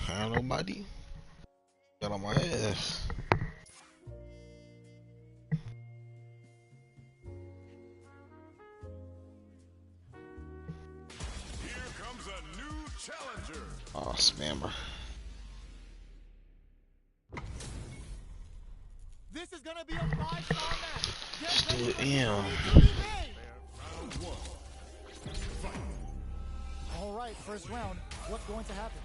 Ain't nobody. Got on my ass. Here comes a new challenger. Oh, spammer. This is gonna be a 5-star match. Get ready for Damn. history to be made. Round one. Fight. All right, first round. What's going to happen?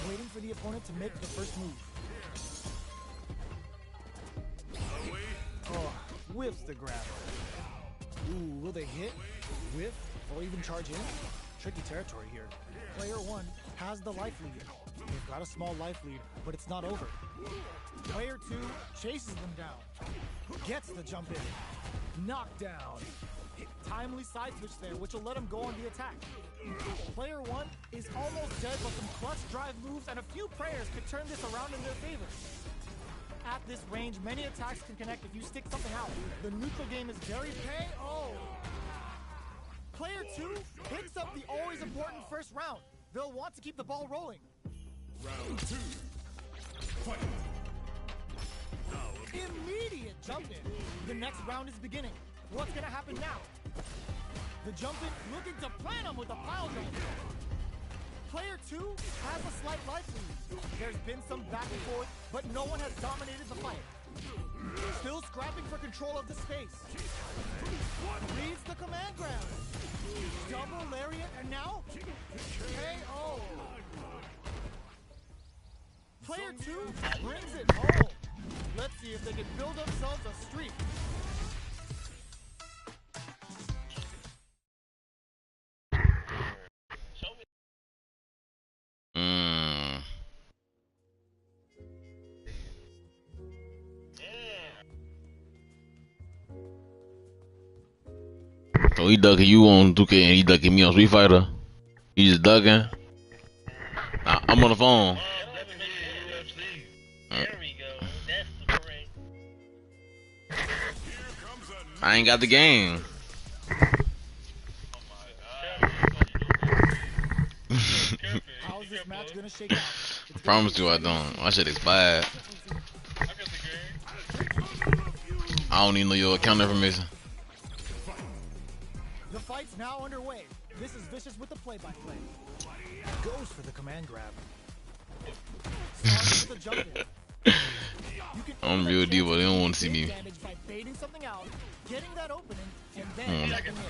Waiting for the opponent to make the first move. Away. Oh, whiffs the grab. Ooh, will they hit, whiff, or even charge in? Tricky territory here. Player one has the life lead. They've got a small life lead, but it's not over. Player two chases them down. Gets the jump in. Knockdown. Timely side switch there, which will let him go on the attack. Player one is almost dead, but some clutch drive moves and a few prayers could turn this around in their favor. At this range, many attacks can connect if you stick something out. The neutral game is very oh! Player two picks up the always important first round. They'll want to keep the ball rolling. Round two. Fight. Immediate jump in. The next round is beginning. What's gonna happen now? The jump in looking to plant him with a pile driver. Player two has a slight life lead. There's been some back and forth, but no one has dominated the fight. Still scrapping for control of the space. Reads the command grab. Double lariat, and now KO. Player two brings it home. Let's see if they can build themselves a streak. So he ducking you on 2K and he ducking me on Street Fighter. He just ducking. I'm on the phone. There we go. That's the correct. Here comes a I ain't got the game. Oh my god. How's this match gonna shake out? I promise you I don't. My shit expired. I got the game. I don't even know your account information. The fight's now underway. This is Vicious with the play-by-play. Goes for the command grab. Starts with a jump in. You can I'm real deal, but they don't want to see me. damage by baiting something out, getting that opening, and then jumping in.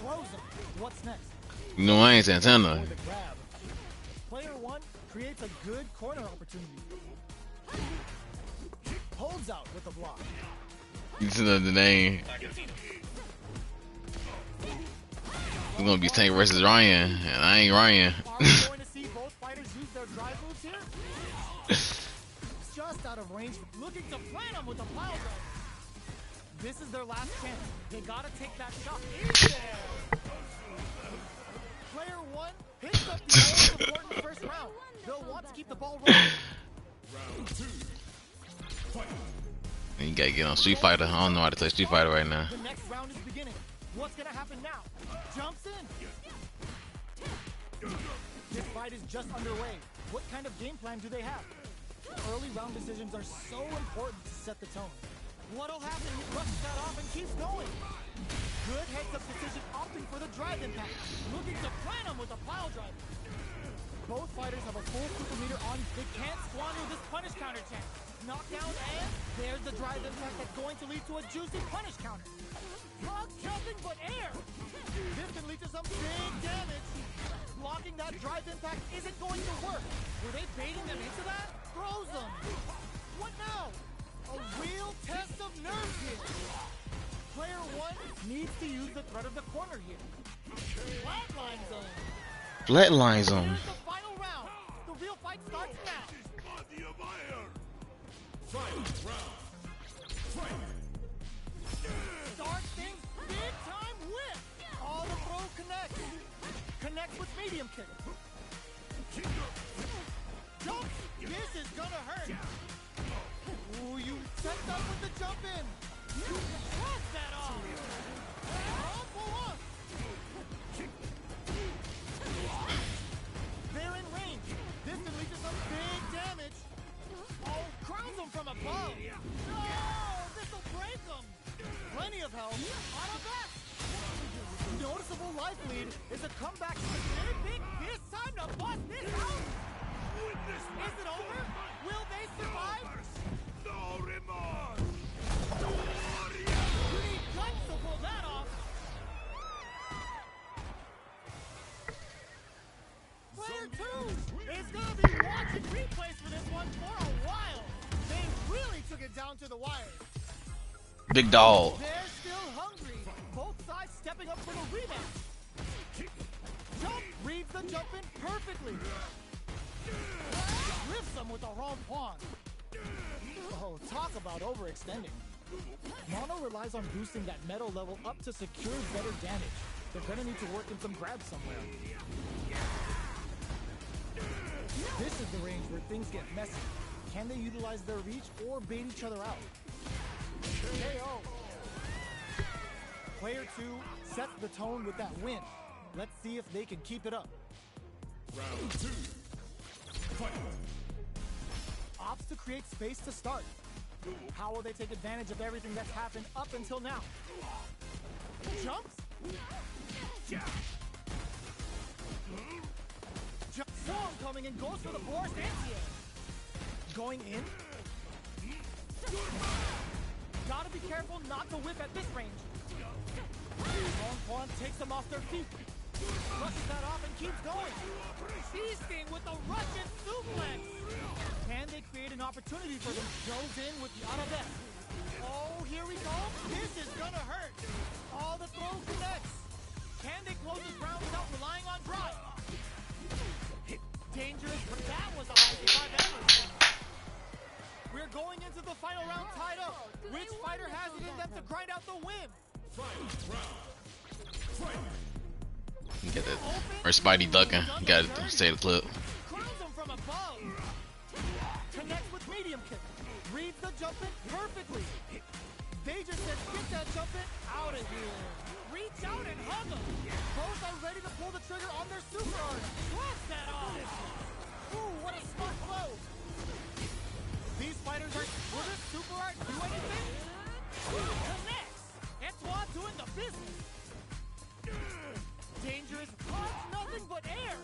Throws him. What's next? You know I ain't Santana. For the grab. Player one creates a good corner opportunity. Holds out with the block. You see the name. It's gonna be Tank versus Ryan, and I ain't Ryan. Are we going to see both fighters use their drive moves here? Just out of range, looking to plant him with a pile driver. This is their last chance. They gotta take that shot. In there. Player one picks up the most important first round. They'll want to keep the ball rolling. round two. Fight. And you gotta get on Street Fighter. I don't know how to play Street Fighter right now. The next round is beginning. What's gonna happen now? Jumps in. This fight is just underway. What kind of game plan do they have? Early round decisions are so important to set the tone. What'll happen? He brushes that off and keeps going. Good heads-up decision, opting for the drive impact. Looking to plant him with a pile driver. Both fighters have a full super meter on. They can't squander this punish counter chance. Knockdown, and there's the drive impact that's going to lead to a juicy punish counter. Not nothing but air. This can lead to some big damage. Blocking that drive impact isn't going to work. Were they baiting them into that? Throws them. What now? A real test of nerves here. Player one needs to use the threat of the corner here. Flatline zone. Flatline zone. Here's the final round. The real fight starts now. Body of iron. Final round. Fight. Start things big time whip. All the throw connects. Connects with medium kick. Jump. This is gonna hurt. Ooh, you set up with the jump in. You cross that off. They're in range. plenty of health. On a best. Noticeable life lead is a comeback specific. This time to bust this out. Is it over? Will they survive? No remorse! You need guts to pull that off. Player 2 is going to be watching replays for this one for a while. They really took it down to the wire. Big dog. They're still hungry. Both sides stepping up for the rematch. Jump reads the jump in perfectly. Lifts them with the wrong pawn. Oh, talk about overextending. Mono relies on boosting that metal level up to secure better damage. They're gonna need to work in some grabs somewhere. This is the range where things get messy. Can they utilize their reach or bait each other out? KO. Player 2 sets the tone with that win. Let's see if they can keep it up. Round 2. Fight! Opts to create space to start. How will they take advantage of everything that's happened up until now? Jumps? Song coming and goes for the forced anti-air. Going in? Gotta be careful not to whip at this range. Long pawn takes them off their feet. Rushes that off and keeps going. Feasting with the Russian suplex. Can they create an opportunity for them? Goes in with the arabesque. Oh, here we go. This is gonna hurt. All the throw connects. Can they close this round without relying on drive? Dangerous, but that was a high kick I've ever seen. We're going into the final round tied up. Which fighter has it in them to grind out the win? Get that. Or Spidey ducking. Got to say the clip. Crowns him from above. Connects with medium kick. Reads the jump in perfectly. They just said, get that jump in out of here. Reach out and hug them. Both are ready to pull the trigger on their super art. Blast that off. Ooh, what a smart blow. These fighters are, will this super art do anything? Connects. Antoine doing the business. Dangerous punch, nothing but air.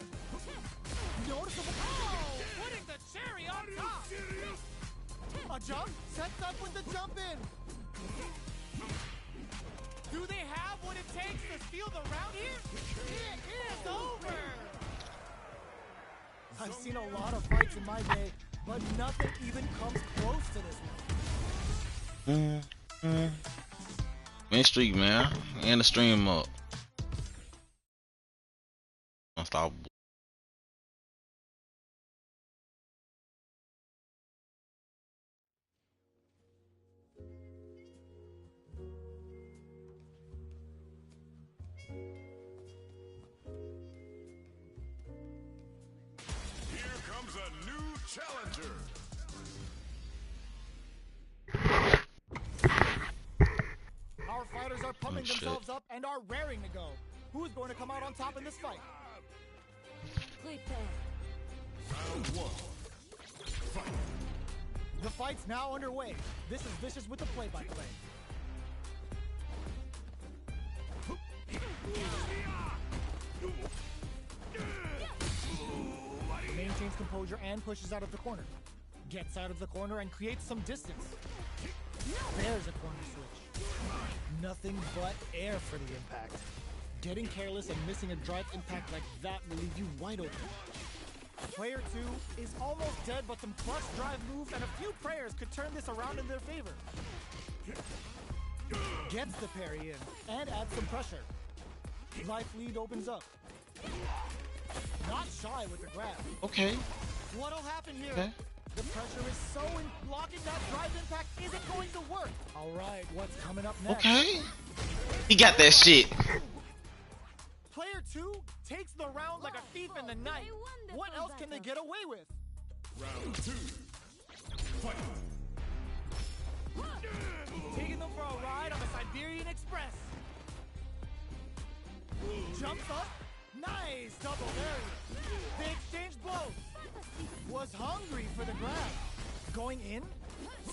Noticeable. Oh, putting the cherry on top. A jump sets up with the jump in. Do they have what it takes to steal the round here? It is over. I've seen a lot of fights in my day, but nothing even comes close to this one. Win streak, man. And the stream up. Unstoppable. Here comes a new challenger. Our fighters are pumping shit. themselves up and are raring to go. Who's going to come out on top in this fight? Round 1. Fight! The fight's now underway. This is Vicious with the play-by-play. Maintains composure and pushes out of the corner. Gets out of the corner and creates some distance. There's a corner switch. Nothing but air for the impact. Getting careless and missing a drive impact like that will leave you wide open. Player 2 is almost dead, but some clutch drive moves and a few prayers could turn this around in their favor. Gets the parry in and adds some pressure. Life lead opens up. Not shy with the grab. Okay. What'll happen here? Okay. The pressure is so in blocking that drive impact isn't going to work. All right, what's coming up next? Okay. He got that shit. Player 2 takes the round like a thief in the night. What else can they get away with? Round 2. Fight! Taking them for a ride on the Siberian Express. Jumps up. Nice double variant. They exchange blows. Was hungry for the grab. Going in.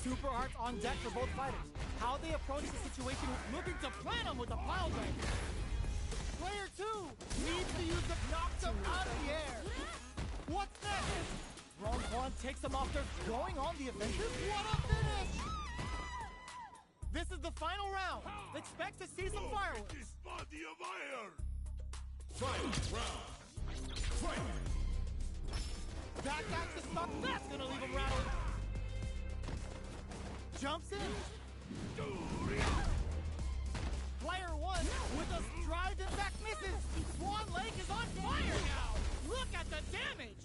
Super arts on deck for both fighters. How they approach the situation, looking to plan them with a pile driver. Player 2 needs to use the knock them out of the air. What's next? Wrong Quan takes them off. They're going on the offensive. What a finish! This is the final round. Expect to see some fireworks. This body of iron. Fight round. Fight. Back at the stuff. That's gonna leave him rattled. Jumps in. Player 1 with a stride and back misses. Swan Lake is on fire now. Look at the damage.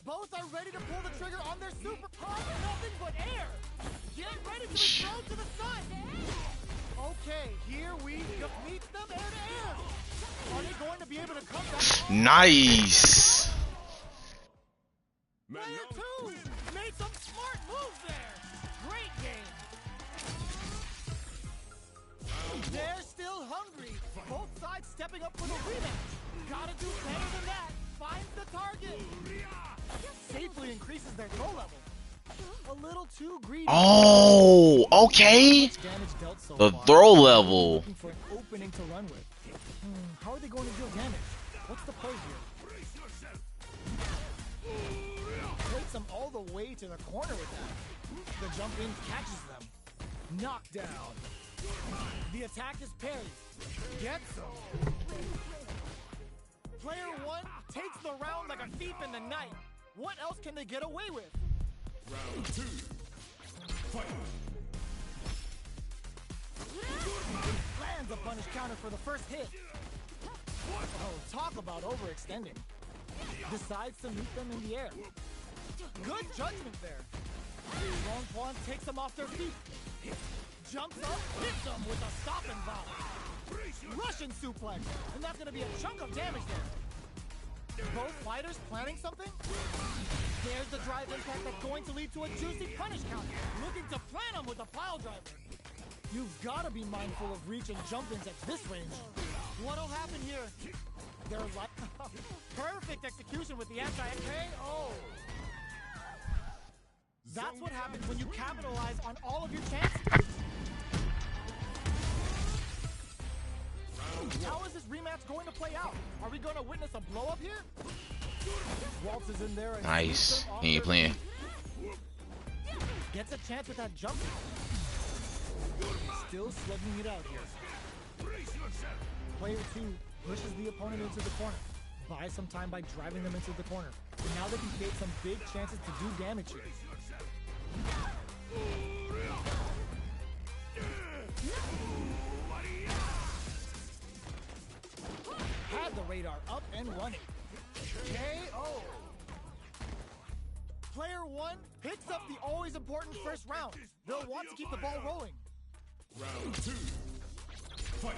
Both are ready to pull the trigger on their super pop. Nothing but air. Get ready to be thrown to the sun. Okay, here we go. Meet them air to air. Are they going to be able to come back? Nice. Player 2 made some smart moves there. Great game. They're still hungry. Both sides stepping up for the rematch. Gotta do better than that. Finds the target. Safely increases their throw level. A little too greedy. Oh, okay. Damage dealt so The far. throw level. Looking for an opening to run with. How are they going to deal damage? What's the play here? Takes them all the way to the corner with that. The jump in catches them. Knockdown. The attack is parried. Gets them. Player 1 takes the round like a thief in the night. What else can they get away with? Round 2. Fight. Lands a punish counter for the first hit. Oh, talk about overextending. Decides to meet them in the air. Good judgment there. Wrong Quan takes them off their feet. Jumps up, hits them with a stop and volley. Russian suplex, and that's going to be a chunk of damage there. Both fighters planning something? There's the drive impact that's going to lead to a juicy punish counter. Looking to plan them with a pile driver. You've got to be mindful of reach and jump-ins at this range. What'll happen here? They're like perfect execution with the anti-KO. That's what happens when you capitalize on all of your chances. How is this rematch going to play out? Are we going to witness a blow up here? Waltz is in there. And Nice. He ain't playing. Gets a chance with that jump. Still slugging it out here. Player 2 pushes the opponent into the corner. Buys some time by driving them into the corner. And now they can create some big chances to do damage here. Had the radar up and running. KO. Player 1 picks up the always important first round. They'll want to keep the ball rolling. Round 2. Fight.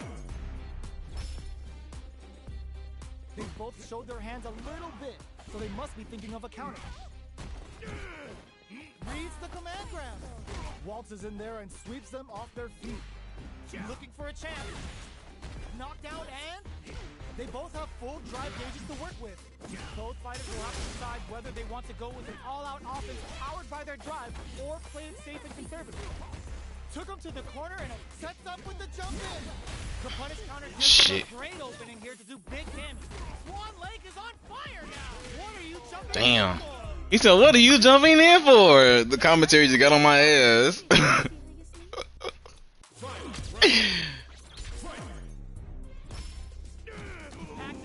They both showed their hands a little bit, so they must be thinking of a counter. Reads the command grab. Waltz is in there and sweeps them off their feet. Looking for a chance. Knockdown and they both have full drive gauges to work with. Both fighters will have to decide whether they want to go with an all-out offense powered by their drive or play it safe and conservative. Took him to the corner and it sets up with the jump in. The punish counter gives them a great opening here to do big damage. Swan Lake is on fire now. What are you jumping Damn. in for? He said, "What are you jumping in for?" The commentary just got on my ass. Pack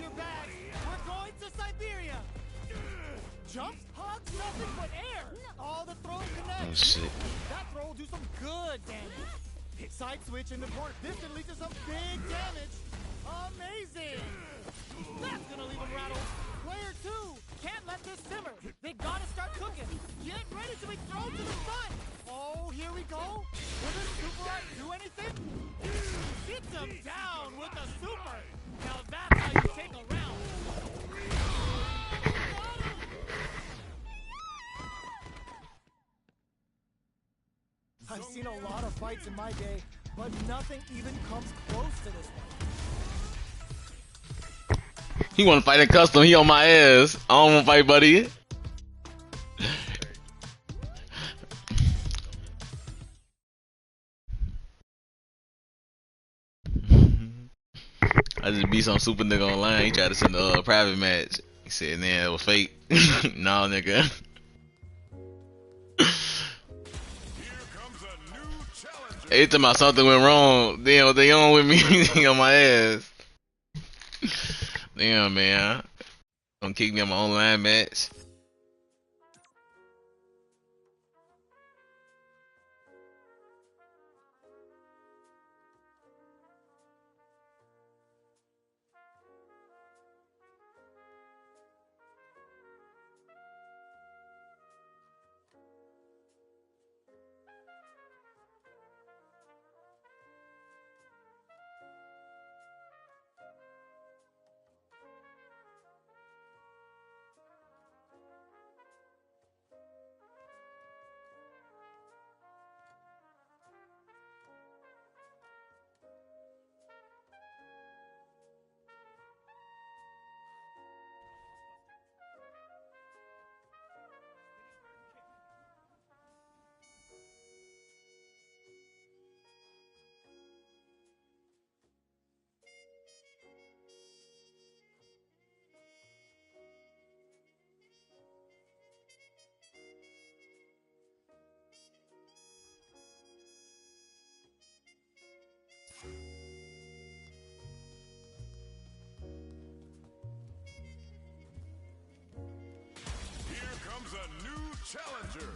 your bags. We're going to Siberia. Jumps, hugs, nothing but air. All the throws connect. Oh shit. That throw will do some good damage. Side switch in the corner. This can lead to some big damage. Amazing. That's gonna leave him rattled. Player 2 can't let this simmer. They gotta start cooking. Get ready to be thrown to the sun. Oh, here we go. Will this super art do anything? Hits him down with a super. Now that's how you take a round. I've seen a lot of fights in my day, but nothing even comes close to this one. He want to fight in custom. He on my ass. I don't want to fight, buddy. I just beat some super nigga online. He tried to send a private match. He said, "Man, it was fake." Nah, nigga. Here comes a new challenger. Every time I something went wrong, damn, they on with me. They on my ass. Damn, man. Don't kick me on my online match. Here comes a new challenger.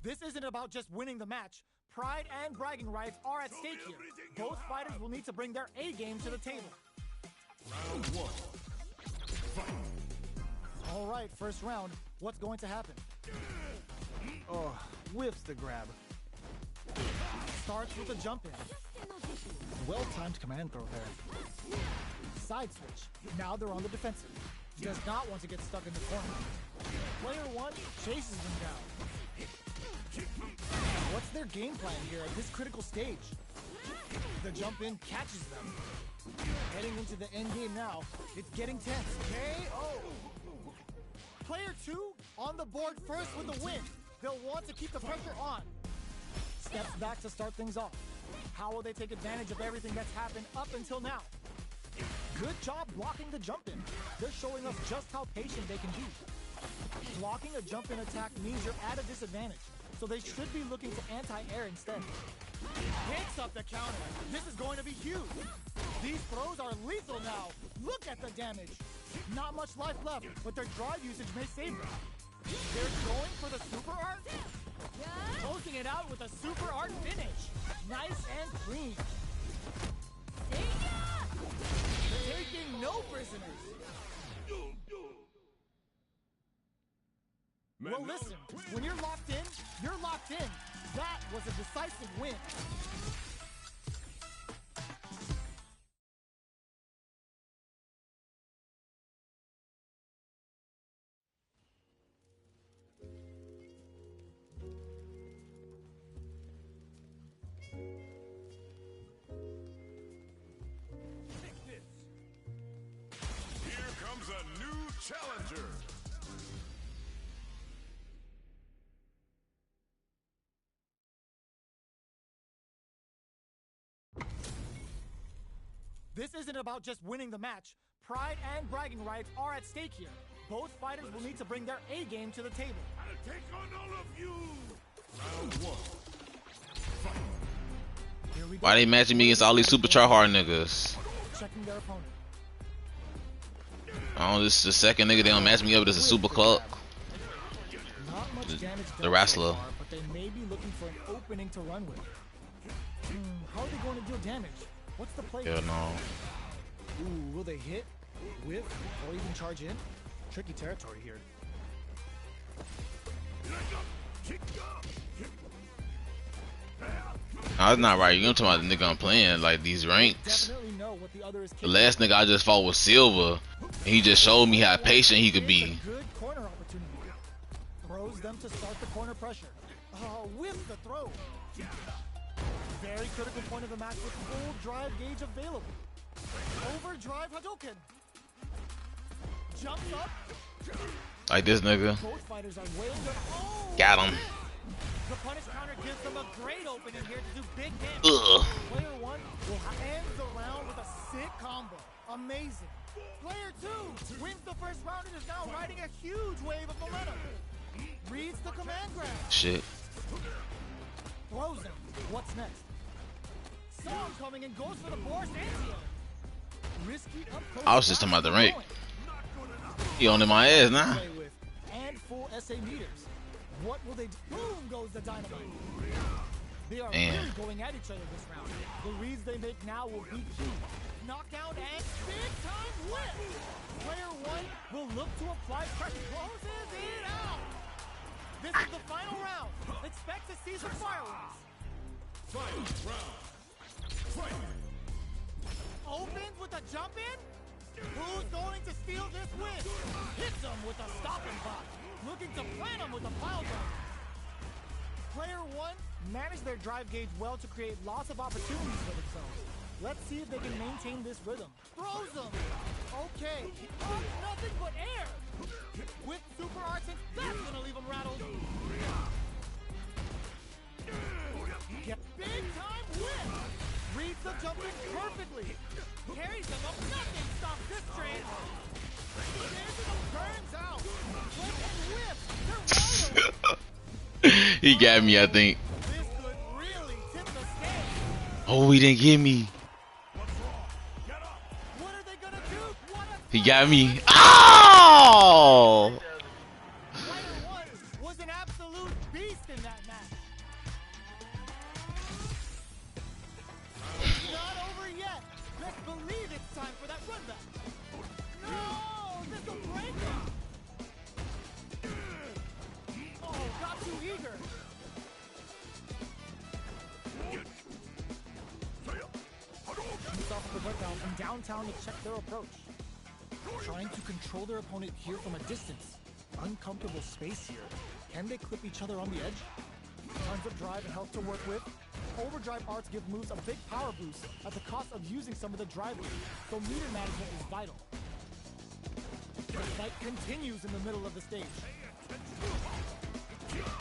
This isn't about just winning the match. Pride and bragging rights are at stake here. Both fighters will need to bring their A game to the table. Round one. All right, first round. What's going to happen? Oh, whiffs the grab. Starts with a jump in. Well-timed command throw there. Side switch. Now they're on the defensive. Does not want to get stuck in the corner. Player one chases them down. What's their game plan here at this critical stage? The jump in catches them. Heading into the end game now. It's getting tense. KO. Player two on the board first with the win. They'll want to keep the pressure on. Steps back to start things off. How will they take advantage of everything that's happened up until now? Good job blocking the jump in. They're showing us just how patient they can be. Blocking a jump in attack means you're at a disadvantage, so they should be looking to anti-air instead. Picks up the counter. This is going to be huge. These throws are lethal now. Look at the damage. Not much life left, but their drive usage may save them. They're going for the super art? Closing it out with a super art finish. Nice and clean. Taking no prisoners. Well, listen, when you're locked in, you're locked in. That was a decisive win. Here comes a new challenger. This isn't about just winning the match. Pride and bragging rights are at stake here. Both fighters will need to bring their A game to the table. I'll take on all of you. Round one. Here we go. Why they matching me against all these super tryhard niggas? Checking their opponent. Oh, this is the second nigga they don't match me up. This is super club. Not much damage The done wrestler. so far, but they may be looking for an opening to run with. How are they going to deal damage? What's the play? Hell no. Ooh, will they hit, whiff, or even charge in? Tricky territory here. No, that's not right. You're talking about the nigga I'm playing, like these ranks. Definitely know what the other is The capable last nigga I just fought was Silver, and he just showed me how patient he could be. Here's a good corner opportunity. Throws them to start the corner pressure. Whiff the throw. Very critical point of the match with full drive gauge available. Overdrive Hadouken. Jumps up. Like this nigga. Both fighters are weighing their own. Got him. The punish counter gives them a great opening here to do big damage. Ugh. Player 1 will end the round with a sick combo. Amazing. Player 2 wins the first round and is now riding a huge wave of momentum. Reads the command grab. Shit. Throws him. What's next? Saw him coming and goes for the forced anti-air. Risky up close. I was just talking about the rank. He on in my ass now. Play with. And full SA meters. What will they do? Boom goes the dynamite. They are really going at each other this round. The reads they make now will be key. Knockdown and big time whip. Player 1 will look to apply pressure. Closes it out. This is the final round. Expect to see some fireworks. Final round. Fight. Opens with a jump in. Who's going to steal this win? Hits him with a stopping block. Looking to plant him with a pile driver. Player 1 managed their drive gauge well to create lots of opportunities for themselves. Let's see if they can maintain this rhythm. Throws them. Okay. Oh, nothing but air. With super arts, and that's gonna leave him rattled. Get big time whip. Reads the jump in perfectly. Carries them up. Nothing stops this train. Turns out. Flip and whip. They're wide. He got me, I think. This could really tip the scale. Oh, he didn't get me. What are they gonna do? What a He got me. Oh! Player 1 was an absolute beast in that match. Not over yet. Let's believe it's time for that run back. No, this will break him. Oh, got too eager. Comes off the projectile from downtown to check their approach. Trying to control their opponent here from a distance. Uncomfortable space here. Can they clip each other on the edge? Tons of drive and health to work with. Overdrive arts give moves a big power boost at the cost of using some of the drive moves, so meter management is vital. The fight continues in the middle of the stage.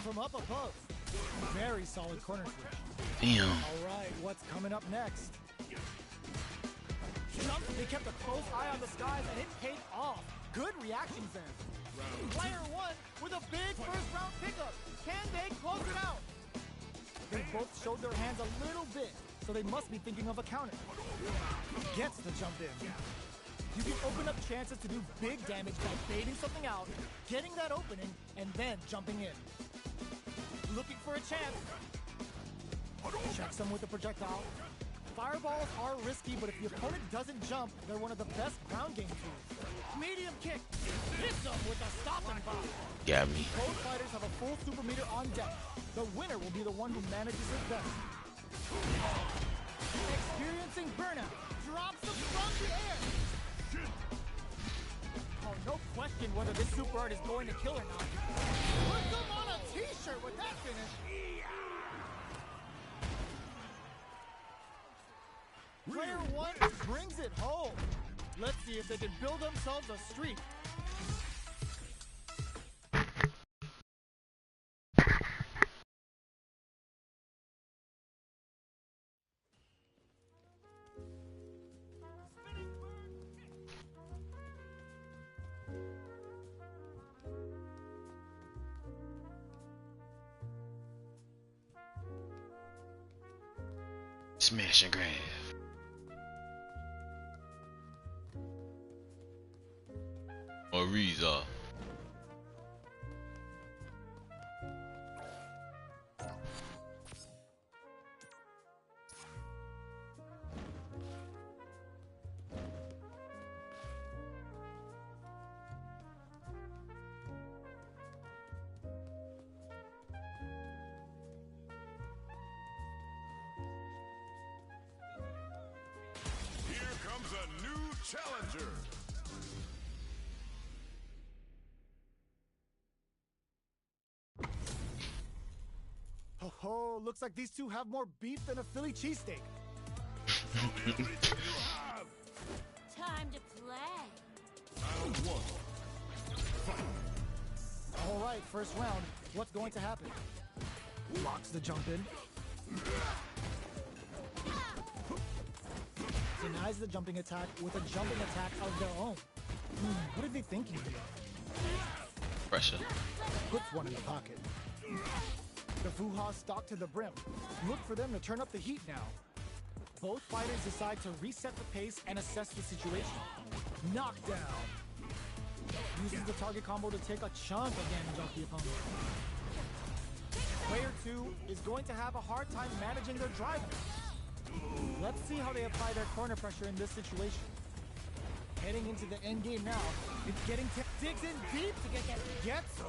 From up above, very solid corner switch. Damn. Alright, what's coming up next? Jump, they kept a close eye on the skies and it paid off. Good reactions there. Player 1 with a big first round pickup. Can they close it out? They both showed their hands a little bit, so they must be thinking of a counter. Gets the jump in. You can open up chances to do big damage by baiting something out, getting that opening, and then jumping in. Looking for a chance. Checks them with a projectile. Fireballs are risky, but if the opponent doesn't jump, they're one of the best ground game tools. Medium kick. Hits them with a stopping bomb. Got me. Both fighters have a full super meter on deck. The winner will be the one who manages it best. Experiencing burnout. Drops them from the air. Oh, no question whether this super art is going to kill or not. Put them on a t-shirt with that finish. Player 1 brings it home. Let's see if they can build themselves a streak. Smash and grab. Ariza. Here comes a new challenger. Oh, looks like these two have more beef than a Philly cheesesteak. Time to play. Round 1. Fight. All right, first round. What's going to happen? Blocks the jump in. Denies the jumping attack with a jumping attack of their own. What are they thinking here? Pressure. Puts one in the pocket. The Fuha stalk to the brim. Look for them to turn up the heat now. Both fighters decide to reset the pace and assess the situation. Knockdown. Uses the target combo to take a chunk of damage off the opponent. Player 2 is going to have a hard time managing their driver. Let's see how they apply their corner pressure in this situation. Heading into the end game now. It's getting digs in deep to get that Getsu.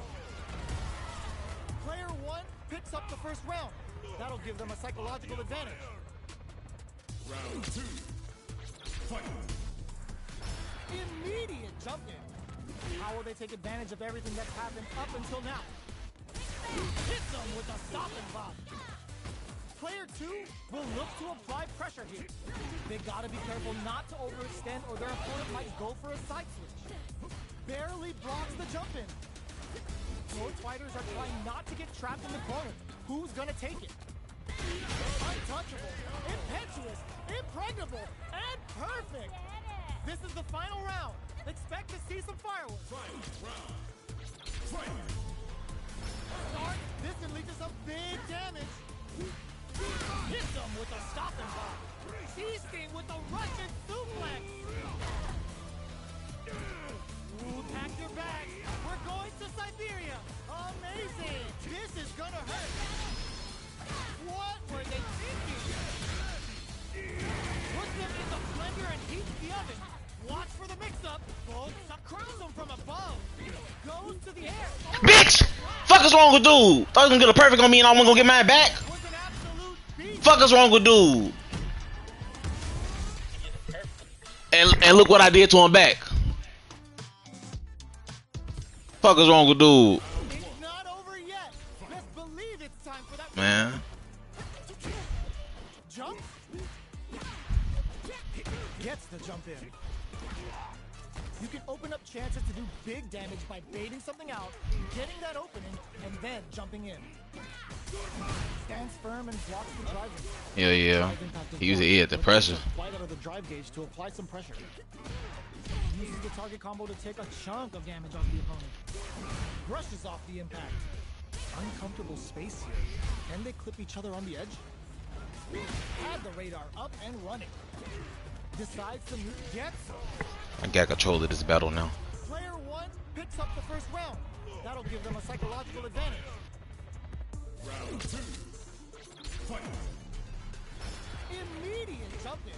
Player 1 picks up the first round. That'll give them a psychological advantage. Round 2. Fight. Immediate jump in. How will they take advantage of everything that's happened up until now? Hits them with a stopping block. Player 2 will look to apply pressure here. They gotta be careful not to overextend or their opponent might go for a side switch. Barely blocks the jump in. Both fighters are trying not to get trapped in the corner. Who's gonna take it? Untouchable, impetuous, impregnable, and perfect. This is the final round. Expect to see some fireworks. Fight. Start. This can lead to some big damage. Hits him with a stopping block. Feasting with a Russian suplex. Ooh, pack your bags. We're going to Siberia. Amazing. This is gonna hurt. What were they thinking? Put them in the blender and heat the oven. Watch for the mix-up. Both crowns them from above. Goes to the air. Bitch! Fuck is wrong with dude? Thought he was gonna get a perfect on me and I wasn't gonna get mine back? Was an absolute beast. Fuck is wrong with dude? And look what I did to him back. Fuck is wrong with dude? It's not over yet. Best believe it's time for that. Man. Jump. Gets the jump in. You can open up chances to do big damage by baiting something out, getting that opening, and then jumping in. Stands firm and blocks the drive. Yeah. He used to hit the pressure. Right out of the drive gauge to apply some pressure. Uses the target combo to take a chunk of damage off the opponent. Brushes off the impact. Uncomfortable space here. Can they clip each other on the edge? Had the radar up and running. Decides to move. Gets. I got control of this battle now. Player 1 picks up the first round. That'll give them a psychological advantage. Round 2. Fight. Immediate jump in.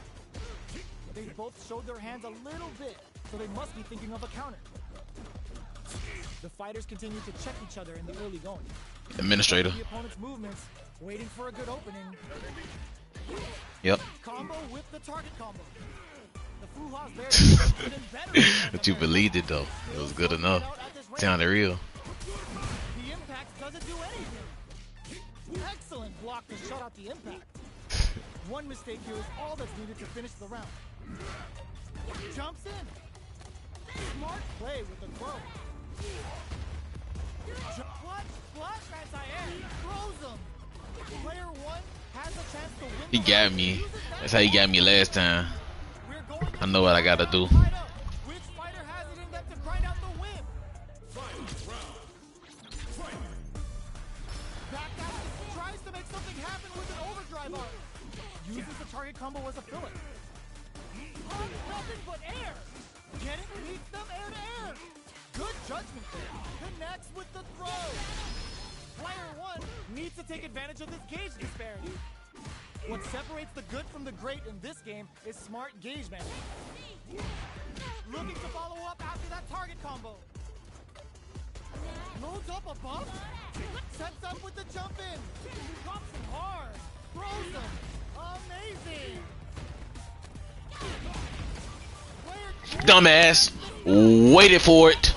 They both showed their hands a little bit, so they must be thinking of a counter. The fighters continue to check each other in the early going. Administrator. The opponent's movements, waiting for a good opening. Yep. Combo with the target combo. The Fuha's there. Even better. But you believed it though. It was good enough. Sounded real. The impact doesn't do anything. Excellent block to shut out the impact. One mistake here is all that's needed to finish the round. Jumps in. Smart play with the throw. Flash anti-air. Throws him. Player 1 has a chance to win. He got me. That's how he got me last time. We're going to I know what I gotta do. Which fighter has it in them to grind out the win? Back out, tries to make something happen with an overdrive arc. Uses the target combo as a filler. Nothing but air. Getting beats them air to air. Good judgment there. Connects with the throw. Player 1 needs to take advantage of this gauge disparity. What separates the good from the great in this game is smart gauge management. Looking to follow up after that target combo. Loads up a bump. Sets up with the jump in. Drops him hard. Throws him. Amazing. Dumbass. Waited for it.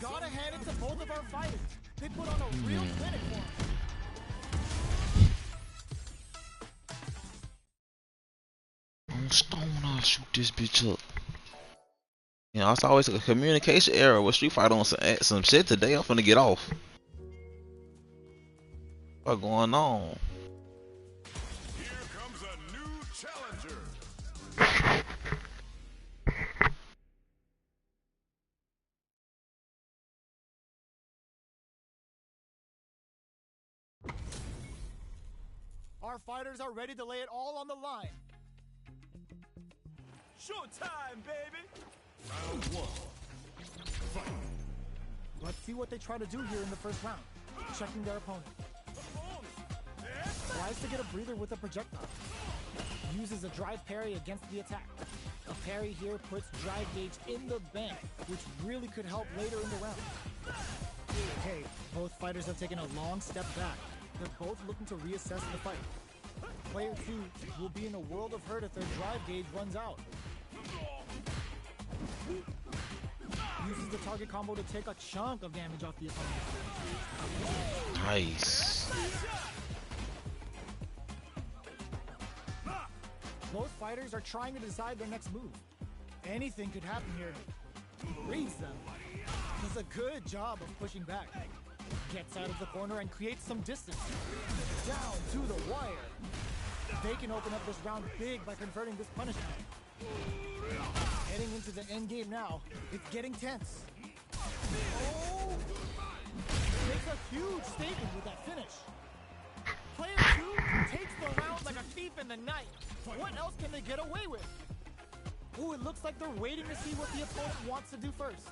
Gotta hand it to both of our fighters. They put on a real clinic for him. On stone, I'll shoot this bitch up. You know, it's always a communication error with Street Fighter on some shit today. I'm finna get off. What's going on? Here comes a new challenger. Our fighters are ready to lay it all on the line. Showtime, baby. Round one. Fight. Let's see what they try to do here in the first round. Checking their opponent. Tries to get a breather with a projectile. Uses a drive parry against the attack. A parry here puts drive gauge in the bank, which really could help later in the round. Okay, both fighters have taken a long step back. They're both looking to reassess the fight. Player 2 will be in a world of hurt if their drive gauge runs out. Uses the target combo to take a chunk of damage off the opponent. Nice. Both fighters are trying to decide their next move. Anything could happen here. Reads them. Does a good job of pushing back. Gets out of the corner and creates some distance. Down to the wire. They can open up this round big by converting this punishment. Heading into the end game now. It's getting tense. Oh! Makes a huge statement with that finish. Player 2 takes the round like a thief in the night. What else can they get away with? Ooh, it looks like they're waiting to see what the opponent wants to do first.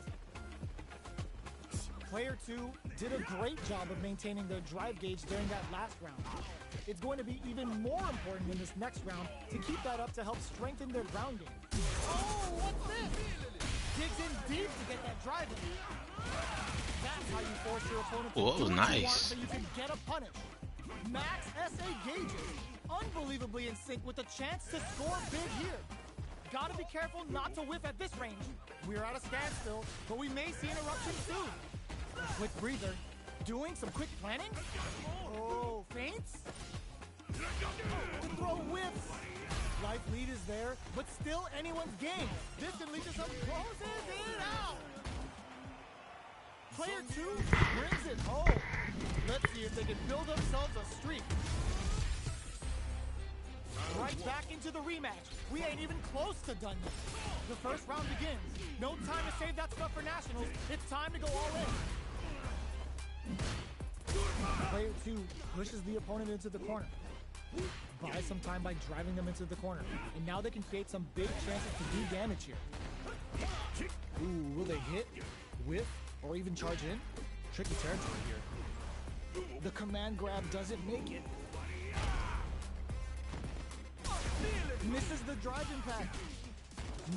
Player 2 did a great job of maintaining their drive gauge during that last round. It's going to be even more important in this next round to keep that up to help strengthen their ground game. Oh, what's this? Digs in deep to get that drive in. That's how you force your opponent to Oh, that was do what you want nice. so you can get a punish. Max SA gauges, unbelievably in sync with a chance to score big here. Gotta be careful not to whiff at this range. We're at a standstill, but we may see an eruption soon. A quick breather. Doing some quick planning? Oh, feints? To throw whiffs. Life lead is there, but still anyone's game. This can lead to some closes it out. Player 2 brings it home. Let's see if they can build themselves a streak. Right back into the rematch. We ain't even close to done yet. The first round begins. No time to save that stuff for nationals. It's time to go all in. Player 2 pushes the opponent into the corner. Buys some time by driving them into the corner. And now they can create some big chances to do damage here. Ooh, will they hit, whiff, or even charge in? Tricky territory here. The command grab doesn't make it. Misses the drive impact.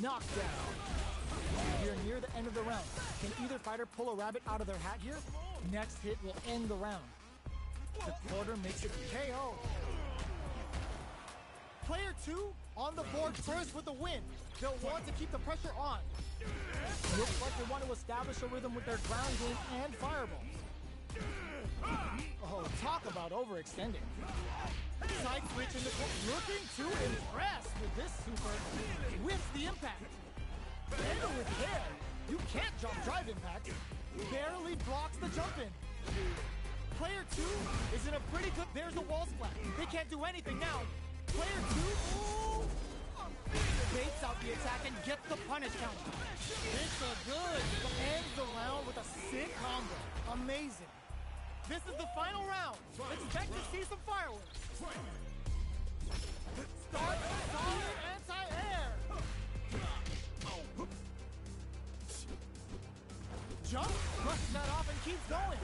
Knockdown. We're near the end of the round. Can either fighter pull a rabbit out of their hat here? Next hit will end the round. The quarter makes it KO. Player 2 on the board first with the win. They'll want to keep the pressure on. Looks like they want to establish a rhythm with their ground game and fireballs. Oh, talk about overextending. Side switch in the corner. Looking to impress with this super. With the impact. Handle with care. You can't jump drive impact. Barely blocks the jump in. Player 2 is in a pretty good... There's a wall splat. They can't do anything now. Player 2 ooh, baits out the attack and gets the punish counter. It's a good. Ends the round with a sick combo. Amazing. This is the final round. Expect to see some fireworks. Starts solid anti-air. Jump, brushes that off and keeps going.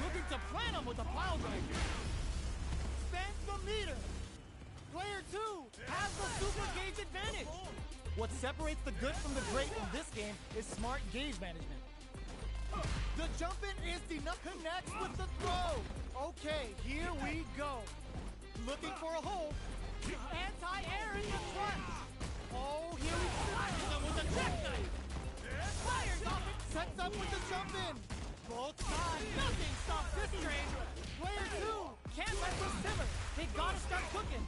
Looking to plant him with a pile driver. Spends the meter. Player 2 has the super gauge advantage. What separates the good from the great in this game is smart gauge management. The jump in is the nut connects with the throw. Okay, here we go. Looking for a hole. Anti-air in the front. Oh, here we go with a jackknife. Fires off it, sets up with the jump in. Both sides, nothing stops this train. Player 2 can't let this simmer. They gotta start cooking.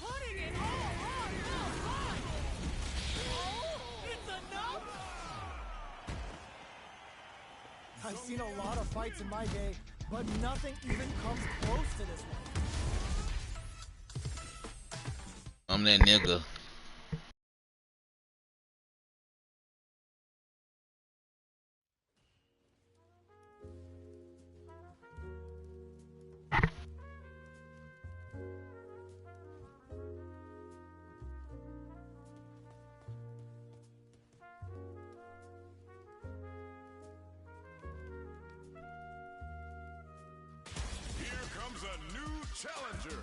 Putting it all on the line. Oh, seen a lot of fights in my day, but nothing even comes close to this one. I'm that nigga. Here comes a new challenger.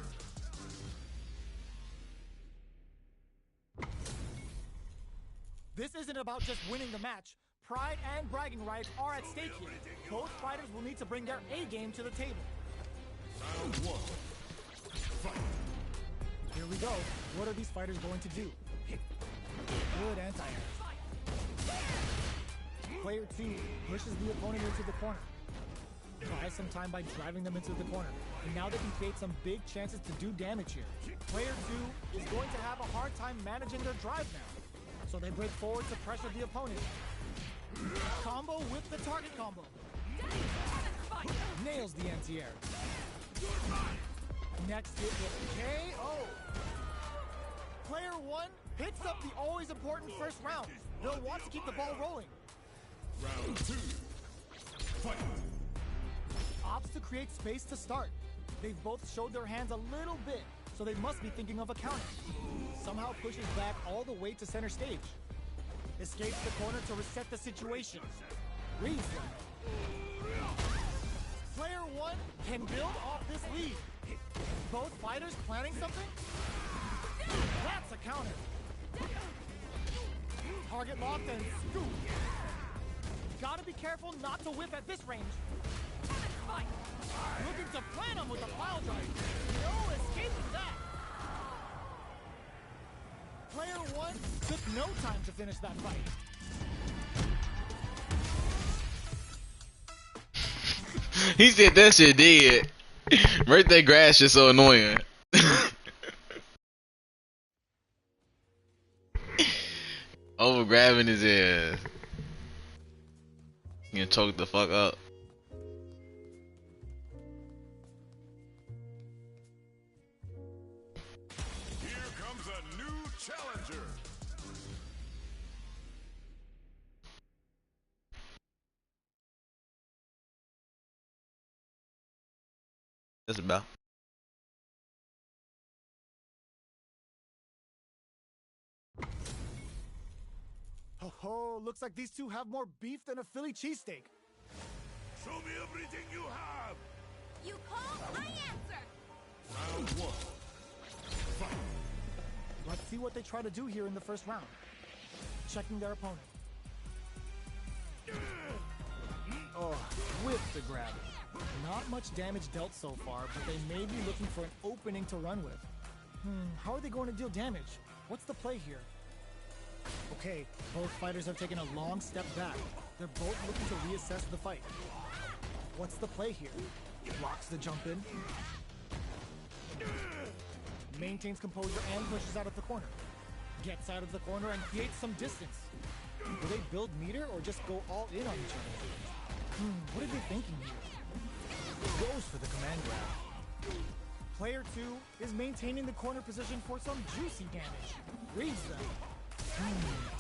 This isn't about just winning the match. Pride and bragging rights are at stake here. Both fighters will need to bring their A game to the table. Round one. Fight. Here we go. What are these fighters going to do? Good anti-air. Player 2 pushes the opponent into the corner. Buys some time by driving them into the corner. And now they can create some big chances to do damage here. Player 2 is going to have a hard time managing their drive now. So they break forward to pressure the opponent. Combo with the target combo. Nails the anti-air. Next hit with KO. Player 1 hits up the always important first round. They'll want to keep the ball rolling. Round two. Fight. Opts to create space to start. They've both showed their hands a little bit, so they must be thinking of a counter. Somehow pushes back all the way to center stage. Escapes the corner to reset the situation. Reads them. Player 1 can build off this lead. Both fighters planning something? That's a counter. Target locked and scoop. Gotta be careful not to whip at this range. Looking to plan him with a pile drive. No escaping that. Player 1 took no time to finish that fight. He said that shit dead. Right, that grass is so annoying. Over grabbing his ass. You choke the fuck up. Here comes a new challenger. That's about. Oh, looks like these two have more beef than a Philly cheesesteak. Show me everything you have. You call, I answer. Round one. Fight. Let's see what they try to do here in the first round. Checking their opponent. Oh, with the grab. Not much damage dealt so far, but they may be looking for an opening to run with. How are they going to deal damage? What's the play here? Okay, both fighters have taken a long step back. They're both looking to reassess the fight. What's the play here? Blocks the jump in. Maintains composure and pushes out of the corner. Gets out of the corner and creates some distance. Do they build meter or just go all in on each other? What are they thinking here? Goes for the command grab. Player 2 is maintaining the corner position for some juicy damage. Reads them.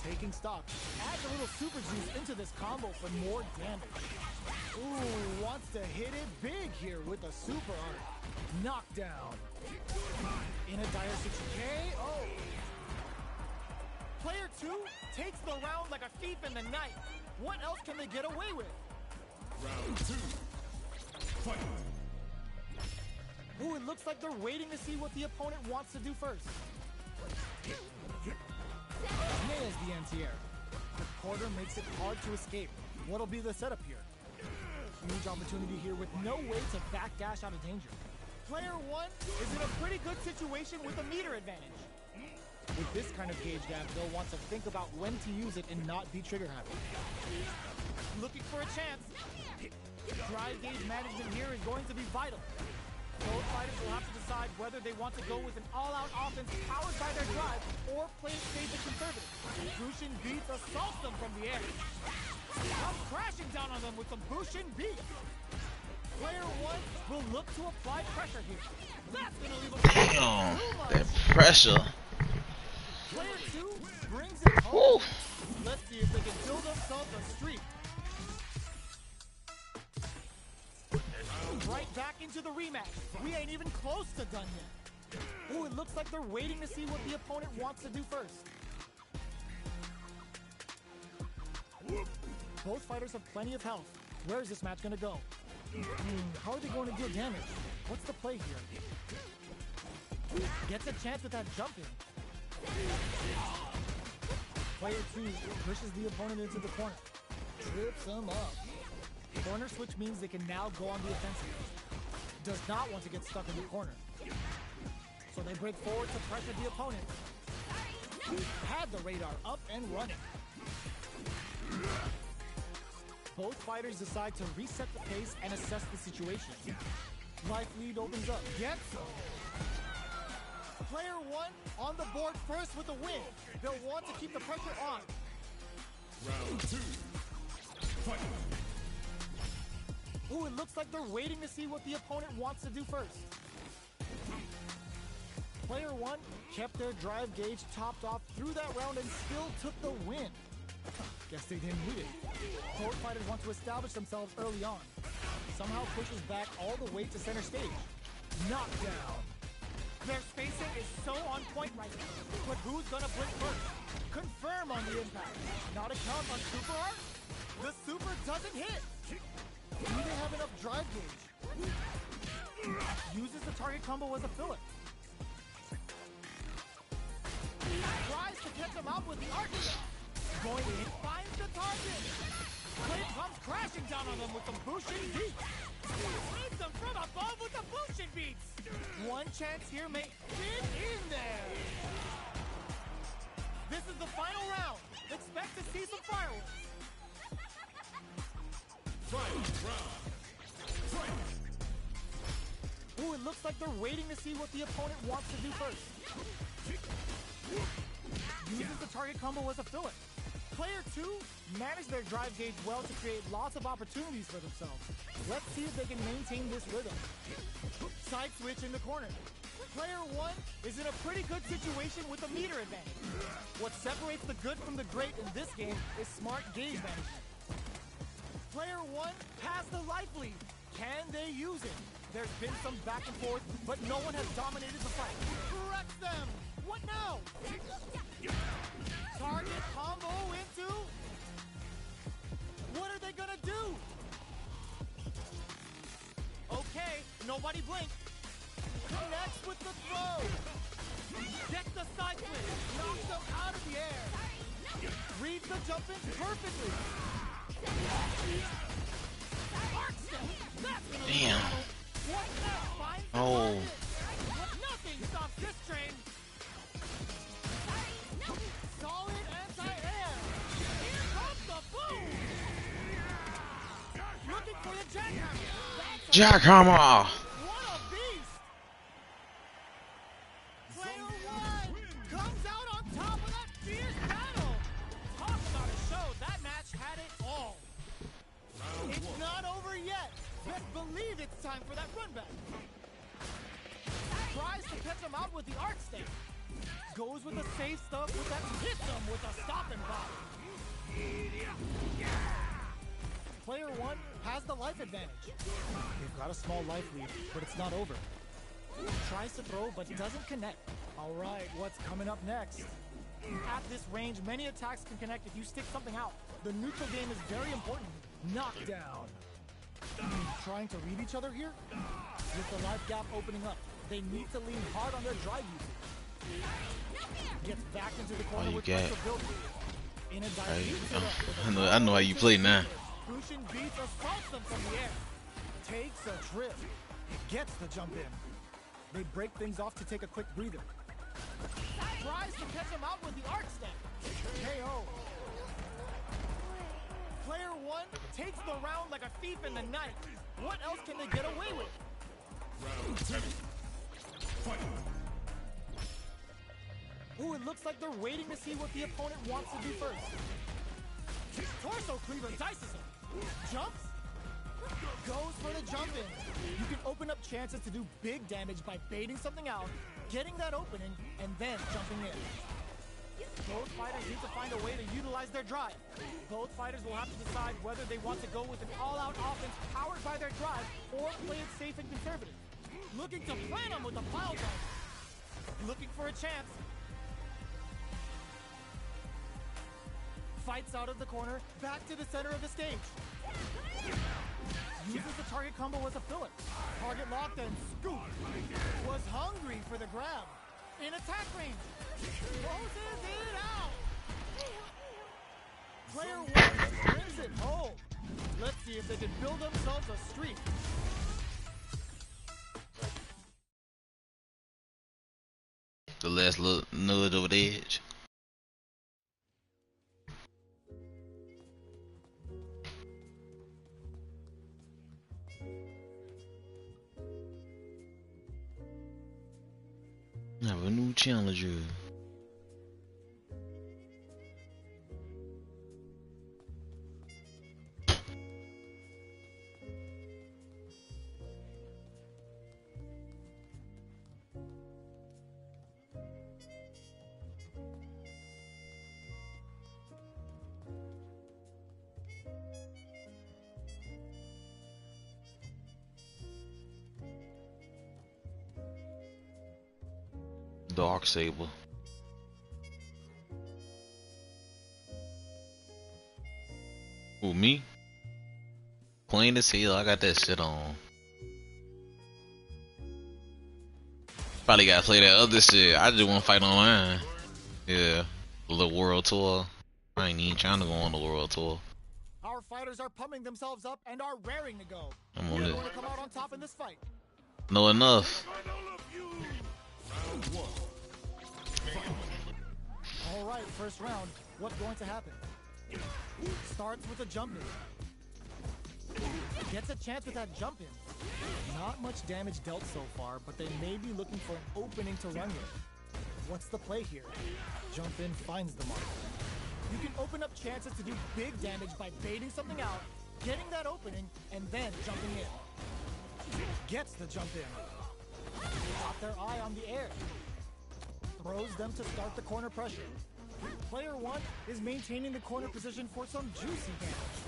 Taking stock. Adds a little super juice into this combo for more damage. Ooh, wants to hit it big here with a super art. Knockdown. In a dire situation. KO. Player 2 takes the round like a thief in the night. What else can they get away with? Round two. Fight. Ooh, it looks like they're waiting to see what the opponent wants to do first. Nails the anti-air. The corner makes it hard to escape. What'll be the setup here? Huge opportunity here with no way to backdash out of danger. Player 1 is in a pretty good situation with a meter advantage. With this kind of gauge gap, they'll want to think about when to use it and not be trigger happy. Looking for a chance. Drive gauge management here is going to be vital. Both fighters will have to decide whether they want to go with an all-out offense powered by their drive or play it safe and conservative. Bushin Beats assaults them from the air. Comes crashing down on them with some Bushin Beats. Player 1 will look to apply pressure here. That's gonna leave a Damn, that pressure. Player 2 brings it home. Let's see if they can build themselves a streak. Right back into the rematch. We ain't even close to done yet. Ooh, it looks like they're waiting to see what the opponent wants to do first. Both fighters have plenty of health. Where is this match gonna go? How are they going to deal damage? What's the play here? Gets a chance with that jump in. Player 2 pushes the opponent into the corner. Trips him up. Corner switch means they can now go on the offensive. Does not want to get stuck in the corner. So they break forward to pressure the opponent. Had the radar up and running. Both fighters decide to reset the pace and assess the situation. Life lead opens up. Gets Player 1 on the board first with a win. They'll want to keep the pressure on. Round 2. Fight. Ooh, it looks like they're waiting to see what the opponent wants to do first. Player 1 kept their drive gauge topped off through that round and still took the win. Guess they didn't need it. Both fighters want to establish themselves early on. Somehow pushes back all the way to center stage. Knockdown. Their spacing is so on point right now. But who's gonna blink first? Confirm on the impact. Not a count on Super Art? The Super doesn't hit. Do they have enough drive gauge? Uses the target combo as a filler. Tries to catch him out with the arc. Going in, finds the target. Blade comes crashing down on them with some Bushin Beats. Hits them from above with the Bushin Beats. One chance here may get in there. This is the final round. Expect to see some fireworks. Ooh, it looks like they're waiting to see what the opponent wants to do first. Uses the target combo as a filler. Player 2 managed their drive gauge well to create lots of opportunities for themselves. Let's see if they can maintain this rhythm. Side switch in the corner. Player 1 is in a pretty good situation with a meter advantage. What separates the good from the great in this game is smart gauge management. Player 1 has the life lead. Can they use it? There's been some back and forth, but no one has dominated the fight. Correct them! What now? Target combo into... What are they gonna do? Okay, nobody blink. Connects with the throw. Gets the side switch. Knocks them out of the air. Reads the jump in perfectly. Damn. Oh. Oh. Nothing stops this train. Solid anti-air. Here comes the boom. Looking for the jackhammer. Jackhammer. What a beast. Player 1 comes out on top of that fierce battle. Talk about a show. That match had it all. It's not over yet. Best believe it's time for that run back. Tries to catch him out with the arc stake. Goes with the safe stuff with that hits him with a stopping body. Player 1 has the life advantage. They've got a small life lead, but it's not over. Tries to throw, but doesn't connect. All right, what's coming up next? At this range, many attacks can connect if you stick something out. The neutral game is very important. Knockdown. Trying to read each other here? With the life gap opening up, they need to lean hard on their drive usage. Gets back into the corner with pressure building. In a I know how you play now. Bushin Beats assaults them from the air. Takes a trip. Gets the jump in. They break things off to take a quick breather. Tries to catch him out with the arc step. KO. Player 1 takes the round like a thief in the night. What else can they get away with? Ooh, it looks like they're waiting to see what the opponent wants to do first. Torso cleaver dices him. Jumps. Goes for the jump in. You can open up chances to do big damage by baiting something out, getting that opening, and then jumping in. Both fighters need to find a way to utilize their drive. Both fighters will have to decide whether they want to go with an all-out offense powered by their drive or play it safe and conservative. Looking to plan them with a pile drive. Looking for a chance. Fights out of the corner, back to the center of the stage. Uses the target combo as a filler. Target locked and scoop. Was hungry for the grab. In attack range. Closes it out. Player one brings it home. Let's see if they can build themselves a streak. The last little nudge over the edge. I have a new challenger. Dark Saber. Who, me? Plain as hell, I got that shit on. Probably gotta play that other shit. I just wanna fight online. Yeah, the little world tour. I ain't even trying to go on the world tour. Our fighters are pumping themselves up and are raring to go. I'm on We're it. going to come out on top in this fight. No enough. All right, first round. What's going to happen? Starts with a jump in. Gets a chance with that jump in. Not much damage dealt so far, but they may be looking for an opening to run with. What's the play here? Jump in finds the mark. You can open up chances to do big damage by baiting something out, getting that opening, and then jumping in. Gets the jump in. Got their eye on the air. Throws them to start the corner pressure. Player one is maintaining the corner position for some juicy damage.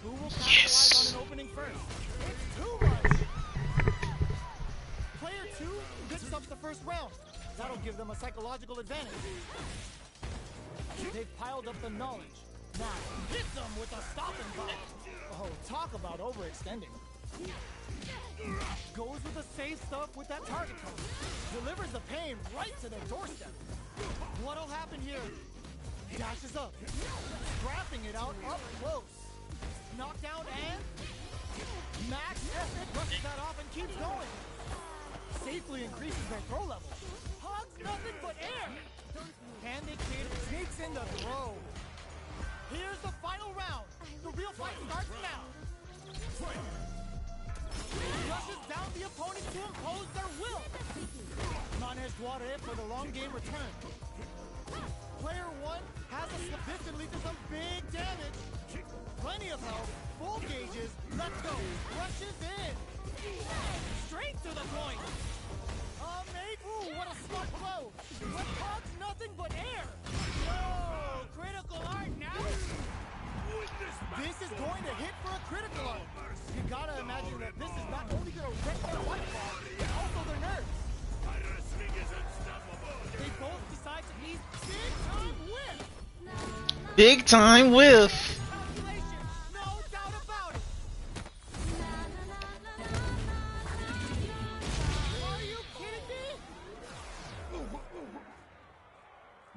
Who will capitalize on an opening first? It's too much! Player two picks up the first round. That'll give them a psychological advantage. They've piled up the knowledge. Now, hit them with a stopping bomb. Oh, talk about overextending. Goes with the safe stuff with that target cover. Delivers the pain right to their doorstep. What'll happen here? Dashes up. Scrapping it out up close. Knockdown and... Max Epic brushes that off and keeps going. Safely increases their throw level. Hugs nothing but air. Handed Kid sneaks in the throw. Here's the final round. The real fight starts now. Rushes down the opponent to impose their will. Manej Juarez for the long game return. Player one has a slip. This can lead to some big damage. Plenty of health, full gauges. Let's go. Rushes in. Straight to the point. Ooh, what a smart blow. With hugs nothing but air. Whoa, critical art now. This is going to hit for a critical art. You gotta imagine that this is not only gonna wreck their white ball, but also their nerves. They both decide to be big time whiff. Big time whiff. Calculation, no doubt about it. Are you kidding me?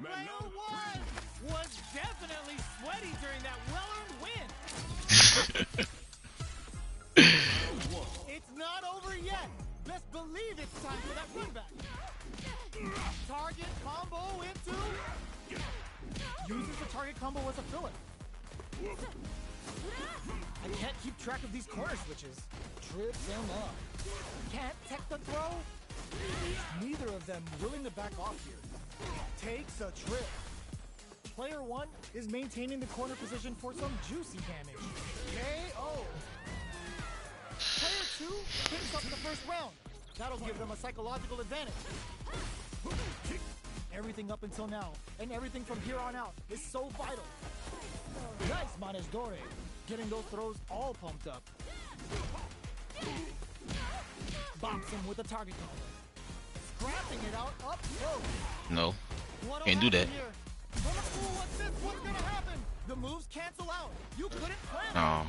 Player one was definitely sweaty during that well-earned win. It's not over yet. Best believe it's time for that feedback. Target combo into... Uses the target combo as a filler. I can't keep track of these corner switches. trips him up. Can't tech the throw? Neither of them willing to back off here. Takes a trip. Player 1 is maintaining the corner position for some juicy damage. KO. Player 2 picks up the first round. That'll give them a psychological advantage. Everything up until now, and everything from here on out, is so vital. Nice Manes Dore, getting those throws all pumped up. Bops him with a target collar. Scrapping it out up close. No, What'll can't do that. happen here? What's this? What's gonna happen? The moves cancel out. You couldn't plan it. No,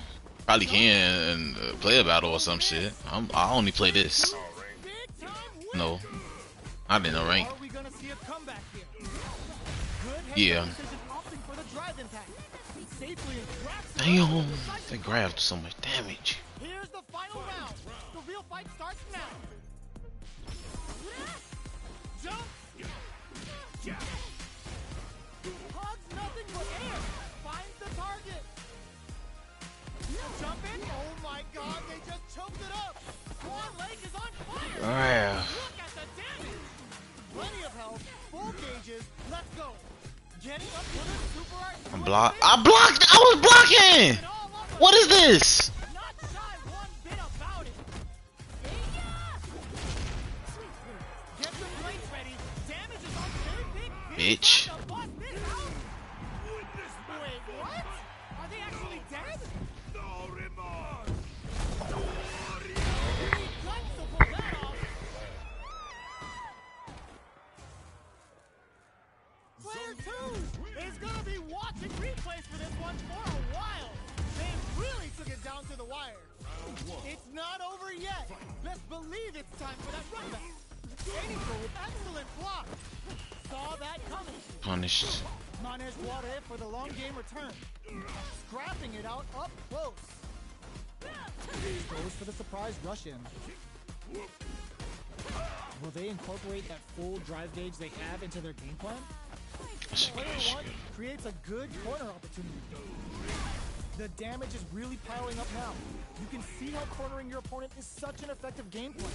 probably can play a battle or some shit. I only play this. Big time win. No, I didn't know rank. Are we gonna see a comeback here? Good Yeah. decision opting for the drive impact. Safely entraps him. Damn, they grabbed so much damage. Here's the final round. The real fight starts now. Jump. Hugs nothing but air. Finds the target. Jump in. Oh my god, they just choked it up. Swan Lake is on fire. Ah, Look at the damage. Plenty of health. Full gauges. Let's go. Getting up to the super art. I blocked. I was blocking. What is this? Not shy one bit about it. Get the plates ready. Damage is on very big. Bitch. Wait, what? Are they actually dead? No remorse. Guns to pull that off. Player 2 is gonna be watching replays for this one for a while. They really took it down to the wire. It's not over yet. Best believe it's time for that run back. Aiming for with excellent block. Saw that coming. Punished. Manes Dore for the long game return. Scrapping it out up close. Goes for the surprise rush in. Will they incorporate that full drive gauge they have into their game plan? Player 1 creates a good corner opportunity. The damage is really piling up now. You can see how cornering your opponent is such an effective game plan.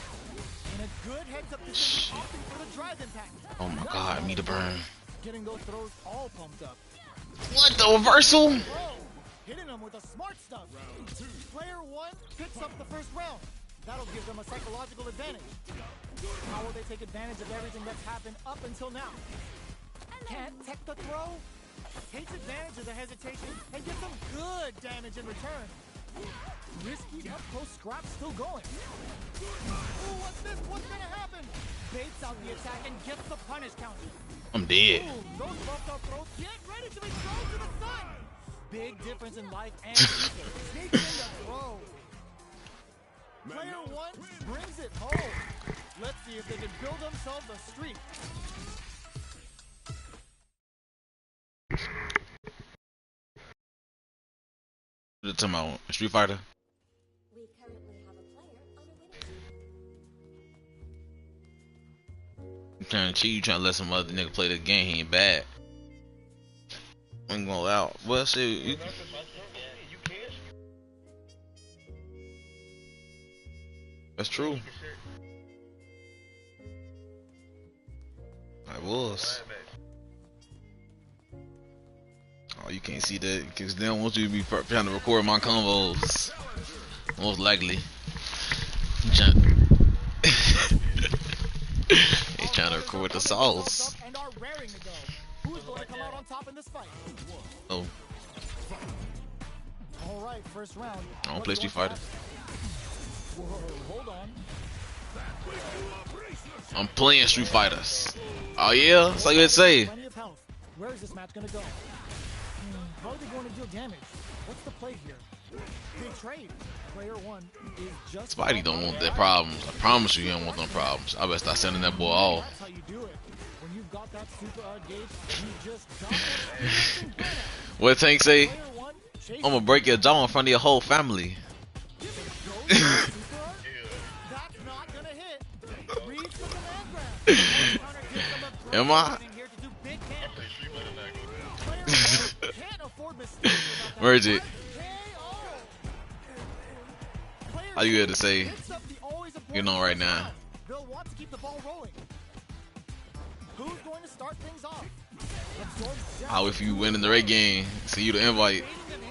And a good heads-up decision opting for the drive impact. Oh my god, me to burn. Getting those throws all pumped up. What the reversal? Oh, hitting them with the smart stuff. Player 1 picks up the first round. That'll give them a psychological advantage. How will they take advantage of everything that's happened up until now? Can't tech the throw? Takes advantage of the hesitation and gets some good damage in return. Risky up-close scrap still going. Ooh, what's this? What's gonna happen? Baits out the attack and gets the punish counter. I'm dead. Boom, those buffed up throws get ready to be thrown to the sun. Big difference in life and defense. Sneaks in the throw. Player 1 brings it home. Let's see if they can build themselves a streak. The time out Street Fighter. We currently have a player on a winning team. You trying to cheat? You trying to let some other nigga play the game? He ain't bad. Ain't going out. Well, shit. You that's true. I was. Oh, you can't see that because they don't want you to be trying to record my combos. Most likely. He's trying to record the sauce. And are raring to go. Who's going to come out on top in this fight? Oh, All right, first round. I don't play Street Fighter. Whoa, hold on. I'm playing Street Fighters. Oh yeah, that's all you would say. Plenty of health. Where is this match going to go? How are they going to deal damage? What's the play here? Big trade. Player 1 is just... Spidey don't want that problems. I promise you, he don't want no problems. I better start sending that boy off. That's how you do it. When you've got that super art gauge, you just got that. What Tank say? Player 1 chases I'm gonna break your jaw in front of your whole family. That's not gonna hit. Reads the command grab. Counter gives them a great Am I? opening here to do big damage. Player 1 can't afford mistakes without that Where is it? KO. Player All you had to say, Picks up the always important you know, right now. They'll want to keep the ball rolling. Who's going to start things off? Absorb Jack How if you win in the red game, see you the invite,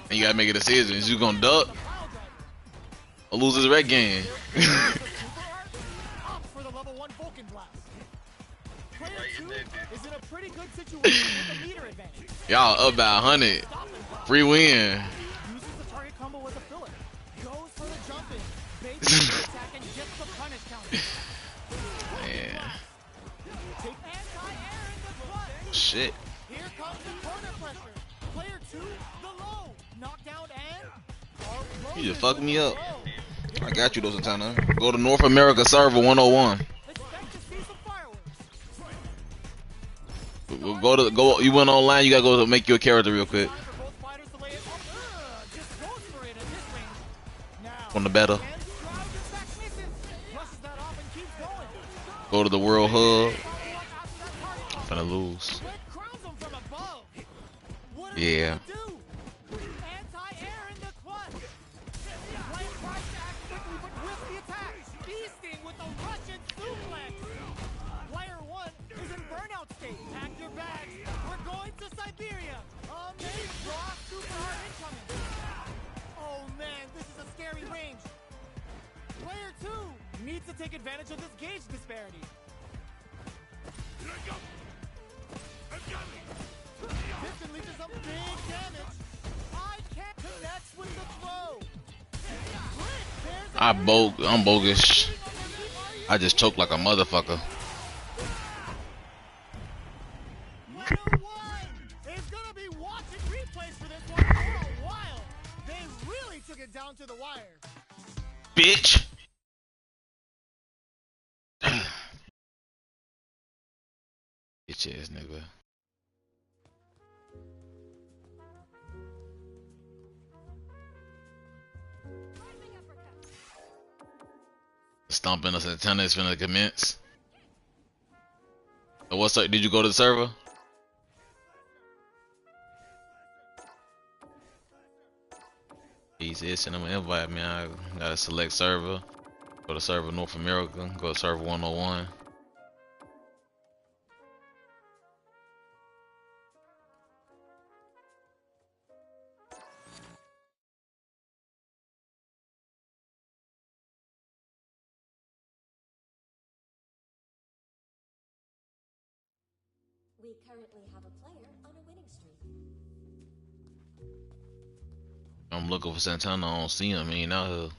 and you gotta make a decision. Is you gonna duck or lose this red game? Opts for the level 1 Vulcan Blast. Player 2 is in a pretty good situation with a meter advantage. Y'all up by 100. Free win. Uses the target combo with a filler. Goes for the jumping. Baits the attack and gets the punish counter. Man, Take anti-air in the clutch. shit. Here comes the corner pressure. Player 2, the low. Knockdown and... You just fucked me up. I got you though, Santana. Go to North America server 101. Expect to see some fireworks. Go. You went online. You gotta go to make your character real quick. Time for both fighters to lay it up. Just goes for it at this range. Now, On the better. and Shroud gets back misses. Brushes that off and keeps going. Go to the World Hub. Follow up after that target. Finna lose. Red crowns him from above. What Yeah. do? Anti-air in the clutch. Blade tries to act quickly, but with the attack. Feasting with the Russian suplex. Player 1 is in burnout state. Pack your bags. We're going to Siberia. Amazing raw super hard incoming. Oh man, this is a scary range. Player 2 needs to take advantage of this gauge disparity. Piston leaches some big damage. I can't connect with the throw. I'm bogus. I just choked like a motherfucker. Player 1 is gonna be watching replays for this one for a while. They really took it down to the wire. Bitch. Bitch ass nigga. Stomping us antenna is finna commence. So what's up? Did you go to the server? He said send him an invite, man. I gotta select server. Go to server North America. Go to server 101. We currently have a player on a winning streak. I'm looking for Santana. I don't see him. He ain't out here.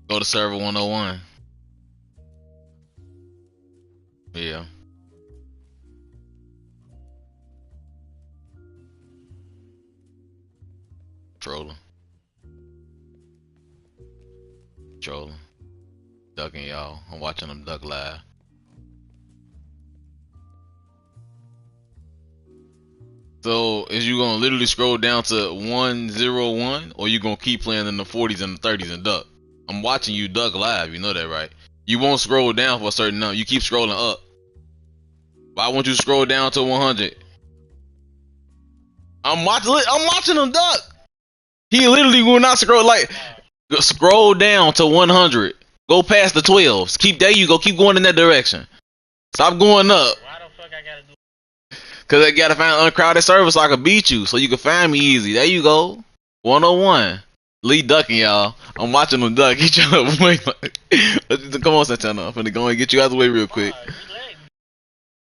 Go to server 101. Yeah. Trolling. Ducking y'all. I'm watching them duck live. So is you gonna literally scroll down to 101 or you gonna keep playing in the 40s and the 30s and duck? I'm watching you duck live, you know that, right? You won't scroll down for a certain number. You keep scrolling up. Why won't you scroll down to 100? I'm watching him duck. He literally will not scroll. Like, scroll down to 100. Go past the 12s. There you go. Keep going in that direction. Stop going up. Why the fuck I gotta do? Cause I gotta find an uncrowded server so I can beat you. So you can find me easy. There you go. 101. Lee ducking y'all. I'm watching him duck. He trying to wait. Come on, Santana. I'm finna go and get you out of the way real quick.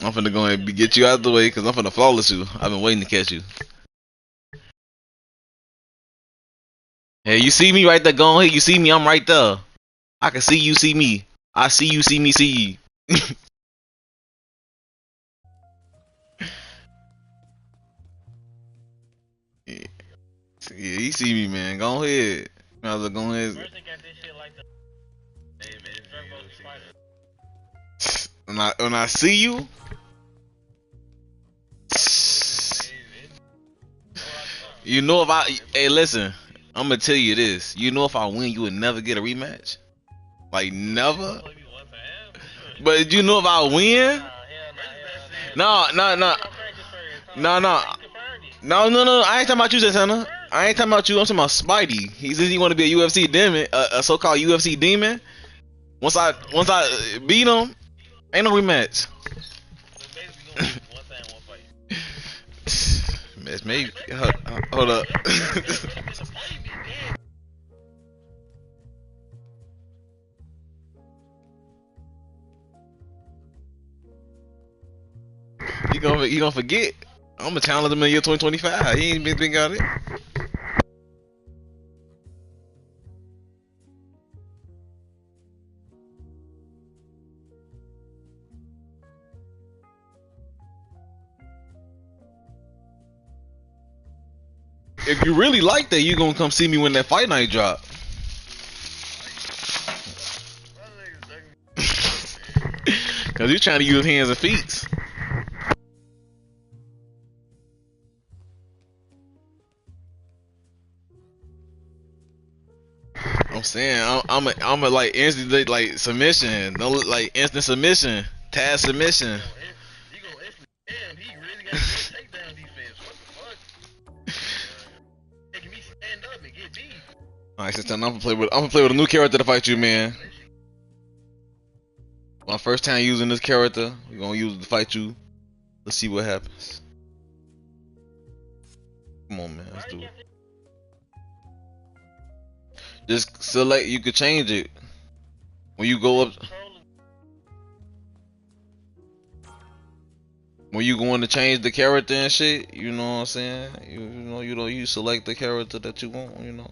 I'm finna go and get you out of the way because I'm finna flawless you. I've been waiting to catch you. Hey, you see me right there? Go ahead. You see me? I'm right there. I can see you, see me. I see you, see me, see you. Yeah, you see me, man. Go ahead. Go ahead. First they got this shit like the When I see you, You know if I hey listen, I'm gonna tell you this. You know if I win, you would never get a rematch. Like never. Play me one time. But you know if I win, no, no, no, no, no, no, no, no. I ain't talking about you, Santana. I ain't talking about you. I'm talking about Spidey. He says he want to be a UFC demon, a so-called UFC demon. Once I beat him, ain't no rematch. Maybe hold up. You gonna forget? I'm gonna challenge him in the year 2025. He ain't been got it. If you really like that, you gonna come see me when that fight night drop. Cause you trying to use hands and feet. I'm saying I'm a like instant like submission. Don't look like instant submission. Tag submission. You go instant. Damn, he really got good takedown defense. What the fuck? Making me stand up and get beat. Alright, since then I'm gonna play with a new character to fight you, man. My first time using this character, we're gonna use it to fight you. Let's see what happens. Come on, man, let's do it. Just select. You could change it when you go up. When you going to change the character and shit, you know what I'm saying? You select the character that you want, you know.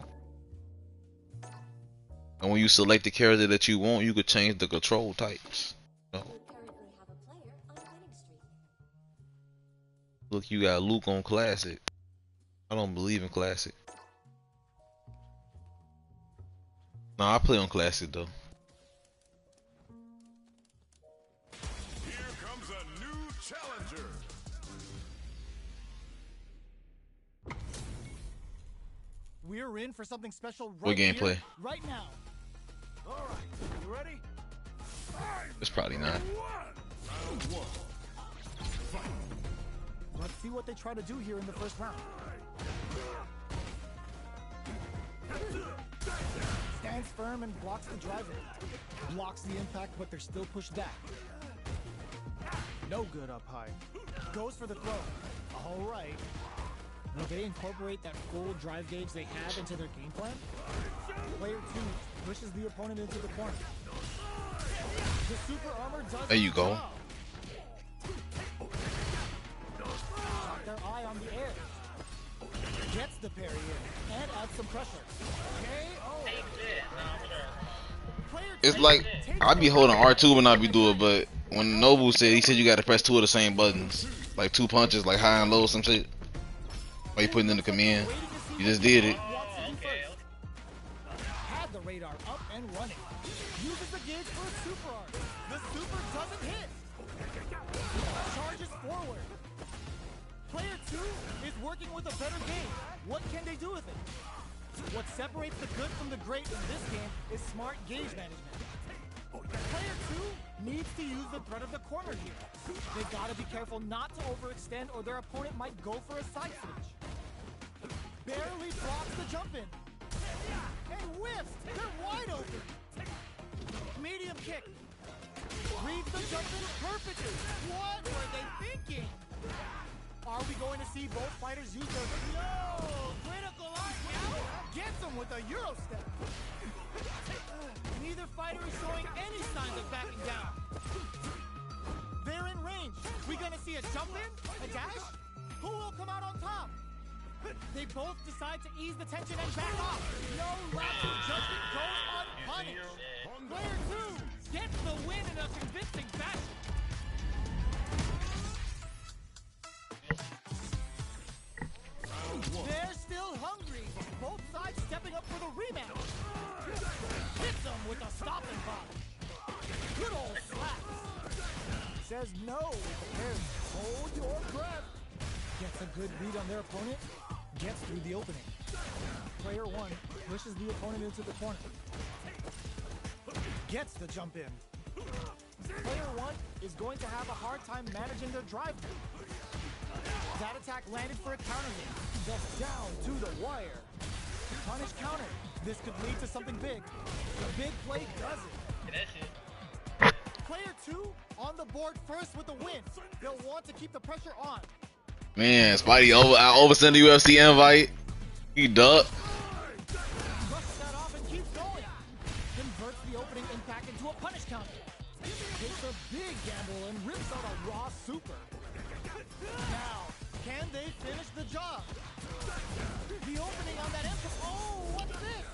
And when you select the character that you want, you could change the control types. You know? You currently have a player on a winning streak. Look, you got Luke on classic. I don't believe in classic. Nah, I play on classic though. Here comes a new challenger. We're in for something special right What here, gameplay? right now. All right, you ready? It's probably not. Round one. Let's see what they try to do here in the first round. Stands firm and blocks the driver. Blocks the impact, but they're still pushed back. No good up high. Goes for the throw. All right. Will they incorporate that full drive gauge they have into their game plan? Player 2 pushes the opponent into the corner. The super armor does There you its go. job. Got their eye on the air. Gets the parry in and adds some pressure. KO. Player It's 2 like takes I be the holding lead. R2 when I be doing, but when Nobu said, he said you gotta press two of the same buttons, like two punches, like high and low, some shit. While you putting in the command, you just did it. Had the radar up and running. Uses the gauge for a super arc. The super doesn't hit. Charges forward. Player 2 is working with a better gauge. What can they do with it? What separates the good from the great in this game is smart gauge management. Player 2 needs to use the threat of the corner here. They've got to be careful not to overextend or their opponent might go for a side switch. Barely blocks the jump in. And whiffs! They're wide open! Medium kick. Reads the jump in perfectly. What were they thinking? Are we going to see both fighters use their critical arc now? Gets him with a Euro step. Neither fighter is showing any signs of backing down. They're in range. We gonna see a jump in? A dash? Who will come out on top? They both decide to ease the tension and back off. No lapse of judgment goes unpunished. Player 2 gets the win in a convincing fashion. They're still hungry. Both sides stepping up for the rematch. Hits them with a stopping block. Good old slaps. Says no with the parry. Hold your breath. Gets a good read on their opponent. gets through the opening. Player 1 pushes the opponent into the corner. Gets the jump in. Player 1 is going to have a hard time managing their drive. That attack landed for a counter hit. Just down to the wire. Punish counter. This could lead to something big. The big play does it. That's it. Player 2 on the board first with the win. They'll want to keep the pressure on. Man, Spidey oversend the UFC invite. He ducked. Brushes that off and keeps going. Converts the opening impact into a punish counter. Takes a big gamble and rips out a raw super. Now, can they finish the job? The opening on that impact. Oh, what's this?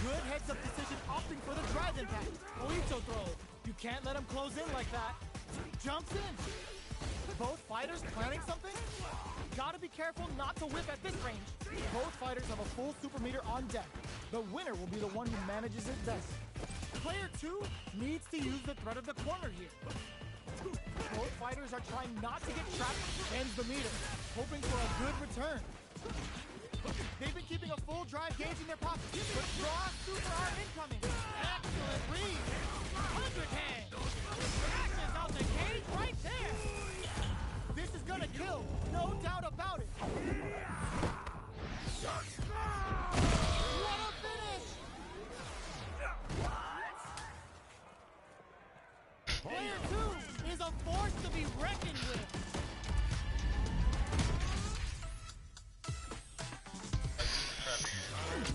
Good heads-up decision opting for the drive impact. Oito throw. You can't let him close in like that. Jumps in. Both fighters planning something? Gotta be careful not to whip at this range. Both fighters have a full super meter on deck. The winner will be the one who manages it best. Player 2 needs to use the threat of the corner here. Both fighters are trying not to get trapped, ends the meter, hoping for a good return. They've been keeping a full drive gauge in their pocket, but raw super are incoming. Excellent read. 100 hang. Smashes out the cage right there. This is gonna kill, no doubt about it. What a finish! Player 2 is a force to be reckoned with.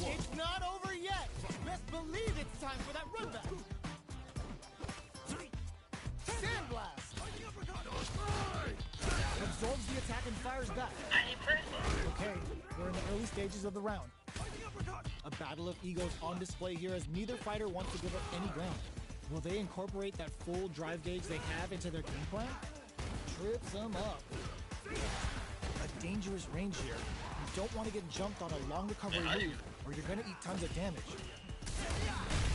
It's not over yet. Best believe it's time for that run back. Sandblast. Absorbs the attack and fires back. Okay, we're in the early stages of the round. A battle of egos on display here as neither fighter wants to give up any ground. Will they incorporate that full drive gauge they have into their game plan? Trips them up. A dangerous range here. You don't want to get jumped on a long recovery move, or you're going to eat tons of damage.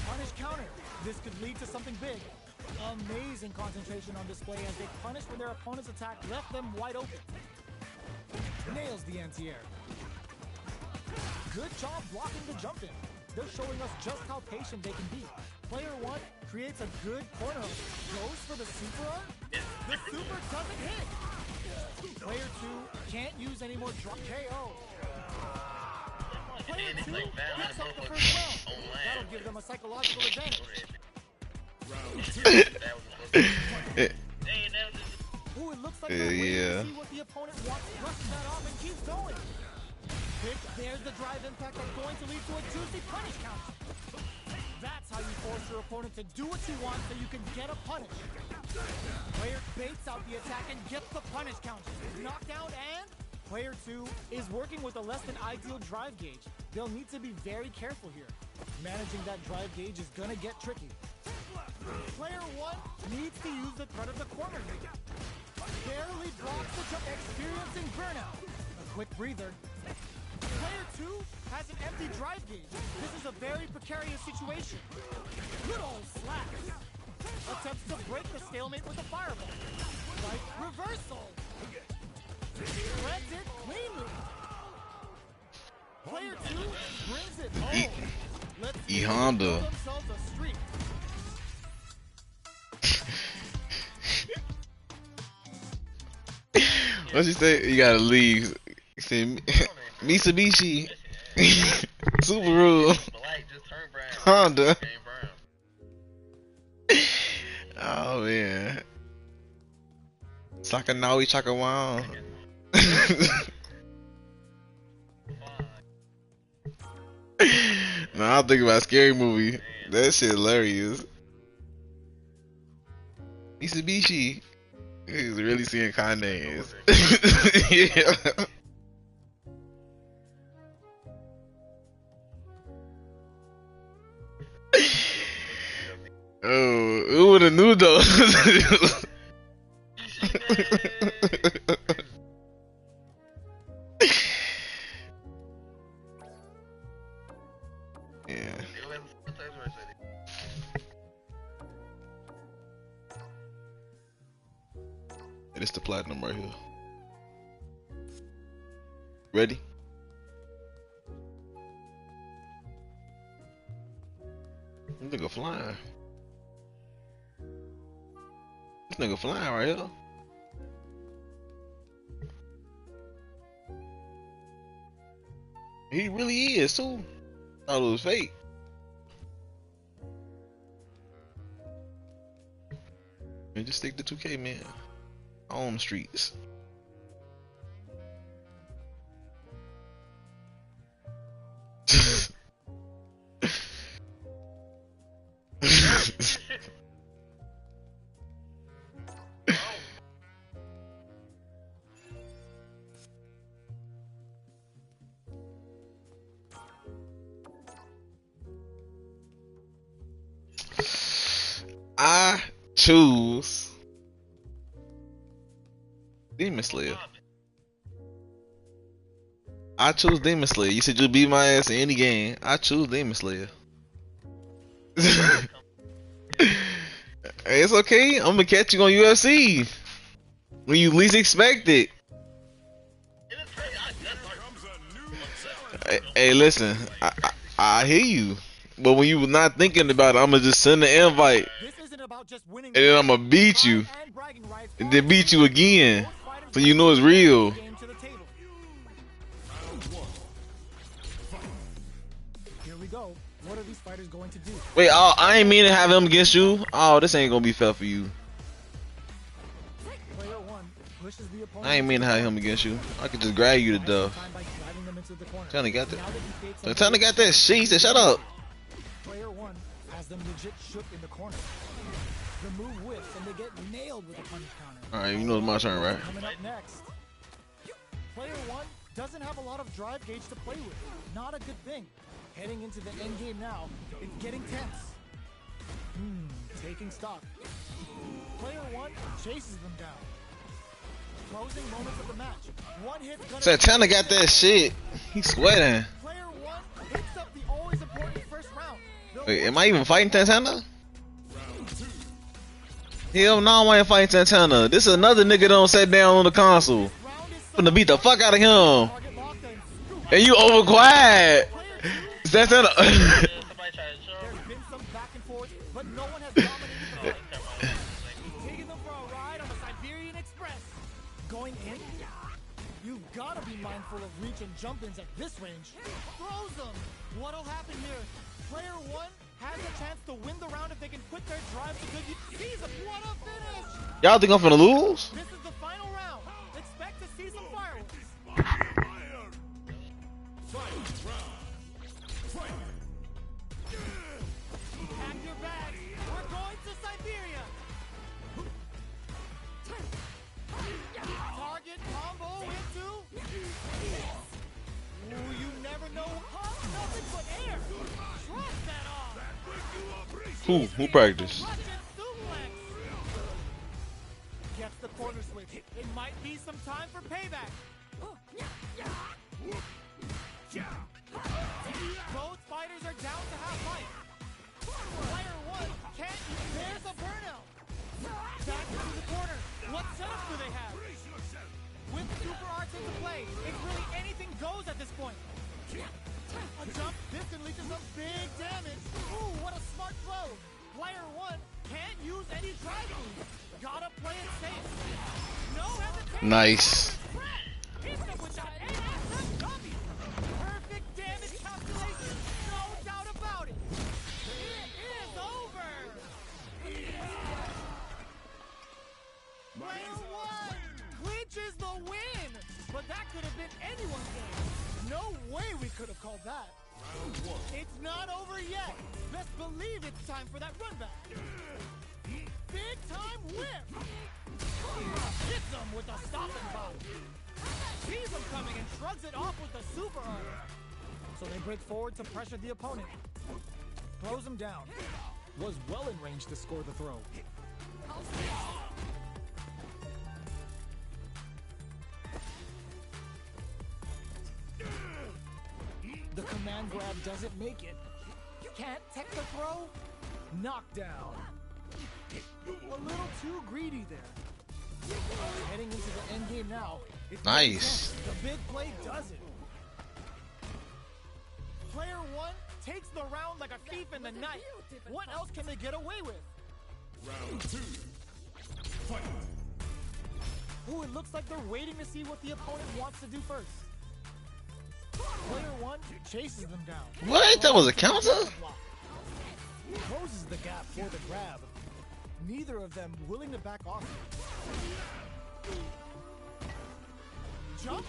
Punish counter. This could lead to something big. Amazing concentration on display as they punish when their opponent's attack left them wide open. Nails the anti-air. Good job blocking the jump in. They're showing us just how patient they can be. Player 1 creates a good corner, goes for the super arm. The super doesn't hit. Player 2 can't use any more drop KO. Player 2 picks up the first round. That'll give them a psychological advantage. Ooh, it looks like they're waiting to see what the opponent wants. Brushes that off and keeps going. There's the drive impact that's going to lead to a juicy punish counter. That's how you force your opponent to do what you want so you can get a punish. Player baits out the attack and gets the punish counter. Knockdown and player 2 is working with a less than ideal drive gauge. They'll need to be very careful here. Managing that drive gauge is gonna get tricky. Player 1 needs to use the threat of the corner gauge. Barely blocks the jump, experiencing burnout. A quick breather. Player 2 has an empty drive gauge. This is a very precarious situation. Good old slaps. Attempts to break the stalemate with a fireball. Right reversal. Threads it cleanly. Player 2 brings it home. Let's see Honda. themselves a streak. What's he say? You gotta leave. He said Mitsubishi, Subaru, Black just turned brown. Honda. Became brown. Oh man. Sakanawi Chakawan. Nah, I'm thinking about a scary movie. That shit hilarious. Mitsubishi. He's really seeing Kanye's. Yeah. Oh, who would have knew though? Yeah. It's the platinum right here. Ready? This nigga flying. This nigga flying right here. He really is too. Thought it was fake. Man, just stick to 2K, man. On the streets. I choose Demon Slayer. I choose Demon Slayer. You said you'll beat my ass in any game. I choose Demon Slayer. It's okay. I'm gonna catch you on UFC when you least expect it. Hey, listen. I hear you, but when you were not thinking about it, I'm gonna just send the invite, and then I'm gonna beat you, and then beat you again, so you know it's real. Here we go. What are these fighters going to do? Wait, oh, I ain't mean to have him against you. Oh, this ain't gonna be fair for you. Player one pushes the opponent. I ain't mean to have him against you. I could just grab you to death. Tony got that. Tony got that shit. He said, "Shut up." Player one has them legit shook in the corner. The move whips and they get nailed with a punish counter. All right, you know it's my turn, right? Coming up next. Player one doesn't have a lot of drive gauge to play with. Not a good thing. Heading into the end game now, it's getting tense. Taking stock. Player one chases them down. Closing moments of the match. One hit's gonna. Santana got that shit. He's sweating. Player one picks up the always important first round. Wait, am I even fighting Santana? Hell no, I ain't fighting Santana. This is another nigga that don't sit down on the console. I'm gonna beat the fuck out of him. And you over quiet. Santana. Somebody tried to show. There's been some back and forth, but no one has dominated the fight. Taking them for a ride on the Siberian Express. Going in? You've gotta be mindful of reach and jump-ins at this range. Throws them. What'll happen here? Player one has a chance to win the round if they can put their drive to good use. Sees them. What a finish! Y'all think I'm finna lose? This is the final round. Expect to see some fireworks. Pack your bags. We're going to Siberia. Target combo into. Ooh, you never know. Nothing but air. Drop that off. Who practiced? Russian suplex. Gets the corner switch. It might be some time for payback. Both fighters are down to have fight. Player one can't. There's a burnout. Back into the corner. What setup do they have? With super arts into play, it's really anything goes at this point. A jump, this can lead to some big damage. Ooh, what a smart throw. Player one can't use any drive moves. Gotta play it safe. No hesitation. Nice. Hits him with that ASM dummy. Perfect damage calculation. No doubt about it. It is over. Player one clinches the win. But that could have been anyone's game. No way we could have called that. It's not over yet. Best believe it's time for that run back. Big time whip. Hits him with a stopping bomb. Sees him coming and shrugs it off with the super arm. So they break forward to pressure the opponent. Throws him down. Was well in range to score the throw. The command grab doesn't make it. Can't tech the throw. Knockdown. A little too greedy there. Heading into the end game now. It's Nice. the big play does it. Player one takes the round like a thief in the night. What else can they get away with? Round 2. Fight. Ooh, it looks like they're waiting to see what the opponent wants to do first. Player 1 chases them down. What? That was a counter? Closes the gap for the grab. Neither of them willing to back off. Jumps.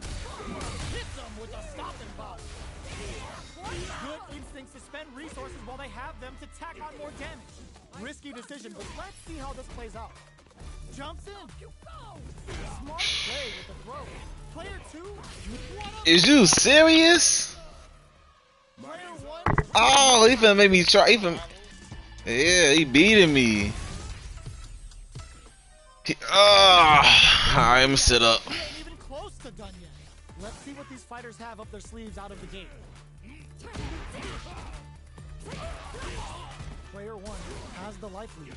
Hits them with a stopping block. Good instincts to spend resources while they have them to tack on more damage. Risky decision, but let's see how this plays out. Jumps in. Smart play with the throw. Player 2. What a Is you serious? player 1. Oh, he finna make me try. Yeah, he beating me. I'm sit up. He ain't even close to done yet. Let's see what these fighters have up their sleeves out of the gate. Player 1 has the life lead.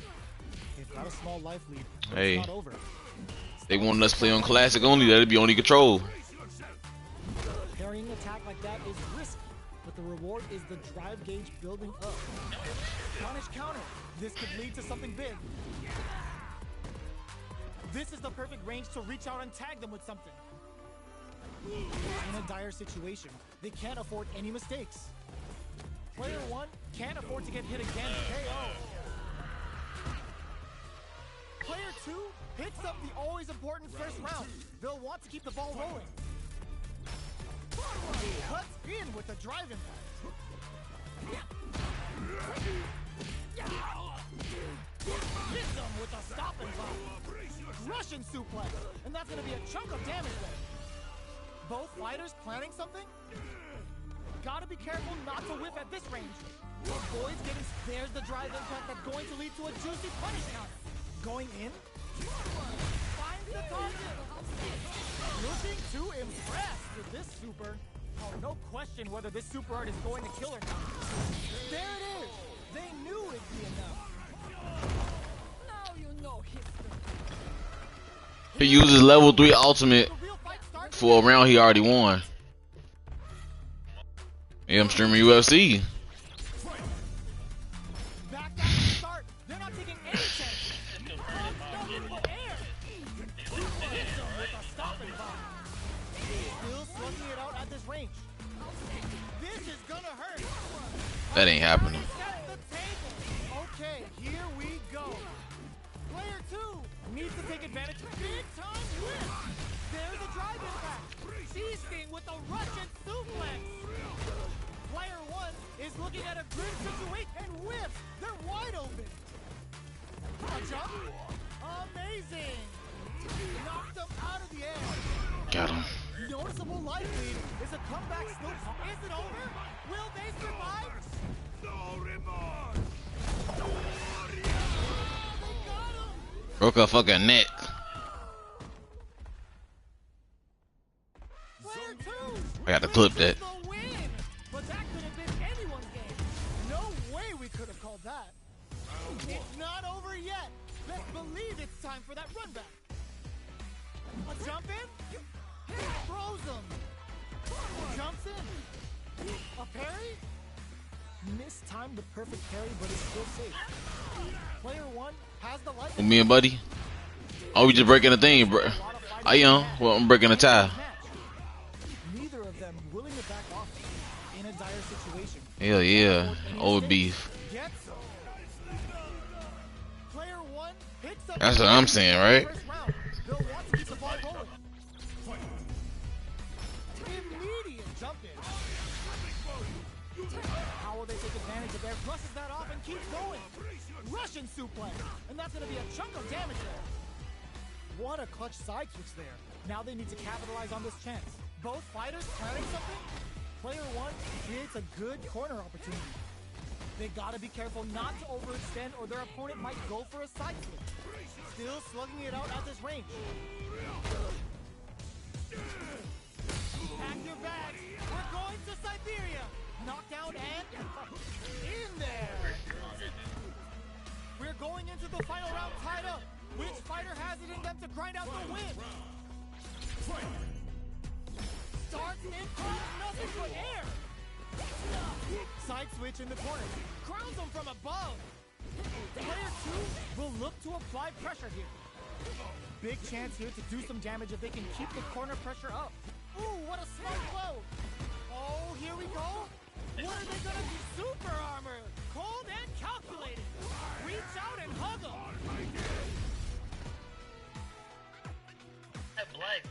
They've got a small life lead. But Hey. it's not over. They wanted us to play on classic only. That'd be only control. Parrying attack like that is risky, but the reward is the drive gauge building up. Punish counter. This could lead to something big. This is the perfect range to reach out and tag them with something. In a dire situation, they can't afford any mistakes. Player 1 can't afford to get hit again. KO. Player 2 picks up the always important first round. They'll want to keep the ball rolling. Cuts in with the drive impact. Hits them with a stopping block. Russian suplex, and that's going to be a chunk of damage there. Both fighters planning something? Gotta be careful not to whiff at this range. Avoids getting, there's the drive impact that's going to lead to a juicy punish counter. Going in? Finds the target. Looking to impress with this super. Oh, no question whether this super art is going to kill or not. There it is. They knew it'd be enough. Now you know history. He uses level 3 ultimate The real fight starts for a round he already won. Yeah, I'm streaming UFC. back down to start. They're not taking any chances. Stuck in the air. Hits them with a stopping block. Still slugging it out at this range. This is gonna hurt. That ain't happening. Set the table. Okay, here we go. Player 2 needs to take advantage. Big time whip. There's a drive impact. Feasting with a Russian suplex. Player 1 is looking at a grid situation and whiffs. They're wide open. A jump. Amazing. Knocked them out of the air. Got him. Noticeable life lead. Is a comeback still? Is it over? Will they survive? No remorse. They got him. Broke her fucking neck. Player 2. I got to clip that. The win. But that could have been anyone's game. No way we could have called that. It's not over yet. Let's believe it's time for that run back. A jump in. Throws him. Jumps in. A parry. Mistimed the perfect parry, but it's still safe. Player 1 has the life. With me and Buddy. Oh, we just breaking the thing, bro. I am. Well, I'm breaking the tie. Neither of them willing to back off in a dire situation. Hell yeah. Old beef. Gets him. Player 1 picks up. That's what I'm saying, right? First round. They'll want to keep the ball rolling. Immediate jump in. How will they take advantage of their brushes that off and keeps going? Russian suplex, and that's going to be a chunk of damage there. What a clutch side switch there. Now they need to capitalize on this chance. Both fighters planning something. Player 1 creates a good corner opportunity. They gotta be careful not to overextend or their opponent might go for a side switch. Still slugging it out at this range. Pack your bags. We're going to Siberia. Knockdown and in there. We're going into the final round tied up. Which fighter has it in them to grind out the win? Starts in from nothing but air. Side switch in the corner. Crowns him from above. Player 2 will look to apply pressure here. Big chance here to do some damage if they can keep the corner pressure up. Ooh, what a smart blow. Oh, here we go. What are they gonna do? Super armor. Cold and calculated. Reach out and hug him. That black.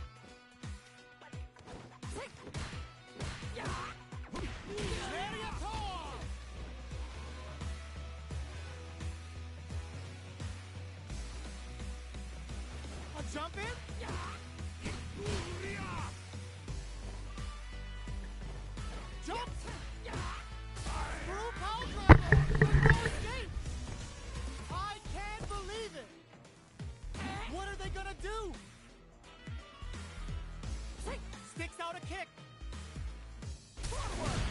Jump in. Jump. Screw power driver. No escape. I can't believe it. What are they gonna do? Sticks out a kick.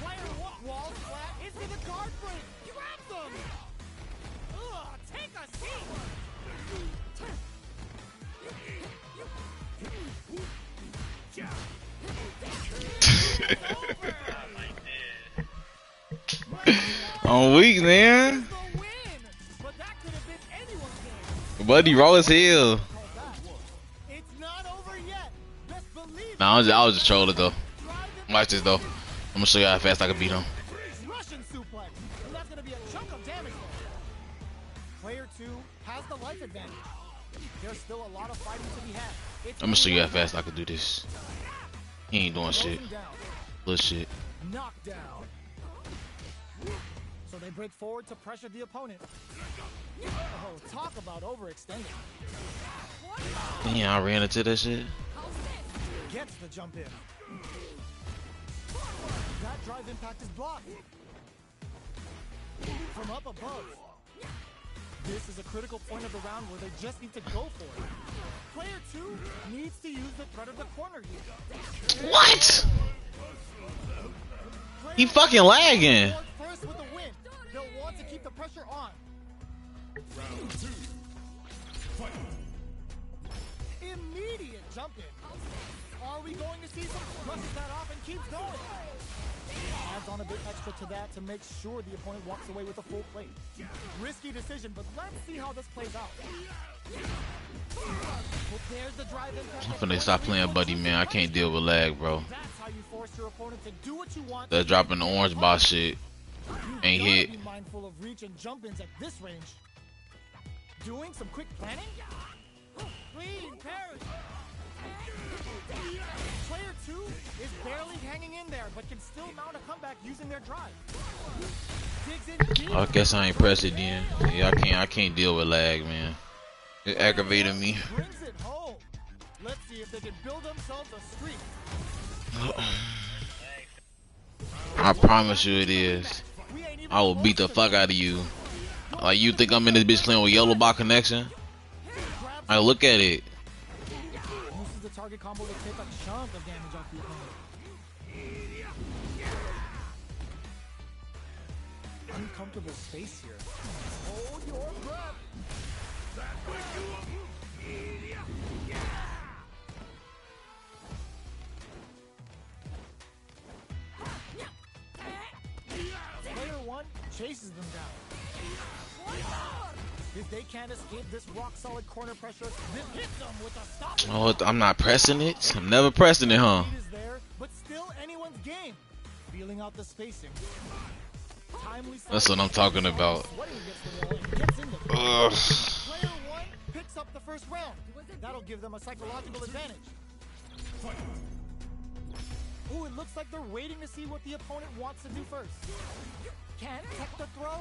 Player one. Wall flat into the guard break. Grabs them. Ugh, take a seat. I'm weak, man. Buddy raw as hell. It's not over yet. Best believe Nah, I was just trolling though. Watch this though. I'm gonna show you how fast I can beat him. Russian suplex. And that's gonna be a chunk of damage there. Player 2 has the life advantage. There's still a lot of fighting to be had. I'm gonna show you how fast I can do this. He ain't doing shit. Little shit. Knockdown. So they break forward to pressure the opponent. Oh, talk about overextending. Yeah, I ran into that shit. Gets the jump in. That drive impact is blocked. From up above. This is a critical point of the round where they just need to go for it. Player 2 needs to use the threat of the corner here. What? He fucking lagging. First with the win. They'll want to keep the pressure on. Round 2. Fight. Immediate jump in. Are we going to see some brushes that off and keeps going? Adds on a bit extra to that to make sure the opponent walks away with a full plate. Risky decision, but let's see how this plays out. Well, there's the drive impact. I'm finna stop playing Buddy, man. I can't deal with lag, bro. That's how you force your opponent to do what you want. That dropping the orange boss shit ain't You gotta hit. be mindful of reach and jump-ins at this range. Doing some quick planning? Clean parry. Player 2 is barely hanging in there, but can still mount a comeback using their drive. Digs in deep. I guess I ain't pressed it then. Yeah, I can't deal with lag, man. It aggravated me. Brings it home. Let's see if they can build themselves a streak. I promise you it is. We ain't even I will beat the fuck out of you. Like, you think I'm in this bitch playing with Yellow Bot Connection? I look at it. uses the target combo to take a chunk of damage off the opponent. Uncomfortable space here. Hold your breath. Player 1 chases them down. If they can't escape this rock-solid corner pressure, then hit them with a stop. Oh, I'm not pressing it. I'm never pressing it, huh? Lead is there, but still anyone's game. Feeling out the spacing. Timely That's what I'm talking about. sweating against the wall and gets in the Ugh. Player 1 picks up the first round. That'll give them a psychological advantage. Ooh, it looks like they're waiting to see what the opponent wants to do first. Can't tech the throw.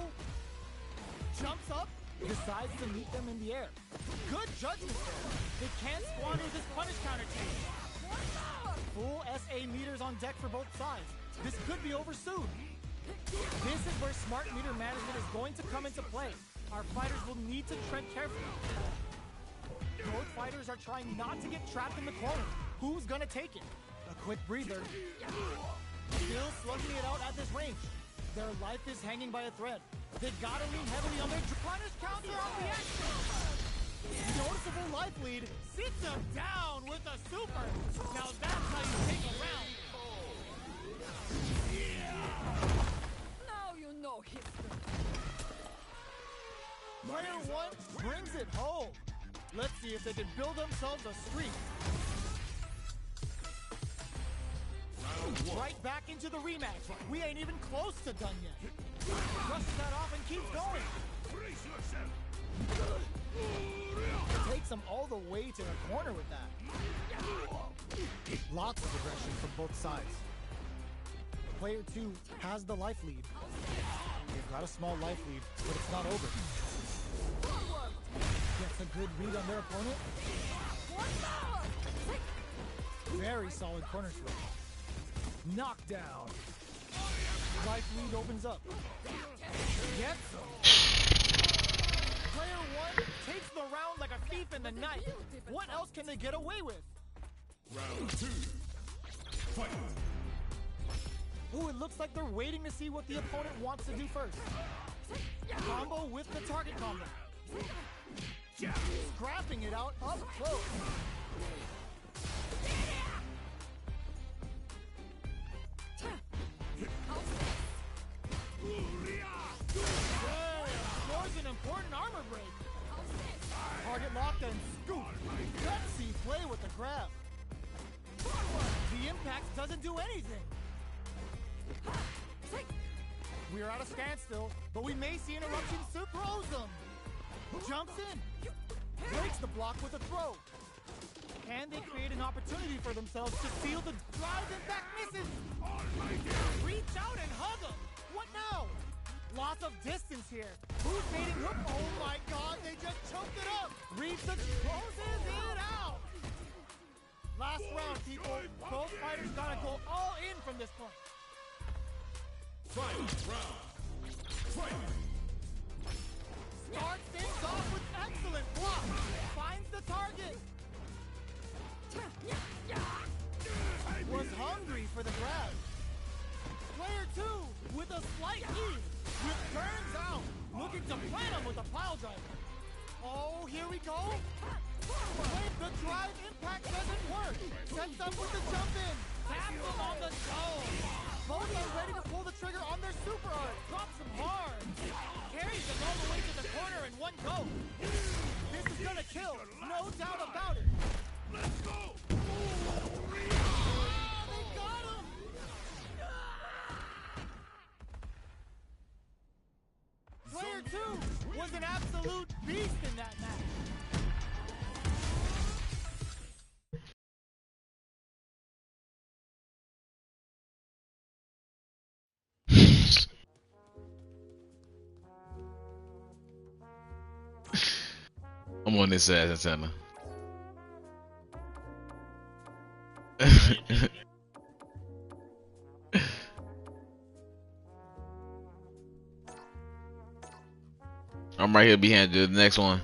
Jumps up, decides to meet them in the air. Good judgment there. They can't squander this punish counter change. Full SA meters on deck for both sides. This could be over soon. This is where smart meter management is going to come into play. Our fighters will need to tread carefully. Both fighters are trying not to get trapped in the corner. Who's gonna take it? A quick breather. Still slugging it out at this range. Their life is hanging by a thread. They've gotta lean heavily on their punish counter on the action. Noticeable life lead. Sits them down with a super. Now that's how you take a round. know history. Player 1 brings it home. Let's see if they can build themselves a streak. Right back into the rematch. We ain't even close to done yet. Brushes that off and keeps going. Brace yourself. Takes him all the way to the corner with that. Lots of aggression from both sides. Player 2 has the life lead. They've got a small life lead, but it's not over. Gets a good read on their opponent. Very solid corner switch. Knockdown. Life lead opens up. Gets him. Player 1 takes the round like a thief in the night. What else can they get away with? Round 2. Fight. Ooh, it looks like they're waiting to see what the opponent wants to do first. Combo with the target combo. Scrapping it out up close. Scores an important armor break. Target lock and scoop. Gutsy play with the grab. The impact doesn't do anything. We're at a standstill, but we may see an eruption throws him. Jumps in. Breaks the block with a throw. Can they create an opportunity for themselves to seal the drive impact misses? Reach out and hug him. What now? Loss of distance here. Who's baiting hook? Oh my god, they just choked it up. Reaves closes it out. Last round, people. Both fighters gotta go all in from this point. Final round. Fight. Starts things off with excellent block. Finds the target. Was hungry for the grab. Player 2 with a slight lead. With turns out. Looking to plant him with a pile driver. Oh, here we go. Wait, the drive impact doesn't work. Sets up with the jump in. Taps him on the toe. Both are ready to pull the trigger on their super art. Drops him hard. Carries him all the way to the corner in one go. This is gonna kill. No doubt about it. Let's go. They got him. Player 2 was an absolute beast in that match. I'm on this ass antenna. I'm right here behind you. The next one.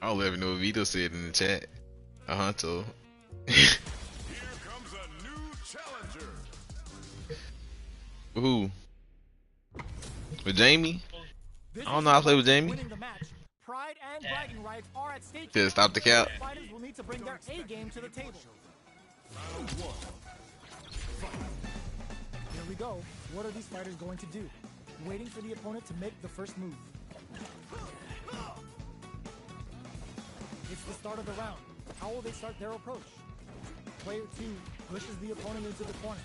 I don't even know what Vito said in the chat. Hunto. Here comes a new challenger. Who? With Jamie? This I don't know how to play with Jamie. Winning the match. Pride and bragging rights are at stake. Should've stopped the count. Fighters will need to bring their A game to the table. Round 1. Here we go. What are these fighters going to do? Waiting for the opponent to make the first move. It's the start of the round. How will they start their approach? Player 2 pushes the opponent into the corner.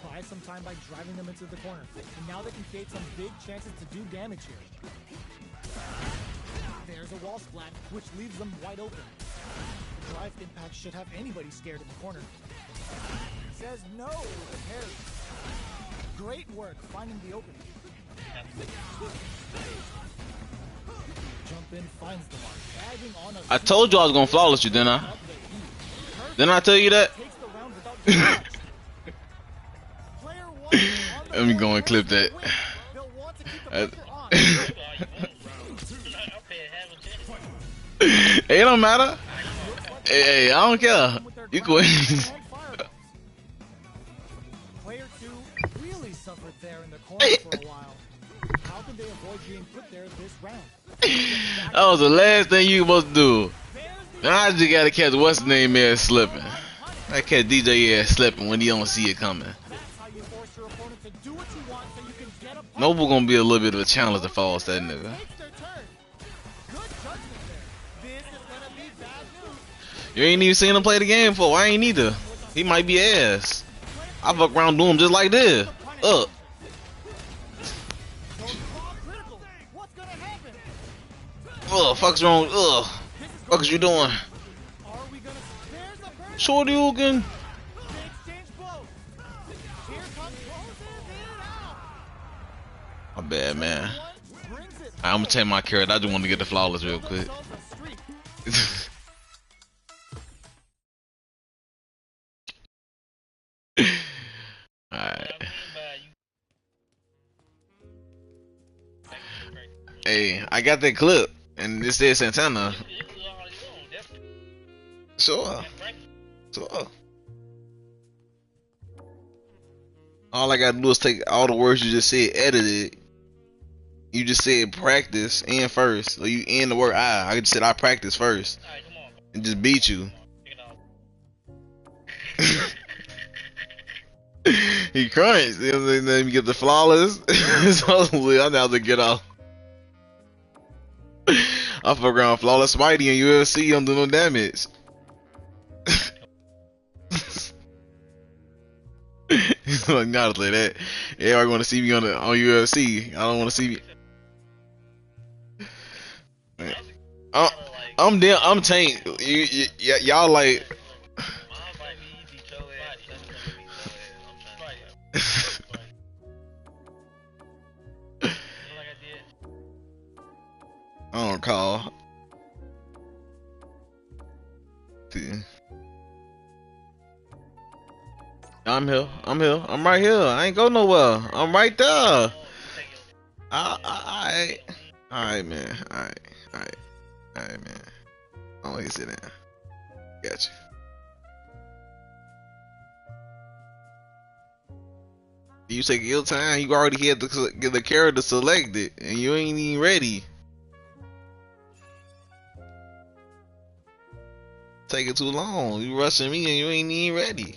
Buys some time by driving them into the corner. And now they can create some big chances to do damage here. There's a wall splat, which leaves them wide open. Drive impact should have anybody scared in the corner. Says no with a parry. Great work finding the opening. Jump in, finds the mark. Tagging on a I told you I was gonna flawless you, didn't I? Didn't I tell you that? takes the round without defense. Player one on the Let me go board and clip wins that. the win. They'll want to keep the Uh, pressure on. It don't matter. Hey, I don't care. You go in. Player two really suffered there in the corner for a while. How can they avoid being put there this round? That was the last thing you supposed to do. There's the Now I just gotta catch what's his name ass slipping. I catch DJ ass slipping when he don't see it coming. That's how you force your opponent to do what you want so you can get a punch. Noble gonna be a little bit of a challenge to false that nigga. Takes their turn. Good judgment there. This is gonna be bad news. You ain't even seen him play the game before. I ain't either. He might be ass. I fuck around doing him just like this. Up. Those claw critical. What's gonna happen? Ugh, fuck's wrong. Ugh. Fuck is you doing? Are we gonna? There's the person. Shorty Hogan. They exchange blows. Here comes Rosen. In and out. My bad, man. One brings it. I'm gonna take my carrot. I just want to get the flawless real quick. Themselves a streak. Alright. Hey, I got that clip, and this is Santana. Sure. Sure. All I gotta do is take all the words you just said, edit it. You just said practice and first, or you end the word I just said I practice first, and just beat you. He crunched. Then you get the flawless. So I'm now to get off. I fuck around flawless Mighty in UFC. Don't do no damage. Like, not play that. Everybody want to see me on UFC. I don't want to see me. I'm there. I'm Tank. Y'all like. I don't recall. I'm here. I'm here. I'm right here. I ain't go nowhere. I'm right there. Alright, man. Alright, man. Oh, you sit down. Gotcha. You take your time. You already had the character selected, and you ain't even ready. Taking too long. You rushing me, and you ain't even ready.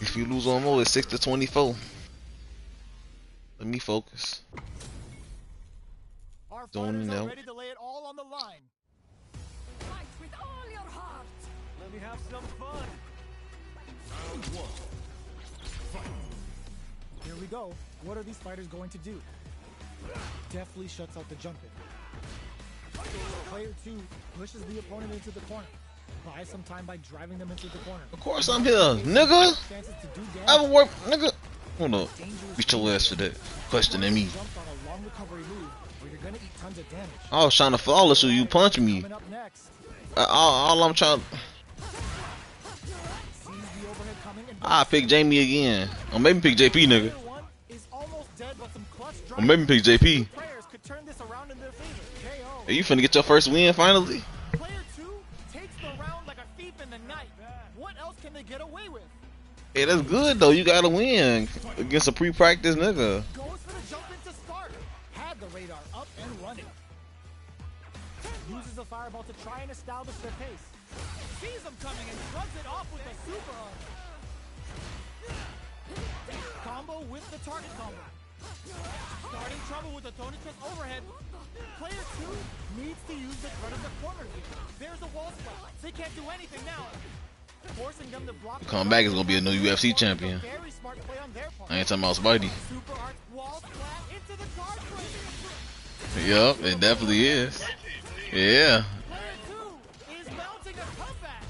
If you lose on more, it's 6-24. Let me focus. Our Don't fighters know. are ready to lay it all on the line. Fight with all your heart. Let me have some fun. Round one. Fight. Here we go. What are these fighters going to do? Deftly shuts out the jumping. Player 2 pushes the opponent into the corner. Buys some time by driving them into the corner. Of course I'm here, nigga. Chances to do I damage. haven't worked, nigga. Hold up. Beat your ass for that. Questioning me. Jumped on a long recovery move where you're gonna eat tons of damage. I was trying to flawless you. You punch me. Coming up next. All I'm trying. Sees the overhead coming and I pick Jamie again. Or maybe pick JP, nigga. Player 1 is almost dead, but some clutch Or maybe pick JP. players could turn this around in their favor. KO. Are you finna get your first win finally? Player 2 takes the round like a thief in the night. What else can they get away with? Hey, that's good though. You gotta win against a pre-practice nigga. Goes for the jump into start. Had the radar up and running. Player 2 needs to use the credit of the corner. Go. Are you finna get your first win finally? Hey, that's good though. You gotta win against a pre-practice nigga. Goes for the jump into start. Had the radar up and running. Uses the fireball to try and establish their pace. Sees them coming and shrugs it off with a super arm. Combo with the target combo. Starting trouble with the Tony Chest overhead. Player 2 needs to use the credit of the corner here. There's a wall spot. They can't do anything now. forcing them to block. Come back is gonna be a new UFC champion. Very smart play on their part. I ain't talking about Spidey. Super arc wall flat into the guard frame. Yup, it definitely is. Yeah. Player 2 is mounting a comeback.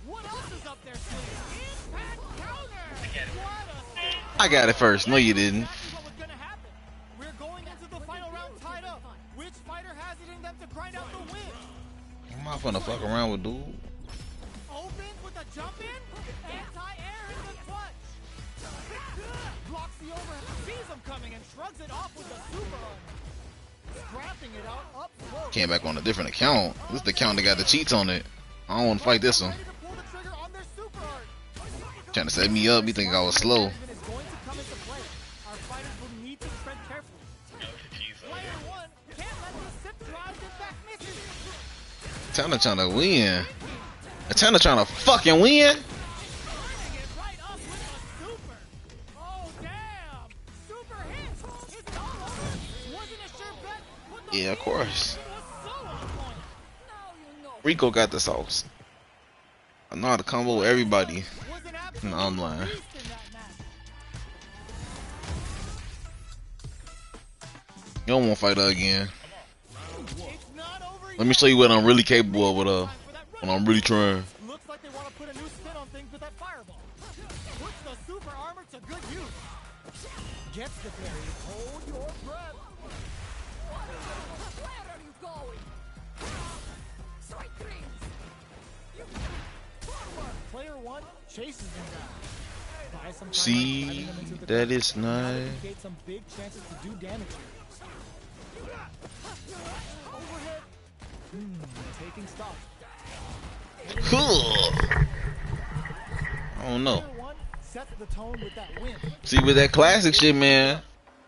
What else is up their sleeve? Impact counter. What a I got it first. No, you didn't. That's what was gonna happen. We're going into the final round tied up. Which fighter has it in them to grind out the win? I'm not gonna fuck around with dude. Opens with a jump in. Anti-air in the clutch. Blocks the overhead. Sees him coming and shrugs it off with a super arm. Scrapping it out up close. Came back on a different account. This is the account that got the cheats on it. I don't want to fight this one. Ready to pull the trigger on their super arc. Trying to set me up. You think I was slow? Management is going to come into play. Our fighters will need to tread carefully. Player 1 can't let the sip drive and back misses. Tana trying to win. Tana trying to fucking win. Turning it right up with a super. Oh damn! Super hit. It's all over. Wasn't a sure bet. But the Yeah, of course. was so on point. Now you know. Rico got the sauce. I know how to combo with everybody. Was an absolute No, I'm lying. beast in that match. You don't want to fight her again. It's not over Let me yet. show you what I'm really capable of with her. Time for that When run. I'm really trying. Looks like they want to put a new spin on things with that fireball. Puts the super armor to good use. Gets the parry. Hold your breath. Where are you going? Strike rings. You forward. Player 1 chases him down. Buys some time, See, driving him into the that corner. is Now they nice. can create some big chances to do damage here. Overhead. Taking stock. Cool. I don't know. Player 1 sets the tone with that win. See, with that classic shit, man,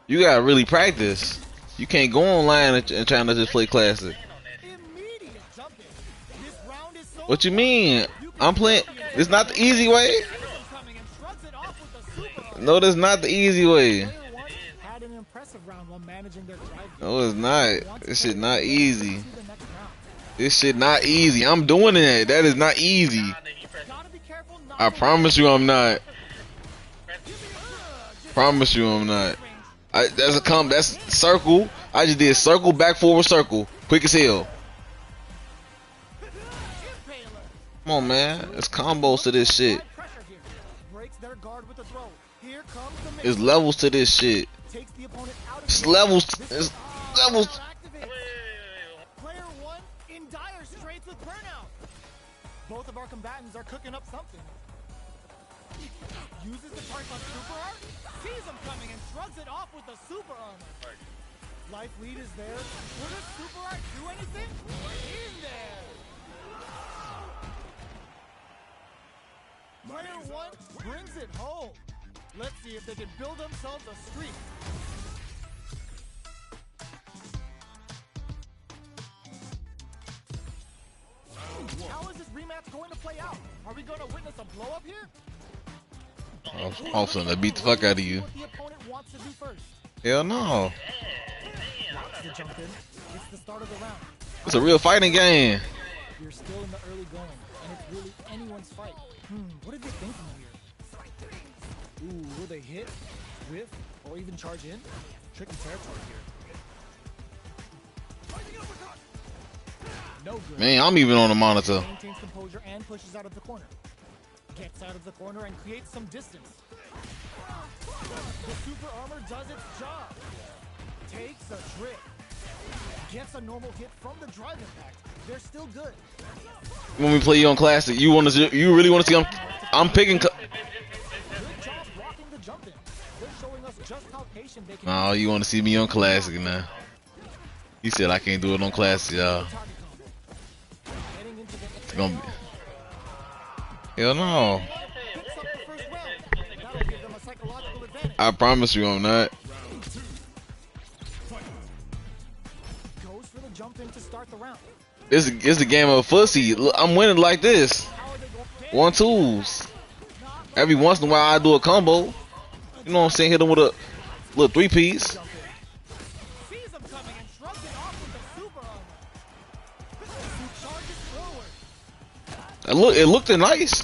you gotta really practice. You can't go online and trying to just play classic. Immediate jumping. This round is so What you mean? I'm playing. It's not the easy way. coming and shrugs it off with a super arm. No, that's not the easy way. Player 1 had an impressive round while managing their drive. No, it's not. This shit not easy. To the next round. This shit not easy. I'm doing it. That is not easy. Gotta be careful not I to promise you, I'm not. Promise you, I'm not. That's a come. That's circle. I just did circle, back, forward, circle. Quick as hell. Impaler. Come on, man. It's combos to this shit. Pressure here. Breaks their guard with a throw. Here comes the mix. It's levels to this shit. Takes the opponent out of It's the levels. This It's is- levels. activate. Player 1 in dire straits with burnout. Both of our combatants are cooking up something. Uses the target on super arm. Sees him coming and shrugs it off with the super armor. Life lead is there. Will this super art do anything? In there. Player 1 brings it home. Let's see if they can build themselves a streak. How is this rematch going to play out? Are we going to witness a blow up here? Also, they beat the fuck out of you. What the opponent wants to do first. Hell no. Blocks the jump in. It's the start of the round. It's a real fighting game. You're still in the early going, and it's really anyone's fight. What are they thinking here? Ooh, will they hit, whiff, or even charge in? Tricky territory here. No good. Man, I'm even on the monitor. Maintains composure and pushes out of the corner. Gets out of the corner and creates some distance. The super armor does its job. Takes a trip. Gets a normal hit from the drive impact. They're still good. When we play you on classic, you really want to see I'm picking. Good job blocking the jump in. They're showing us just how patient they can Oh, you want to see me on classic now? He said I can't do it on classic, y'all. target combo. Heading into the It's gonna be. Hell no. picks up the first round. That'll give them a psychological advantage. I promise you I'm not. Goes for the jump in to start the round. It's a game of fussy. Look, I'm winning like this. How are they going? 1-2s. Every once in a while I do a combo. You know what I'm saying? Hit him with a little 3-piece. Sees him coming and shrugs it off with the super armor. He charges forward. It looked nice.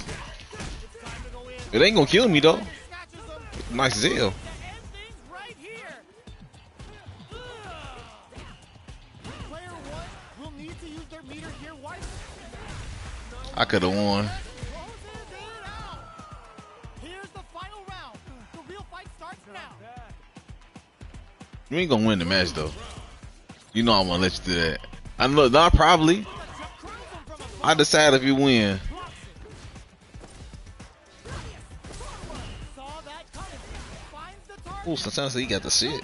It ain't gonna kill me though. Snatches them. Nice as hell. To end things right here. Player one will need to use their meter here wisely. I could have won. Closes it out. Here's the final round. The real fight starts now. You ain't gonna win the match though. You know I'm gonna let you do that. I know, not probably. I decide if you win. Saw that coming. Finds the target. Ooh, sometimes he got the shit.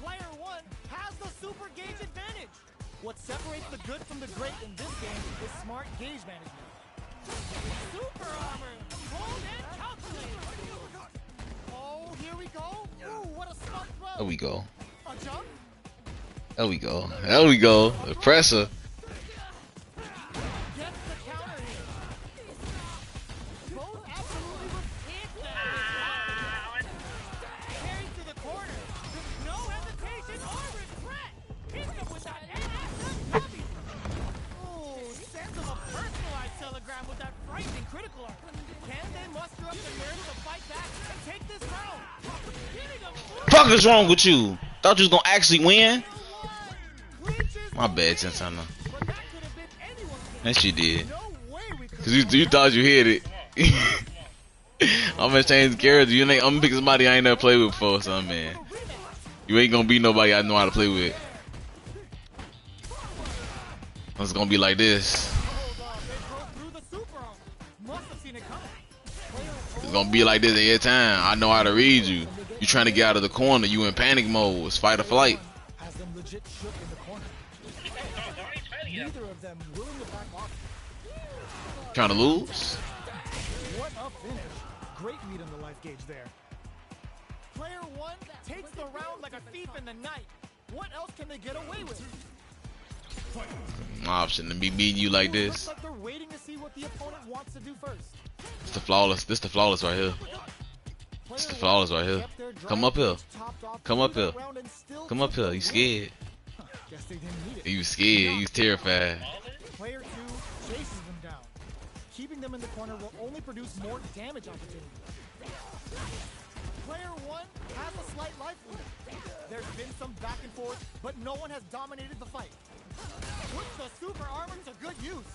Player one has the super gauge advantage. What separates the good from the great in this game is smart gauge management. Super armor. Hold and calculate. Oh, here we go. Ooh, what a smart throw. There we go. A jump. There we go. There we go. The pressure. Gets the counter here. Both absolutely repeat that. Carries to the corner. With no hesitation or regret. Hits him with that ass heavy. Ooh, sends him a personalized telegram with that frightening critical art. Can they muster up the nerve to fight back and take this round? Hitting him through. Fuck is wrong with you? Thought you was gonna actually win? Reaches My the bad, limit. Santana. But that could have been anyone's game. That she did. No way we could Cause you thought you hit it. I'm gonna change the character. I'm gonna pick somebody I ain't never played with before, son, man. You ain't gonna be nobody I know how to play with. It's gonna be like this. Hold on, they broke through the super armor. Must have seen it coming. It's gonna be like this every time. I know how to read you. You trying to get out of the corner. You in panic mode. It's fight or flight. Has them legit shook in the corner. Neither of them willing to back off. Trying to lose? What a finish. Great read on the life gauge there. Player one takes the round like a thief in the night. What else can they get away with? Option to be beating you like Looks this. like they're waiting to see what the opponent wants to do first. It's the flawless. This the flawless right here. It's the flawless right here. Come up here. Come up here. Come up here. You scared? Guess they didn't need it. You scared. You scared. Player two chases them down. Keeping them in the corner will only produce more damage opportunities. Player one has a slight life lead. There's been some back and forth, but no one has dominated the fight. Puts the super armor to good use.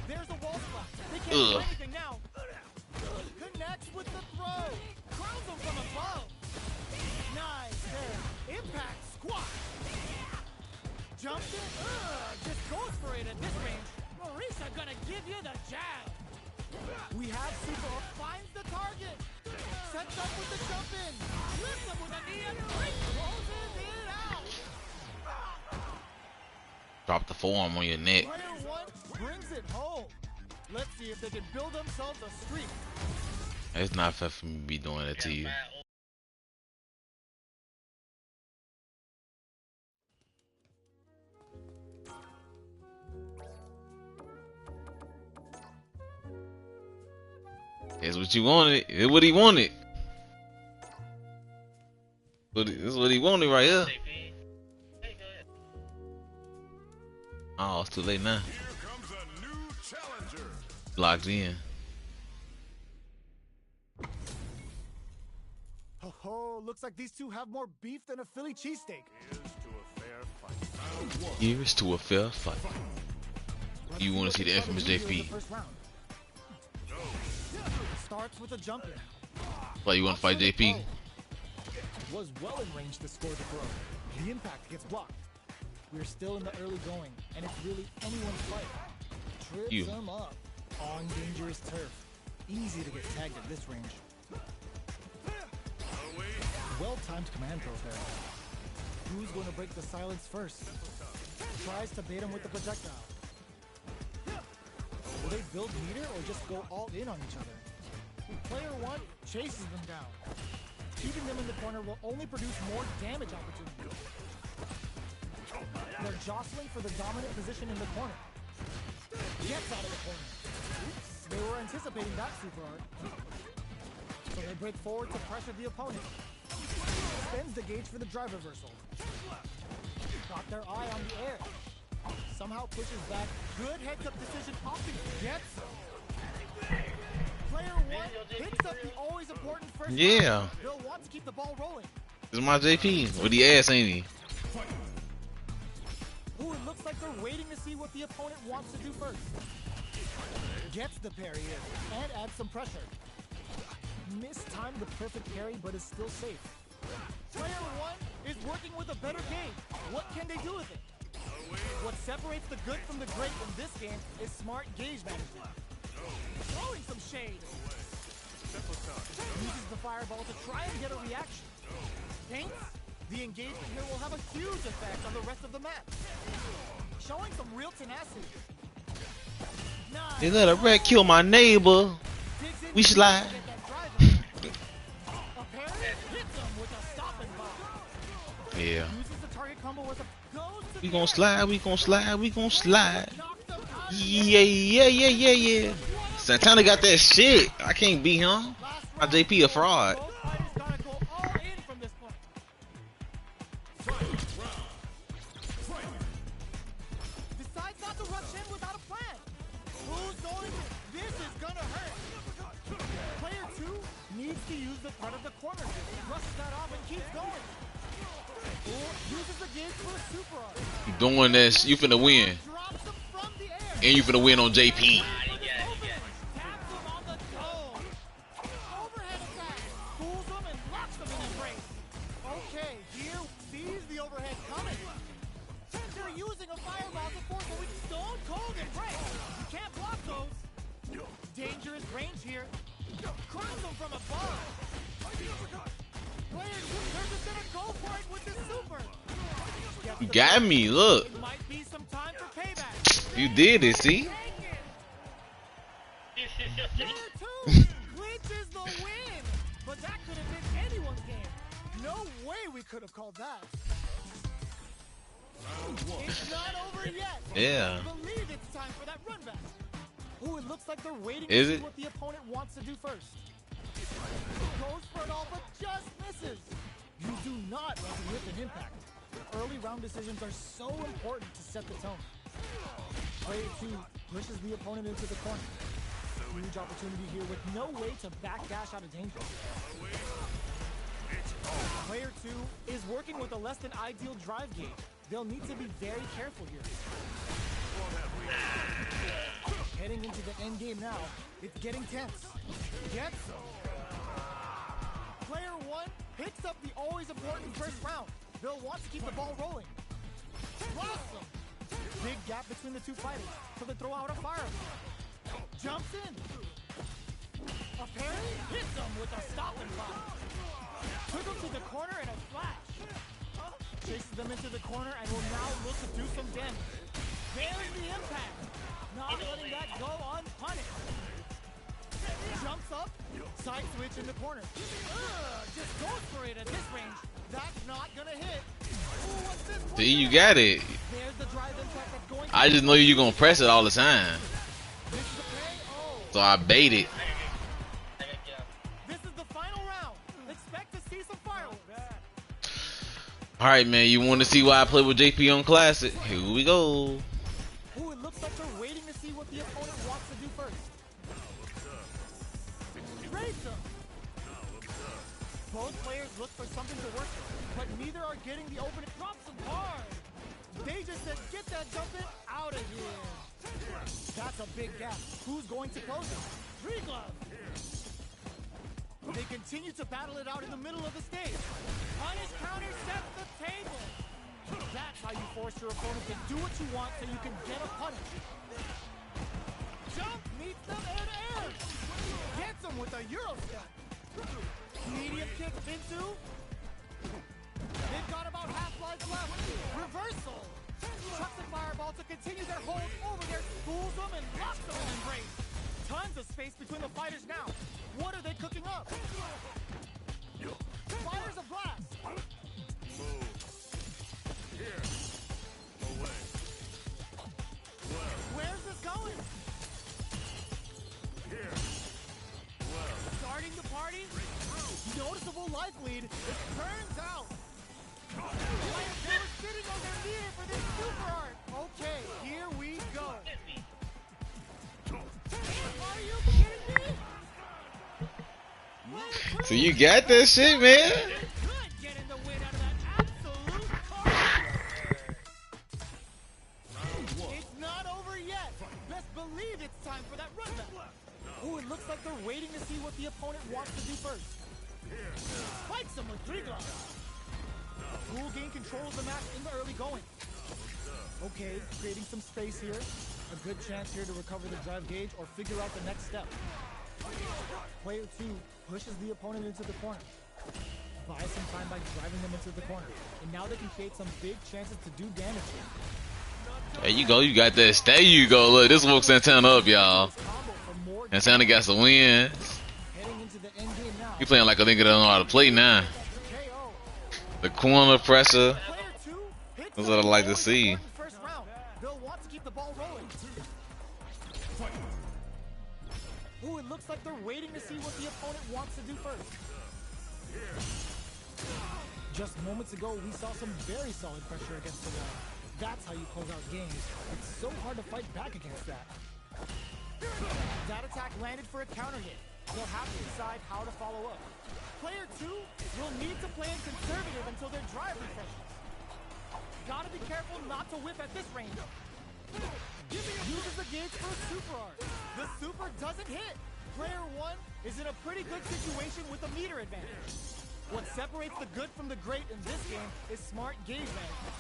There's a wall splash. They can't do anything now. Connects with the throw. Crowns him from above. Nice there. Impact squat. Jumped it. Just goes for it at this range. Marisa gonna give you the jab. We have Super finds the target. Sets up with the jump in. Lifts him with a knee and closes it out. Drop the forearm on your neck. Player one brings it home. Let's see if they can build themselves a streak. It's not fair for me to be doing that to you. That's what you wanted. It's what he wanted. This is what he wanted right here. Oh, it's too late now. Here comes a new challenger. Locked in. Oh, looks like these two have more beef than a Philly cheesesteak. Here's to a fair fight. Here's to a fair fight. You want to see the infamous JP? First round. Starts with a jump in. Like you want to fight JP? Was well in range to score the throw. The impact gets blocked. We're still in the early going, and it's really anyone's fight. Trips You. them up on dangerous turf. Easy to get tagged at this range. Well-timed command throw there. Who's going to break the silence first? Tries to bait him with the projectile. Will they build meter or just go all in on each other? Player one chases them down. Keeping them in the corner will only produce more damage opportunities. They're jostling for the dominant position in the corner. Gets out of the corner. Oops, they were anticipating that super art. So they break forward to pressure the opponent. Spends the gauge for the drive reversal. Got their eye on the air. Somehow pushes back. Good heads-up decision. Opting gets him. Player one picks up the always important first Yeah. round. They'll want to keep the ball rolling. This is my JP with the ass, ain't he? Ooh, it looks like they're waiting to see what the opponent wants to do first. Gets the parry in and adds some pressure. Mistimed the perfect parry, but is still safe. Player one is working with a better game. What can they do with it? What separates the good from the great in this game is smart gauge management. Throwing some shade. Uses the fireball to try and get a reaction. Paints. The engagement here will have a huge effect on the rest of the match. Showing some real tenacity. Nice. They let a rat kill my neighbor. Digs in We deep to slide. get that drive in. A parry hits him with a stopping bomb. Yeah. Uses the target combo with a goes to We the gon' air. slide, we gon' slide, we gon' slide. Knocks him out of Yeah. Santana got that shit. I can't beat him. My JP a fraud. Both fighters gotta go all in from this point. Decides not to rush in without a plan. Who's going to? This is gonna hurt. Player two needs to use the front of the corner. Rushes that off and keeps going. Or uses the gauge for a super arc. You doing this, you finna win. Drops him from the air. And you finna win on JP. Taps him on the toe. Overhead attack. Fools him and locks him in embrace. Okay, here sees the overhead coming. They're using a fireball to force a weak stone cold embrace. You can't block those. Dangerous range here. Crowns him from above. Player two, they're just gonna go for it with this super. Gets You the got break. me, look. It might be some time for payback. You did it, see? Player two clinches the win, but that could have been anyone's game. No way we could have called that. It's not over yet. Yeah. I believe it's time for that run back. Ooh, it looks like they're waiting Is to it? see what the opponent wants to do first. Goes for it all, but just misses. You do not want to whip an impact. Early round decisions are so important to set the tone. Player two pushes the opponent into the corner. Huge opportunity here with no way to backdash out of danger. Player two is working with a less than ideal drive gauge. They'll need to be very careful here. Heading into the end game now, it's getting tense. Gets him. Player one picks up the always important first round. They'll want to keep the ball rolling. Lost him. Big gap between the two fighters, so they throw out a fireball. Jumps in. A parry hits him with a stopping bomb. Took him to the corner in a flash. Chases them into the corner and will now look to do some damage. There's the impact. Not letting that go unpunished. Jumps up, side switch in the corner. Just goes for it at this range. That's not gonna hit. Ooh, what's this? See, you got it. There's the drive impact that's going. I just know you gonna press it all the time. This is the play. Oh. So I baited. This is the final round. Expect to see some fireworks. Alright, man, you want to see why I play with JP on Classic? Here we go. Ooh, it looks like they're waiting to see what the opponent wants to do first. Raise them. Both players look for something to work with, but neither are getting the opening. Drops them hard. They just said, get that jump in out of here. That's a big gap. Who's going to close it? Three glove. They continue to battle it out in the middle of the stage. Punish counter sets the table. That's how you force your opponent to do what you want so you can get a punish. Jump meets them in air. Gets them with a Euro step. Medium kick into. They've got about half life left. Reversal. Chucks the fireball to continue their hold over there. Schools them and locks them in embrace. Tons of space between the fighters now. What are they cooking up? Fires a blast. Where's this going? Starting the party? Noticeable life lead. It turns out. Players were sitting on their knee for this super art. Okay, here we go. Are you kidding So you got that shit, man. Good getting the win out of that absolute carnage. It's not over yet. Best believe it's time for that run back. Ooh, it looks like they're waiting to see what the opponent wants to do first. Spikes him with Triglav. Who will gain control of the match in the early going. Okay, creating some space here. A good chance here to recover the drive gauge or figure out the next step. Player 2 pushes the opponent into the corner. Buys some time by driving them into the corner. And now they can create some big chances to do damage here. There you go, you got that. There you go. Look, this woke Santana up, y'all. Combo for more Santana got some wins. heading into the end game now. He playing like a nigga that don't know how to play now. KO. The corner pressure. Player 2 hits That's what I like to see. in the first round. They'll want to keep the ball rolling. Ooh, it looks like they're waiting to see what the opponent wants to do first. Just moments ago, we saw some very solid pressure against the wall. That's how you close out games. It's so hard to fight back against that. That attack landed for a counter hit. They'll have to decide how to follow up. Player 2 will need to play it conservative until their drive refreshes. Gotta be careful not to whip at this range. Uses the gauge for a super art. The super doesn't hit. Player 1 is in a pretty good situation with a meter advantage. What separates the good from the great in this game is smart gauge management.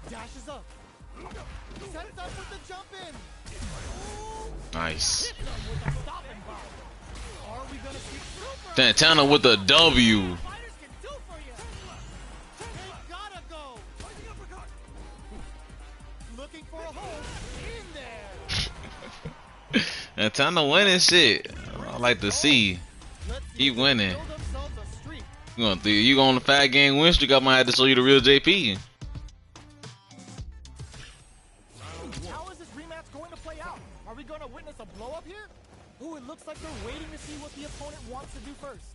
Dashes up. Sets up with the jump in. Nice. Hits them with a stop and bomb. Are we gonna see super Santana with the W. fighters can do for you? They gotta go. Looking for a hole in there. Santana winning shit. I like to see. Let's see He if they winning. build themselves a streak. You go on the 5-game win streak, I might have to show you the real JP. How is this rematch going to play out? Are we going to witness a blow up here? Ooh, it looks like they're waiting to see what the opponent wants to do first.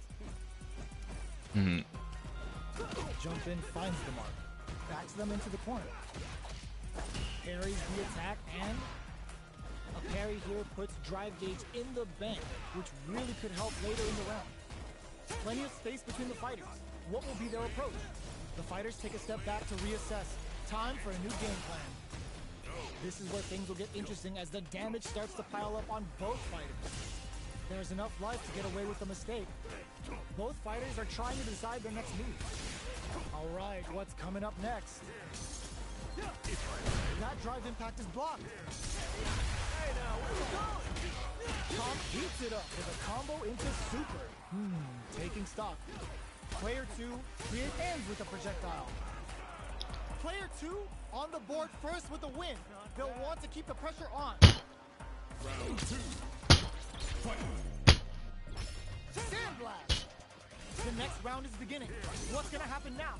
Jump in, finds the mark. Backs them into the corner. Parries the attack, and a parry here puts drive gauge in the bank, which really could help later in the round. Plenty of space between the fighters. What will be their approach? The fighters take a step back to reassess. Time for a new game plan. This is where things will get interesting as the damage starts to pile up on both fighters. There's enough life to get away with a mistake. Both fighters are trying to decide their next move. All right, what's coming up next? That drive impact is blocked. Hey now, where we going? Tom heats it up with a combo into super. Taking stock. Player 2 create ends with a projectile. Player 2 on the board first with a win. They'll want to keep the pressure on. Sandblast. The next round is beginning. What's gonna happen now?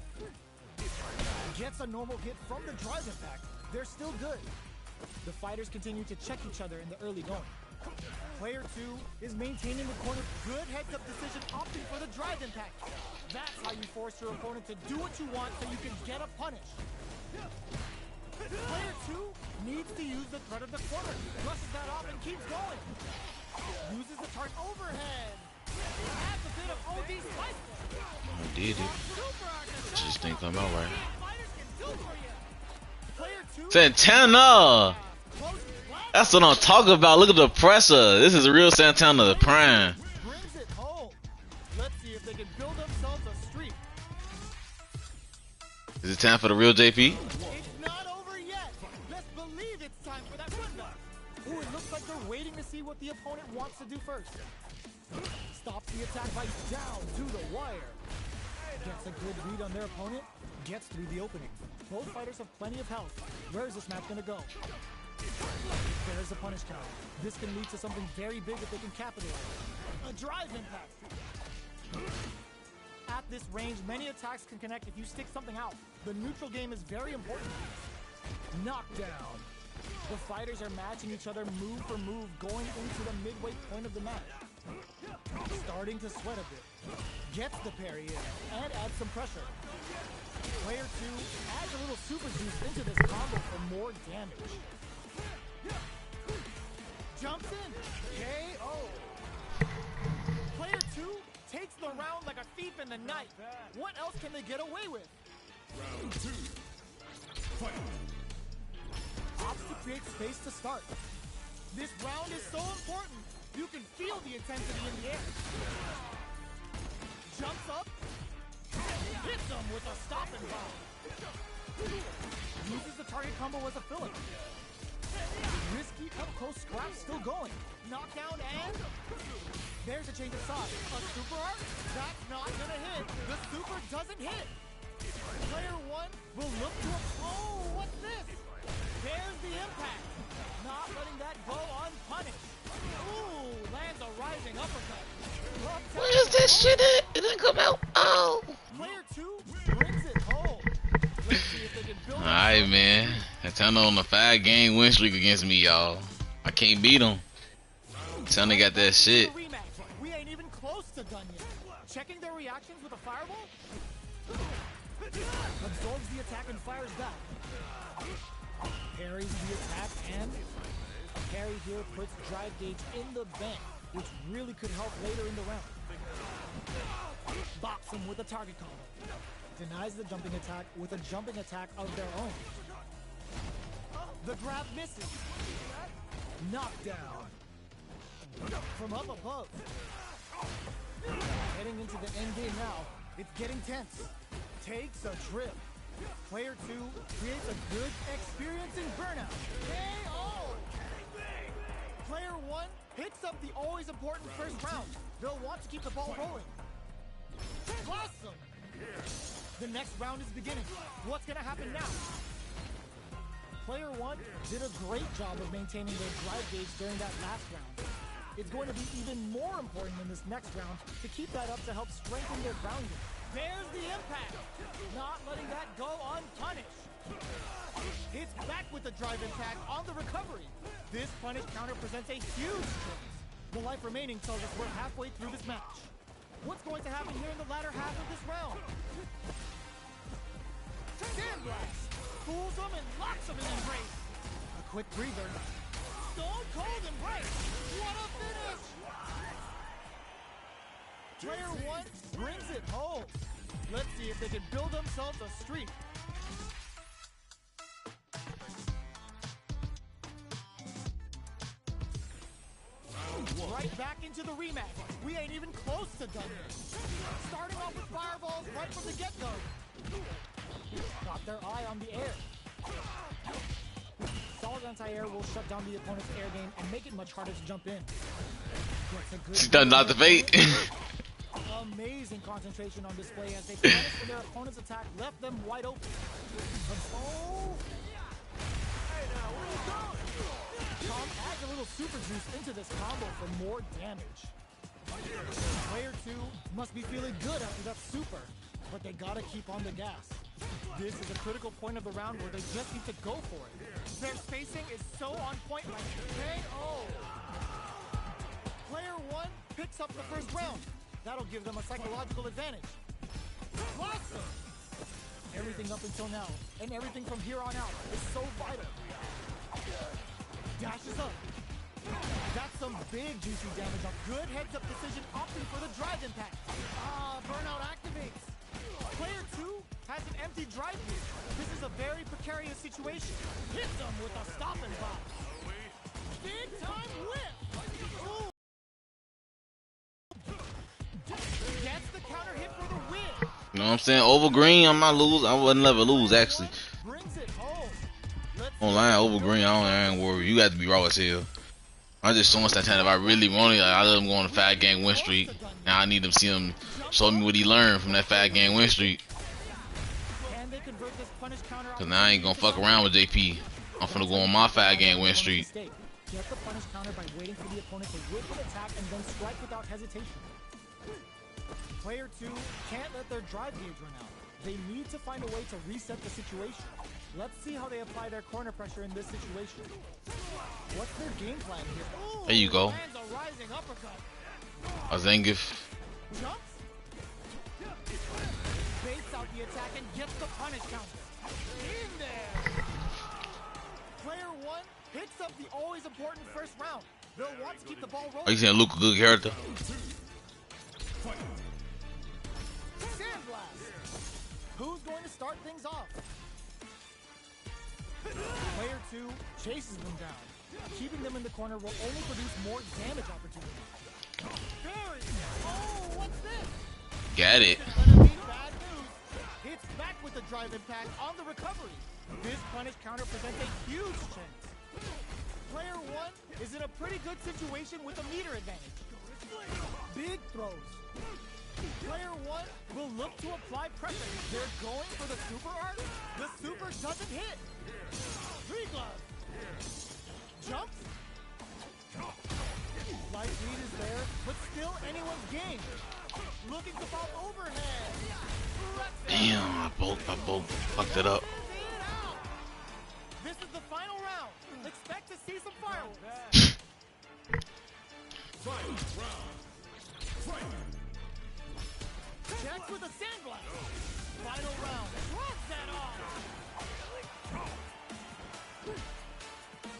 Gets a normal hit from the drive impact. They're still good. The fighters continue to check each other in the early going. Player 2 is maintaining the corner. Good heads-up decision, opting for the drive impact. That's how you force your opponent to do what you want so you can get a punish. Player 2 needs to use the threat of the corner. Brushes that off and keeps going. Uses the turn overhead. Adds a bit of OD slice. I did it. Just didn't come out right. Fighters can do for you. Player 2 Santana! closes blast. That's what I'm talking about. Look at the pressure. This is a real Santana, the prime. Brings it home. Let's see if they can build themselves a streak. Is it time for the real JP? It's not over yet. Best believe it's time for that run back. Ooh, it looks like they're waiting to see what the opponent wants to do first. Stops the attack by down to the wire. Gets a good read on their opponent. Gets through the opening. Both fighters have plenty of health. Where is this match going to go? There's a punish count. This can lead to something very big if they can capitalize. A drive impact. At this range, many attacks can connect if you stick something out. The neutral game is very important. Knockdown. The fighters are matching each other move for move going into the midway point of the match. Starting to sweat a bit. Gets the parry in and adds some pressure. Player 2 adds a little super juice into this combo for more damage. Jumps in. KO. Player 2 takes the round like a thief in the night. What else can they get away with? Round 2. Fight. Opts to create space to start. This round is so important. You can feel the intensity in the air. Jumps up. Hits him with a stop and bomb. Uses the target combo as a filler. Risky up-close scrap still going. Knockdown and... There's a change of side. A super art? That's not gonna hit. The super doesn't hit. Player 1 will look to... Oh, what's this? There's the impact. Not letting that go unpunished. Ooh, lands a rising uppercut. Where's that shit at? It didn't come out. Oh. Player 2 brings it home. Let's see if they can build. Alright, man. Hatana on a 5-game win streak against me, y'all. I can't beat him. Hatana got that shit. We ain't even close to done yet. Checking their reactions with a fireball. Absorbs the attack and fires back. Parries the attack and a parry here puts drive gauge in the bank, which really could help later in the round. Bops him with a target combo. Denies the jumping attack with a jumping attack of their own. The grab misses. Knockdown. From up above. Heading into the end game now. It's getting tense. Takes a trip. Player 2 creates a good experience in burnout. KO! Player 1 picks up the always important first round. They'll want to keep the ball rolling. Awesome! The next round is beginning. What's gonna happen now? Player 1 did a great job of maintaining their drive gauge during that last round. It's going to be even more important in this next round to keep that up to help strengthen their grounding. There's the impact. Not letting that go unpunished. It's back with the drive impact on the recovery. This punish counter presents a huge threat. The life remaining tells us we're halfway through this match. What's going to happen here in the latter half of this round? Sandblast! Fools him and locks him in embrace. A quick breather. Stone Cold Embrace! What a finish! Player 1 brings it home. Let's see if they can build themselves a streak. Right back into the rematch. We ain't even close to done yet. Starting off with fireballs right from the get-go. Got their eye on the air. Solid anti-air will shut down the opponent's air game and make it much harder to jump in. She done not the bait. Amazing concentration on display as they punish when their opponent's attack left them wide open. Oh! Hey now, where you going? Tom adds a little super juice into this combo for more damage. Player 2 must be feeling good after that super, but they gotta keep on the gas. This is a critical point of the round where they just need to go for it. Their spacing is so on point like KO. Player 1 picks up the first round. That'll give them a psychological advantage. Awesome! Everything up until now, and everything from here on out, is so vital. Dashes up. That's some big juicy damage. A good heads-up decision opting for the drive impact. Burnout activates. Player 2 has an empty drive gear. This is a very precarious situation. Hits them with a stop and box. Big time whip. Ooh. Gets the counter hit for the win. You know what I'm saying? Over green, I might lose. I wouldn't never lose, actually. Brings it home. Online, over green, I ain't worried. You got to be raw as hell. I'm just showing Santana if I really want it. Like, I let him go on a 5-game win streak. Now I need to see him show me what he learned from that 5-game win streak. Cause now I ain't gonna fuck around with JP. I'm finna go on my 5-game win streak. Get the punish counter by waiting for the opponent to whip an attack and then strike without hesitation. Player 2 can't let their drive gauge run out. They need to find a way to reset the situation. Let's see how they apply their corner pressure in this situation. What's their game plan here? Ooh, there you go. lands a rising uppercut. A Zangief. Jumps. Baits out the attack and gets the punish counter. In there. Player 1 picks up the always important first round. They'll want to keep the ball rolling. Are you saying Luke a good character? Sandblast. Who's going to start things off? Player 2 chases them down. Keeping them in the corner will only produce more damage opportunities. Barry! Oh, what's this? Got it. Gonna be bad news. Hits back with the drive impact on the recovery. This punish counter presents a huge chance. Player 1 is in a pretty good situation with a meter advantage. Big throws. Player 1 will look to apply pressure. They're going for the super art. The super doesn't hit. Three glove. Jumps. Light lead is there, but still anyone's game. Looking to fall overhead. Damn, I both fucked it up. This is the final round. Expect to see some fireworks. Checks with a sandblast. Final round. Drops that off.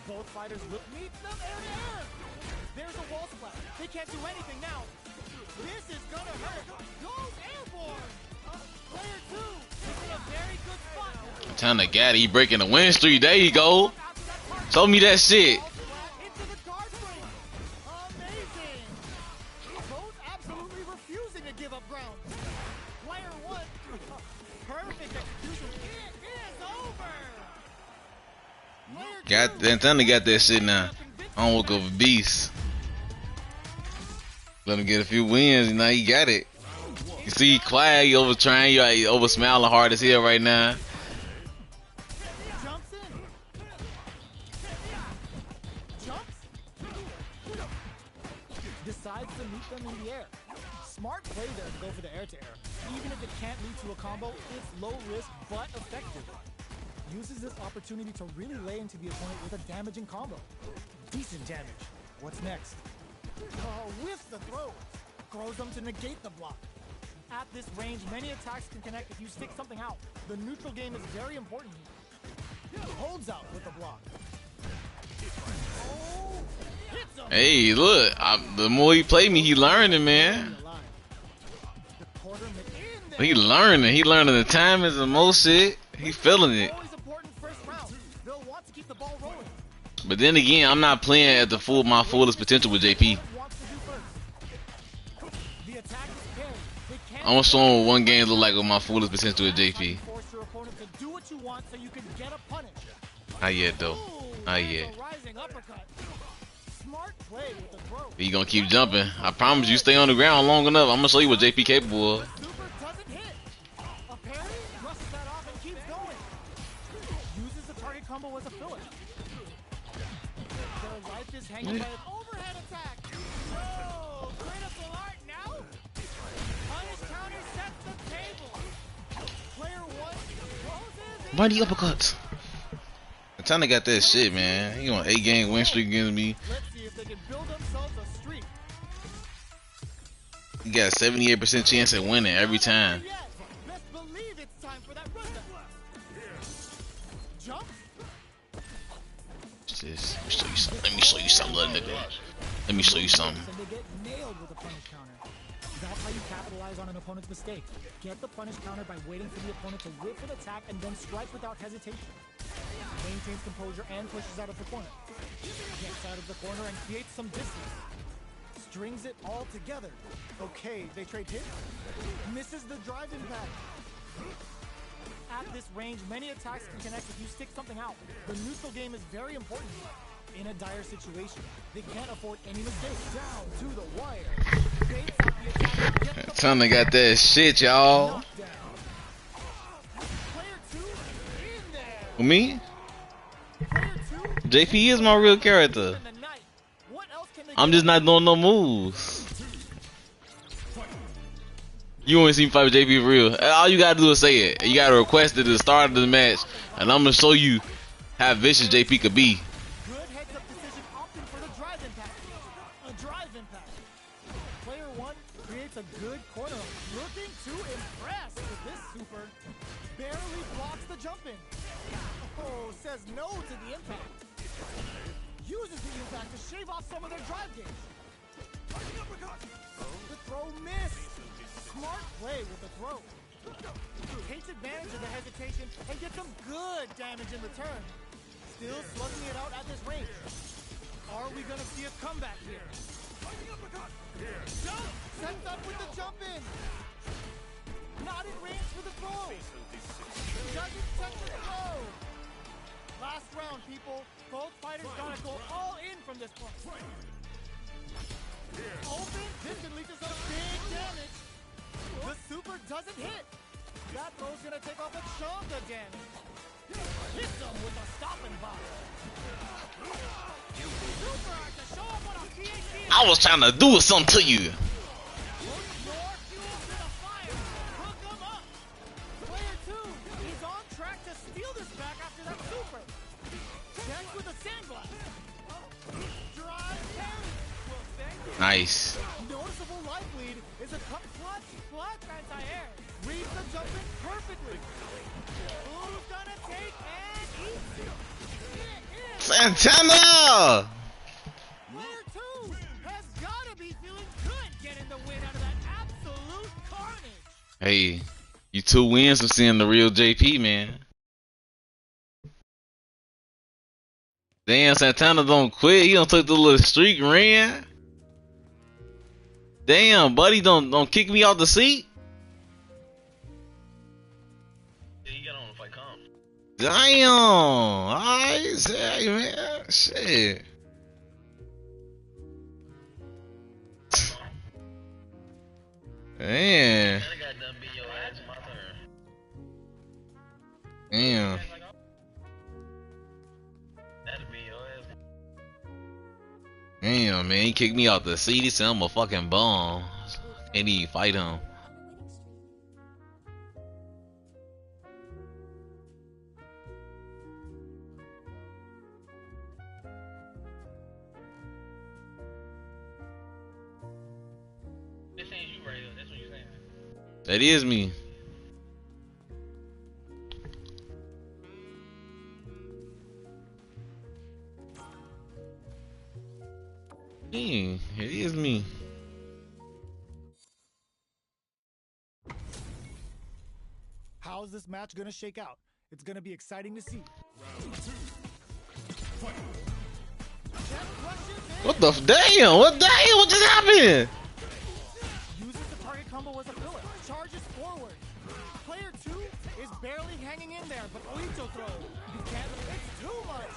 Both fighters look meet them air to air. There's a wall splash. They can't do anything now. This is gonna hurt. Goes airborne. Player 2 is in a very good spot. Time to get it. He breaking the win streak. There you go. Show me that shit. Into the guard frame. Amazing. Both absolutely refusing to give up ground. Player 1. Perfect execution. It is over. Player 2 Got time to got that shit now. I don't woke up a beast. Let him get a few wins, and now he got it. You see, quiet, he over trying, you over smiling hard as hell right now. jumps in. Jumps. Decides to meet them in the air. Smart play there to go for the air to air. Even if it can't lead to a combo, it's low risk but effective. Uses this opportunity to really lay into the opponent with a damaging combo. Decent damage. What's next? Whiffs the throw. Throws them to negate the block. At this range, many attacks can connect if you stick something out. The neutral game is very important here. Holds out with the block. Oh, hits him. Hey, look, the more he play me, he learning, man. The quarter in there. He learning. He learning the timings and most shit. He feeling it. Always important first round. They'll want to keep the ball rolling. But then again, I'm not playing at my fullest potential with JP. Wants to do first. The attack is parried. They can't I'm gonna show him what one game look like with my fullest potential with JP. force your opponent to do what you want so you can get a punish. Not yet though. Ooh, Not yet. a rising uppercut. Smart play with the throw. He gonna keep jumping. I promise you, stay on the ground long enough. I'm gonna show you what JP capable of. Super doesn't hit. A parry, brushes that off and keeps going. Uses the target combo as a filler. Their life is hanging by an overhead attack. Oh, critical art now. Punish counter sets the table. Player 1 closes. Why the uppercuts? Tana got that shit, man. He on 8-game win streak against me. Let's see if they can build themselves a streak. He got 78% chance at winning every time. Yes, best believe it's time for that run. Jump. What's this? Let me show you something. Let me show you something, little nigga. Let me show you something. And they get nailed with a punish counter. That's how you capitalize on an opponent's mistake. Get the punish counter by waiting for the opponent to whiff an attack and then strike without hesitation. Maintains composure and pushes out of the corner. Gets out of the corner and creates some distance. Strings it all together. Okay, they trade hits. Misses the drive impact. At this range, many attacks can connect if you stick something out. The neutral game is very important. In a dire situation, they can't afford any mistakes. Down to the wire. Baits out the attack and gets the Tana got that shit, y'all. knockdown. Player 2 in there. For me, Player 2 JP is my real character. in the night. What else can they I'm do? just not doing no moves. You want to see me fight with JP for real? All you gotta do is say it. You gotta request it at the start of the match, and I'm gonna show you how vicious JP could be. Good heads-up decision opting for the drive impact. A drive impact. Player 1 creates a good corner. Looking to impress with this super. Barely blocks the jump in. Oh, says no to the impact. Uses the impact to shave off some of their drive gauge. The throw missed. Smart play with the throw. Takes advantage of the hesitation and gets some good damage in return. Still slugging it out at this range. Are we gonna see a comeback here? Jump! Sets up with the jump in. Not in range for the throw. Doesn't set the throw. Last round, people. Both fighters gotta go all in from this point. Open. This can lead to some big damage. The super doesn't hit. That throw's gonna take off a chunk of damage. Hits him with a stopping block. Super has to show up on a PhD. I was trying to do something to you. More fuel to the fire. Hook him up. Player 2 is on track to steal this back after that super. Checks with a sandblast. Drive carry. Well, thank you. Nice. Noticeable life lead is a cut clutch flat anti-air. Reads the jump in perfectly. Who's gonna take and eat it? Santana! Player 2 has gotta be feeling good getting the win out of that absolute carnage. Hey, you 2 wins from seeing the real JP, man. Damn, Santana don't quit. He don't took the little streak ran. Damn, buddy, don't kick me off the seat. Yeah, you got on if I come. Damn, alright, say, man, shit. Man, I got done beat your ass. My turn. damn. That'll be your ass. Damn, man, he kicked me out the seat. He said I'm a fucking bum. Can't even fight him. This ain't you right here. That's what you saying. That is me. It is me. How's this match gonna shake out? It's gonna be exciting to see. What the damn? What just happened? Uses the target combo as a filler. Charges forward. Player 2 is barely hanging in there, but Oito throw. You can't. It's too much.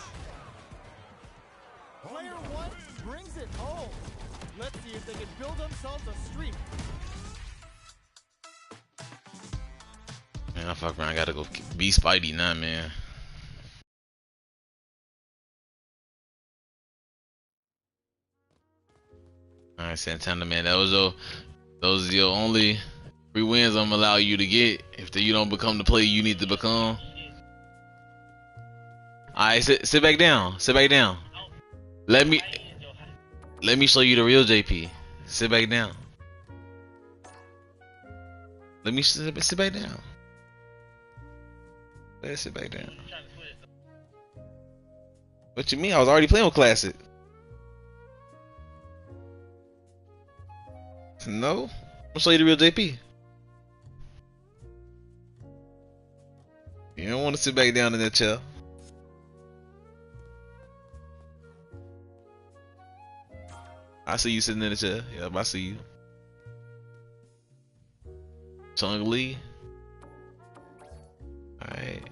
Player 1 brings it home. Let's see if they can build themselves a streak. Man, I fuck around. I gotta go be Spidey now, man. Alright, Santana, man. Those are your only 3 wins I'm gonna allow you to get if you don't become the player you need to become. Alright, sit back down. Sit back down. Let me show you the real JP. Sit back down. Let me sit back down. Let's sit back down. What you mean? I was already playing with Classic. No? I'll show you the real JP. You don't want to sit back down in that chair. I see you sitting in the chair. Yep, I see you. Chung Lee. Alright.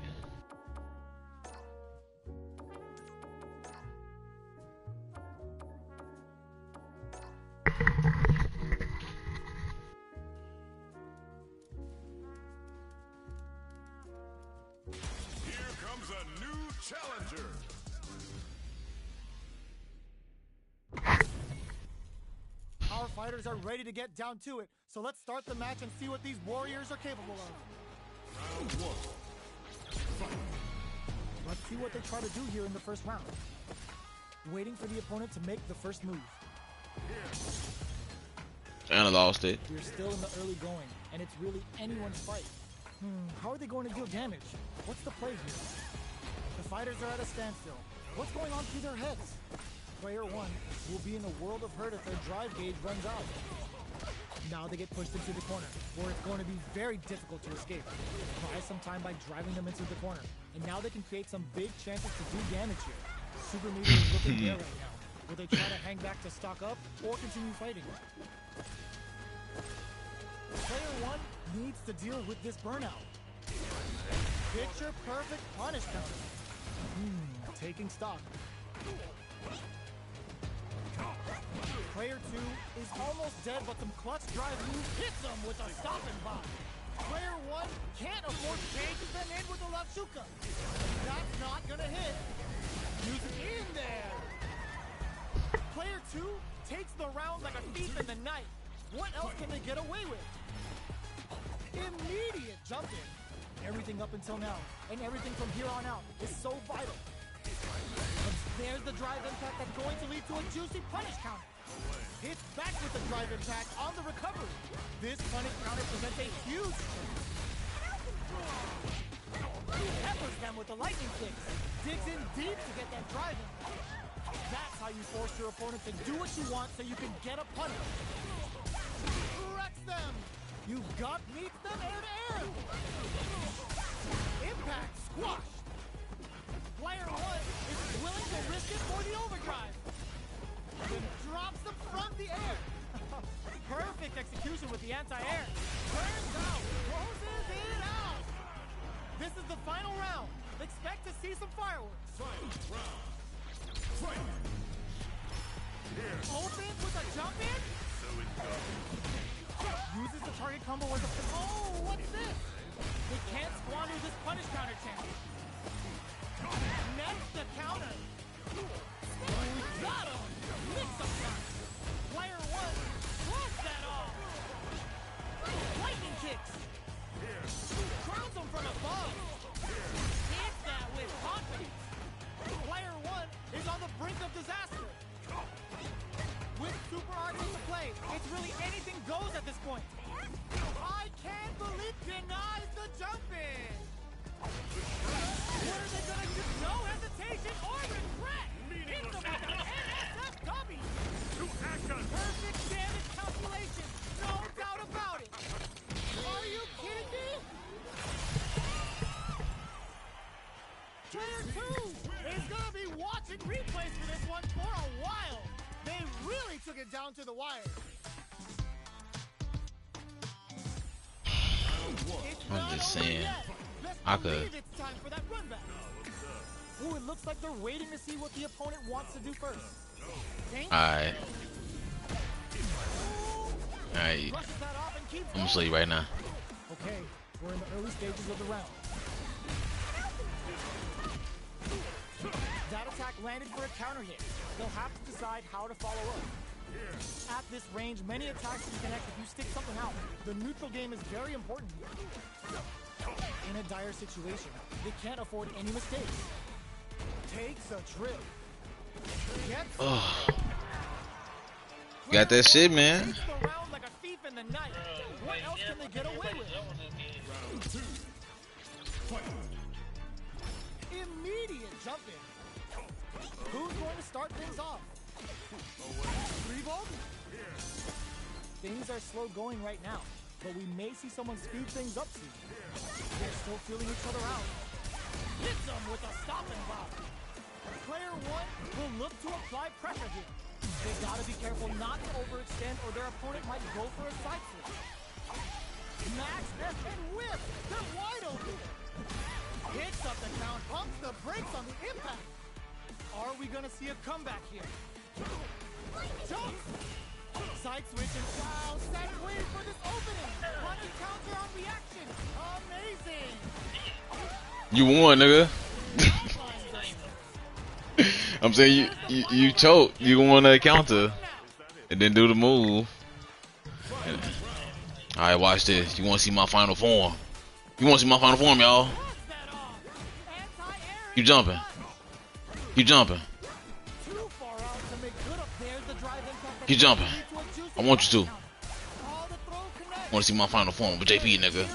Here comes a new challenger. Our fighters are ready to get down to it, so let's start the match and see what these warriors are capable of. Round 1. Fight. Let's see what they try to do here in the first round. Waiting for the opponent to make the first move. Kinda lost it. We're still in the early going, and it's really anyone's fight. How are they going to deal damage? What's the play here? The fighters are at a standstill. What's going on through their heads? Player 1 will be in a world of hurt if their drive gauge runs out. Now they get pushed into the corner, where it's going to be very difficult to escape. Buy some time by driving them into the corner, and now they can create some big chances to do damage here. Super Meteor is looking there right now. Will they try to hang back to stock up, or continue fighting? Player 1 needs to deal with this burnout. Picture perfect punish counter. Taking stock. Player 2 is almost dead, but some clutch drive move hits him with a stopping bomb. Player 1 can't afford to change them in with the left Shuka. That's not gonna hit. Use it in there. Player 2 takes the round like a thief in the night. What else can they get away with? Immediate jump in. Everything up until now, and everything from here on out, is so vital. And there's the drive impact that's going to lead to a juicy punish counter. Hits back with the drive impact on the recovery. This punish counter presents a huge chance. Peppers them with the lightning kicks. Digs in deep to get that drive in. That's how you force your opponent to do what you want so you can get a punish. Wrecks them. You got meets them air to air. Impact squashed. Player 1 is willing to risk it for the overdrive. Then drops them from the air. Perfect execution with the anti-air. Turns out, closes it out. This is the final round. Expect to see some fireworks. Opens with a jump in. Uses the target combo with a... Oh, what's this? They can't squander this punish counter chance. Next the counter. We got him. Mix-up shot. Player 1 throws that off. Lightning kicks. Crowns him from above. Hits that with confidence. Player 1 is on the brink of disaster. With Super RT to play, it's really anything goes at this point. I can't believe denies the jump in. What are they gonna do? No hesitation or regret. Hit them with an NSF W. Perfect damage calculation. No doubt about it. Are you kidding me? Player 2 is gonna be watching replays for this one for a while. They really took it down to the wire. I'm just saying, I could. It's time for that run back. Ooh, it looks like they're waiting to see what the opponent wants to do first. Alright. Alright. I'm gonna show you right now. Okay, we're in the early stages of the round. That attack landed for a counter hit. They'll have to decide how to follow up. At this range, many attacks can connect if you stick something out. The neutral game is very important here. In a dire situation, they can't afford any mistakes. Takes a trip. Oh. Got that shit, man. Takes the round like a thief in the night. What else can they get away with? Immediate jump in. Who's going to start things off? 3-volt? Things are slow going right now, but we may see someone speed things up soon. They're still feeling each other out. Hits them with a stopping bomb. Player 1 will look to apply pressure here. They gotta be careful not to overextend or their opponent might go for a side switch. Max F and whip! They're wide open! Hits up the count, pumps the brakes on the impact. Are we gonna see a comeback here? Jump! Side switch and wow, Seth waiting for this opening. Punch counter on reaction. Amazing! You won, nigga. I'm saying you choked. You won that counter and then do the move. Alright, watch this. You wanna see my final form? You wanna see my final form, y'all? You jumping. You jumping. You jumping. I want you to. I want to see my final form with JP, nigga.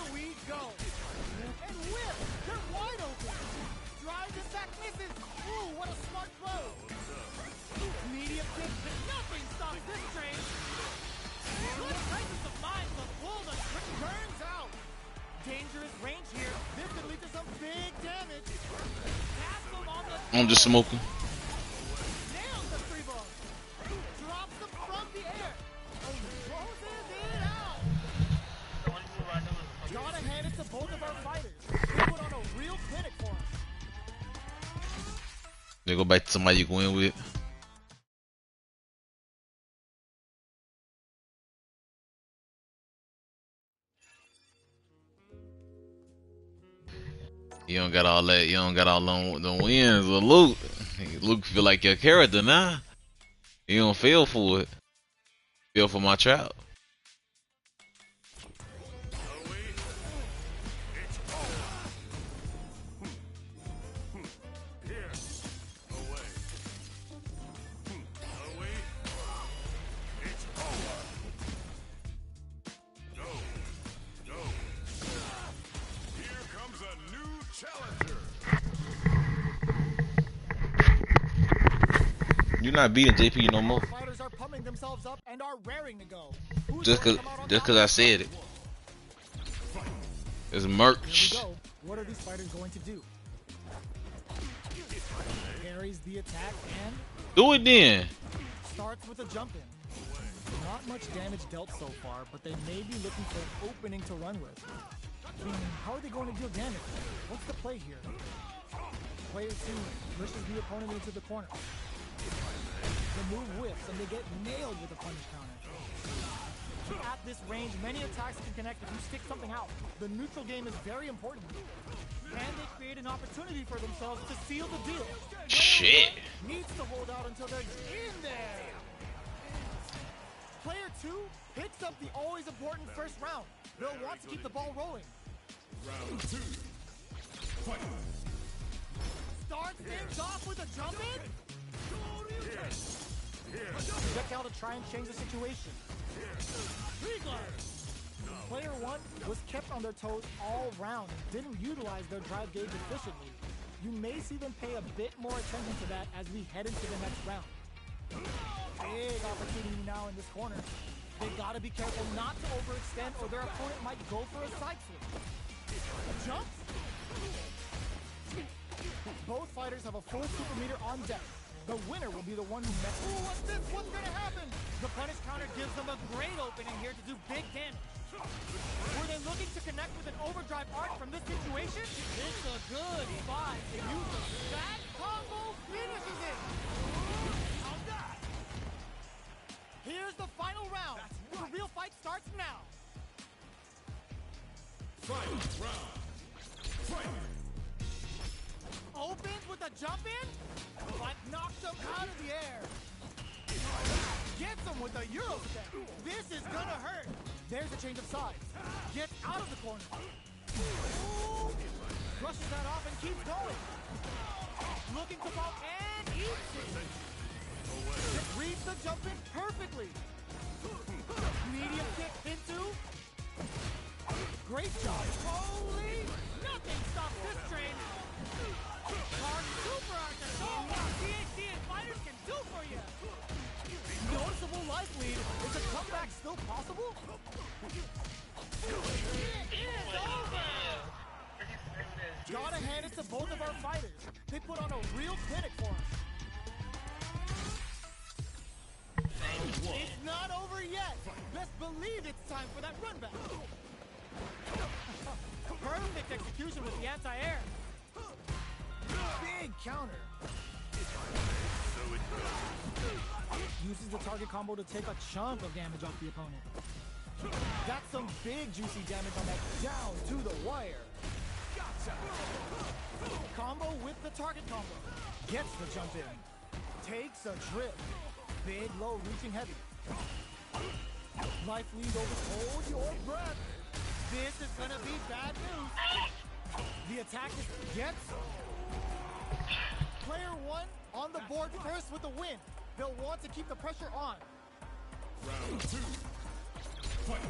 I'm just smoking. Nails the three ball. Drops them from the air. And closes it out. The only move I know is Gotta hand it to both of our fighters. They put on a real clinic for us. They go back to somebody you go in with. You don't got all that. You don't got all the wins of Luke. Luke feel like your character now. You don't feel for it. Feel for my trap. You're not beating JP no more. Fighters are pumping themselves up and are raring to go. Who's Just going cause, to come out on just top? cause I said it. It's Here merch. we go. What are these fighters going to do? Parries the attack and Do it then. starts with a jump in. Not much damage dealt so far, but they may be looking for an opening to run with. How are they going to deal damage? What's the play here? Player 2 pushes the opponent into the corner. The move whiffs and they get nailed with a punish counter. At this range, many attacks can connect if you stick something out. The neutral game is very important. And they create an opportunity for themselves to seal the deal. Shit. Needs to hold out until they're in there. Player 2 picks up the always important first round. They'll want to keep the ball rolling. Round 2. Fight. Starts things off with a jump in. Projectile to try and change the situation. Player 1 was kept on their toes all round and didn't utilize their drive gauge efficiently. You may see them pay a bit more attention to that as we head into the next round. Big opportunity now in this corner. They gotta be careful not to overextend or their opponent might go for a side flip. Jumps. Both fighters have a full super meter on deck. The winner will be the one who met. Ooh, what's this? What's gonna happen? The punish counter gives them a great opening here to do big damage. Were they looking to connect with an overdrive arc from this situation? It's a good spot to use them. That combo finishes it. Here's the final round. The real fight starts now. Fight. Round. Fight. Opens with a jump in, but knocks him out of the air. Gets him with a Euro step. This is gonna hurt. There's a change of sides. Gets out of the corner. Ooh. Brushes that off and keeps going. Looking to bump and eats it. Just reads the jump in perfectly. Medium kick into. Great job. Holy! Nothing stops this train. Hard super archer. Oh, what DHC and fighters can do for you. Noticeable life lead. Is a comeback still possible? It is over. Gotta hand it to both of our fighters. They put on a real clinic for us. It's not over yet. Best believe it's time for that run back. Perfect execution with the anti-air. Big counter. Uses the target combo to take a chunk of damage off the opponent. Got some big juicy damage on that down to the wire. Combo with the target combo. Gets the jump in. Takes a trip. Big low reaching heavy. Life lead over. Hold your breath. This is gonna be bad news. The attack gets. Player 1 on the board first with the win. They'll want to keep the pressure on. Round 2. Fight.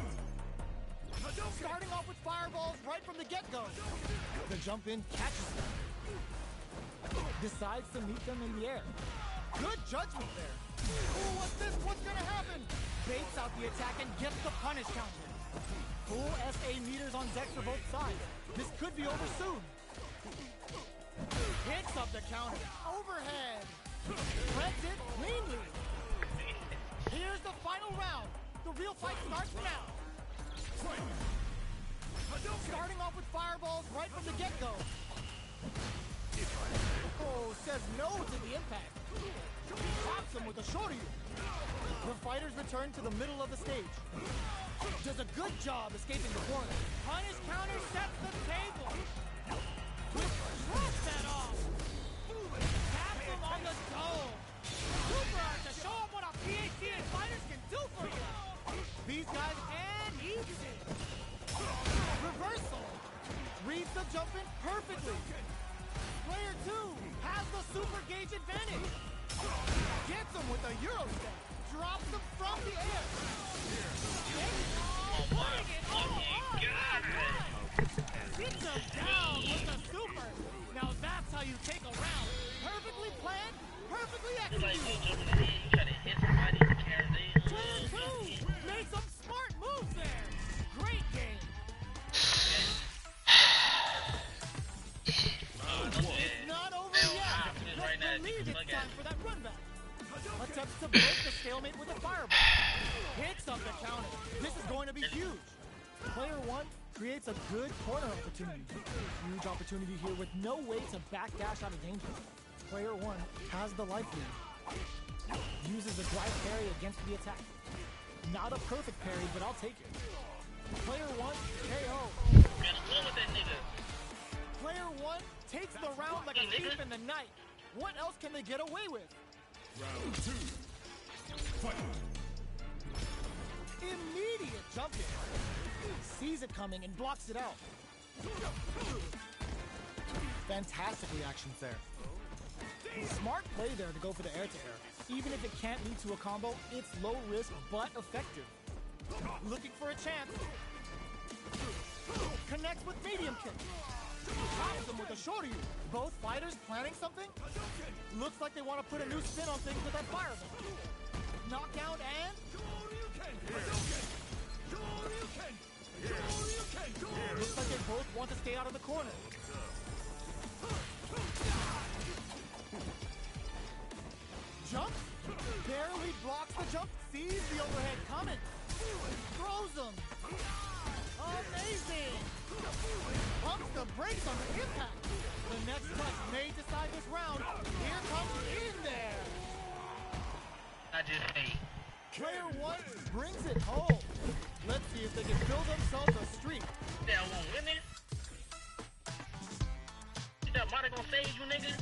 Starting off with fireballs right from the get-go. The jump in catches them. Decides to meet them in the air. Good judgment there. Ooh, what's this? What's gonna happen? Baits out the attack and gets the punish counter. Full SA meters on deck for both sides. This could be over soon. Hits up the counter. Overhead. Threads it cleanly. Here's the final round. The real fight starts now. Starting off with fireballs right from the get-go. Oh, says no to the impact. Pops him with a shorty. The fighters return to the middle of the stage. Does a good job escaping the corner. Punish counter sets the table. Drops that off. Taps him on the dome. Super to show him what a PhD fighters can do for you. These guys and eats it. Reversal. Reads the jump in perfectly. Player 2 has the super gauge advantage. Gets him with a Euro step. Drops him from the air. Putting it all on. Gets him down with the super. Now that's how you take a round. Perfectly planned, perfectly executed. Player 2 made some smart moves there. Great game. It's not over yet. Let's believe it's time for that run back. Attempts to break the stalemate with a fireball. Hits up the counter. This is going to be huge. Player 1 creates a good corner opportunity. Huge opportunity here with no way to backdash out of danger. Player 1 has the life lead. Uses a drive parry against the attack. Not a perfect parry, but I'll take it. Player 1 KO. Player 1 takes the round like a thief in the night. What else can they get away with? Round 2. Fight. Immediate jump in. Sees it coming and blocks it out. Fantastic reactions there. Smart play there to go for the air-to-air. Even if it can't lead to a combo, it's low risk but effective. Looking for a chance. Connects with medium kick. Pops him with a shorty. Both fighters planning something? Looks like they want to put a new spin on things with that fireball. Knockout and... Looks like they both want to stay out of the corner. Jump. Barely blocks the jump. Sees the overhead coming. Throws him. Amazing. Pumps the brakes on the impact. The next touch may decide this round. Here comes in there. I just hate. Player 1 brings it home. Let's see if they can build themselves a streak. That won't win it. Is that Marty gonna save you, nigga?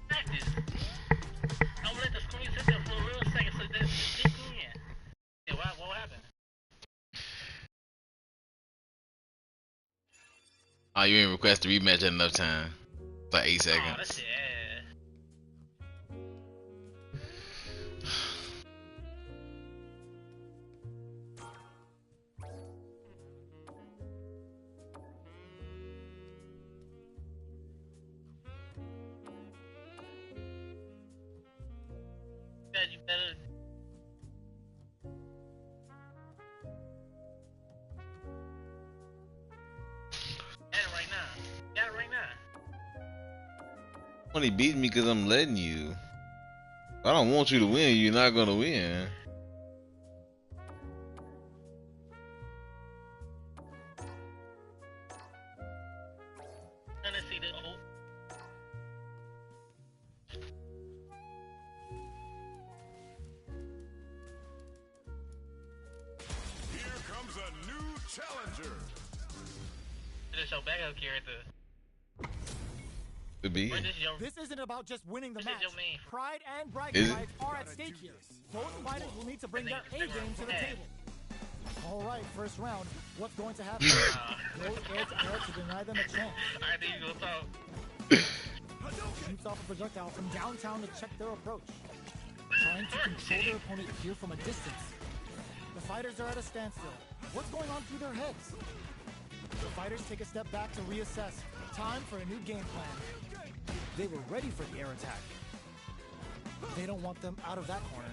Practice. I'm gonna let the screen sit there for a real second so that it kick in. Yeah, what happened? Oh, you didn't request the rematch at enough time. Like 8 seconds. Oh, that's it. You better. Got it right now. Got it right now. Only beat me because I'm letting you. I don't want you to win. You're not gonna win. Gonna see the old. Here comes a new challenger. This your backup character. To be. Or this your. This isn't about just winning the This match. is your main. Pride and bragging Is it? rights are at stake here. Both fighters will need to bring their A game to the table. All right, first round. What's going to happen? Goes air to air to deny them a chance. Alright, then you gonna talk. Shoots off a projectile from downtown to check their approach. Trying to control their opponent here from a distance. The fighters are at a standstill. What's going on through their heads? The fighters take a step back to reassess. Time for a new game plan. They were ready for the air attack. They don't want them out of that corner.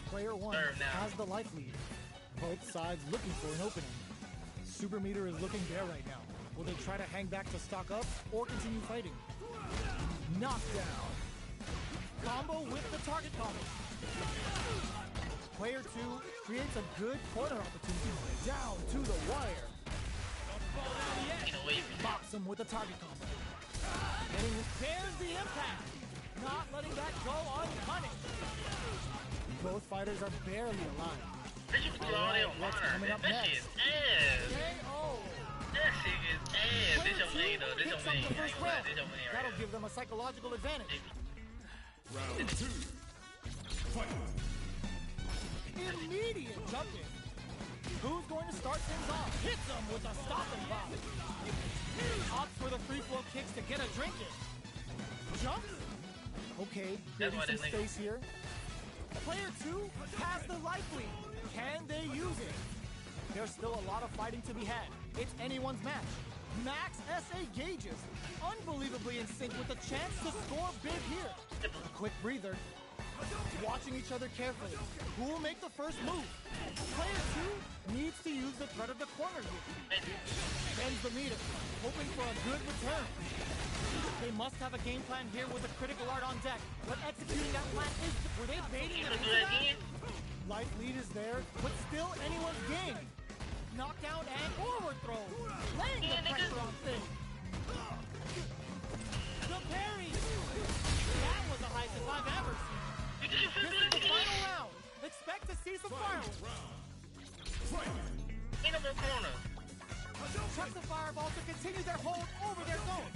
Player 1 Serve now. has the life lead. Both sides looking for an opening. Super meter is looking bare right now. Will they try to hang back to stock up or continue fighting? Knockdown. Combo with the target combo. Player 2 creates a good corner opportunity down to the wire. Get away from me. Box him with a target combo. And there's the impact. Not letting that go unpunished. Both fighters are barely alive. Bitch, you can do all that on What's mine. coming up That shit next? is ass. KO. That shit is ass. This your main though. This Hits your on main. the I first ain't gonna lie. round. This your main right That'll here. give them a psychological advantage. Round 2. Fight. Immediate jumping. Who's going to start things off? Hits him with a stopping block. Opts for the free flow kicks to get a drink in. Jump. Okay, That's getting why some that nigga- space here. Player 2 has the life lead. Can they use it? There's still a lot of fighting to be had. It's anyone's match. Max SA gauges. Unbelievably in sync with a chance to score big here. A quick breather. Watching each other carefully. Who will make the first move? Player 2 needs to use the threat of the corner here. Bends the meter, hoping for a good return. They must have a game plan here with a critical art on deck. But executing that plan is... Were they baiting You them gonna into do that that? again? Life lead is there, but still anyone's game. Knockdown and forward throw. Laying Yeah, the nigga. pressure on things. The parry. That was the highest I've ever seen. You can This do is that the again. final round. Expect to see some fireworks. Ain't no more corner. Chuck the fireball to continue their hold over their zone.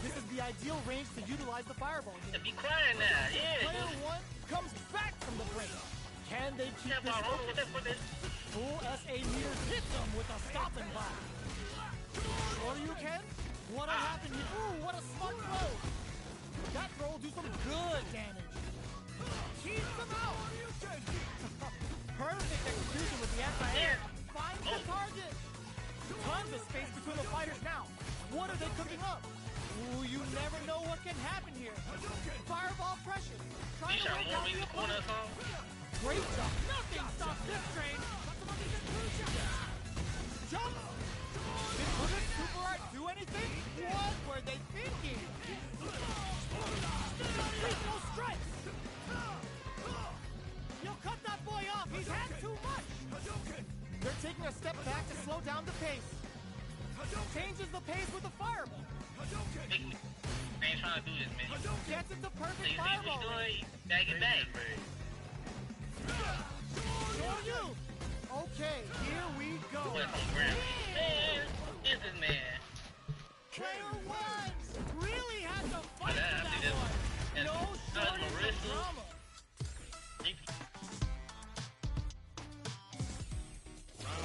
This is the ideal range to utilize the fireball To here. be quiet now. Yeah. Player 1 comes back from the break. Can they keep Yeah, this ball. open? What that for this? Full SA meters hits them with a stopping block. Sure you can? What'll happen here? Ooh, what a smart throw. That throw will do some good damage. Keeps them out. Perfect execution with the anti-air. Finds the target. Tons of space between the fighters now. What are they cooking up? Ooh, you never know what can happen here. Fireball pressure. Trying You to shot break more out in the the corner opponent. or something? Great job. Nothing stops this train. Jump. Did Buddha's super art do anything? What were they thinking? Lethal strikes. You'll cut that boy off. He's had too much. They're taking a step back to slow down the pace. Changes the pace with the fireball. I ain't trying to do this, man. Gets it the So perfect you see fireball. what you doing? You gotta get back. Show you. Okay, here we go. What's on the ground? Man, is this man? Player 1 really had to fight Yeah, for I think that one. that's No shortage of Marissa. drama.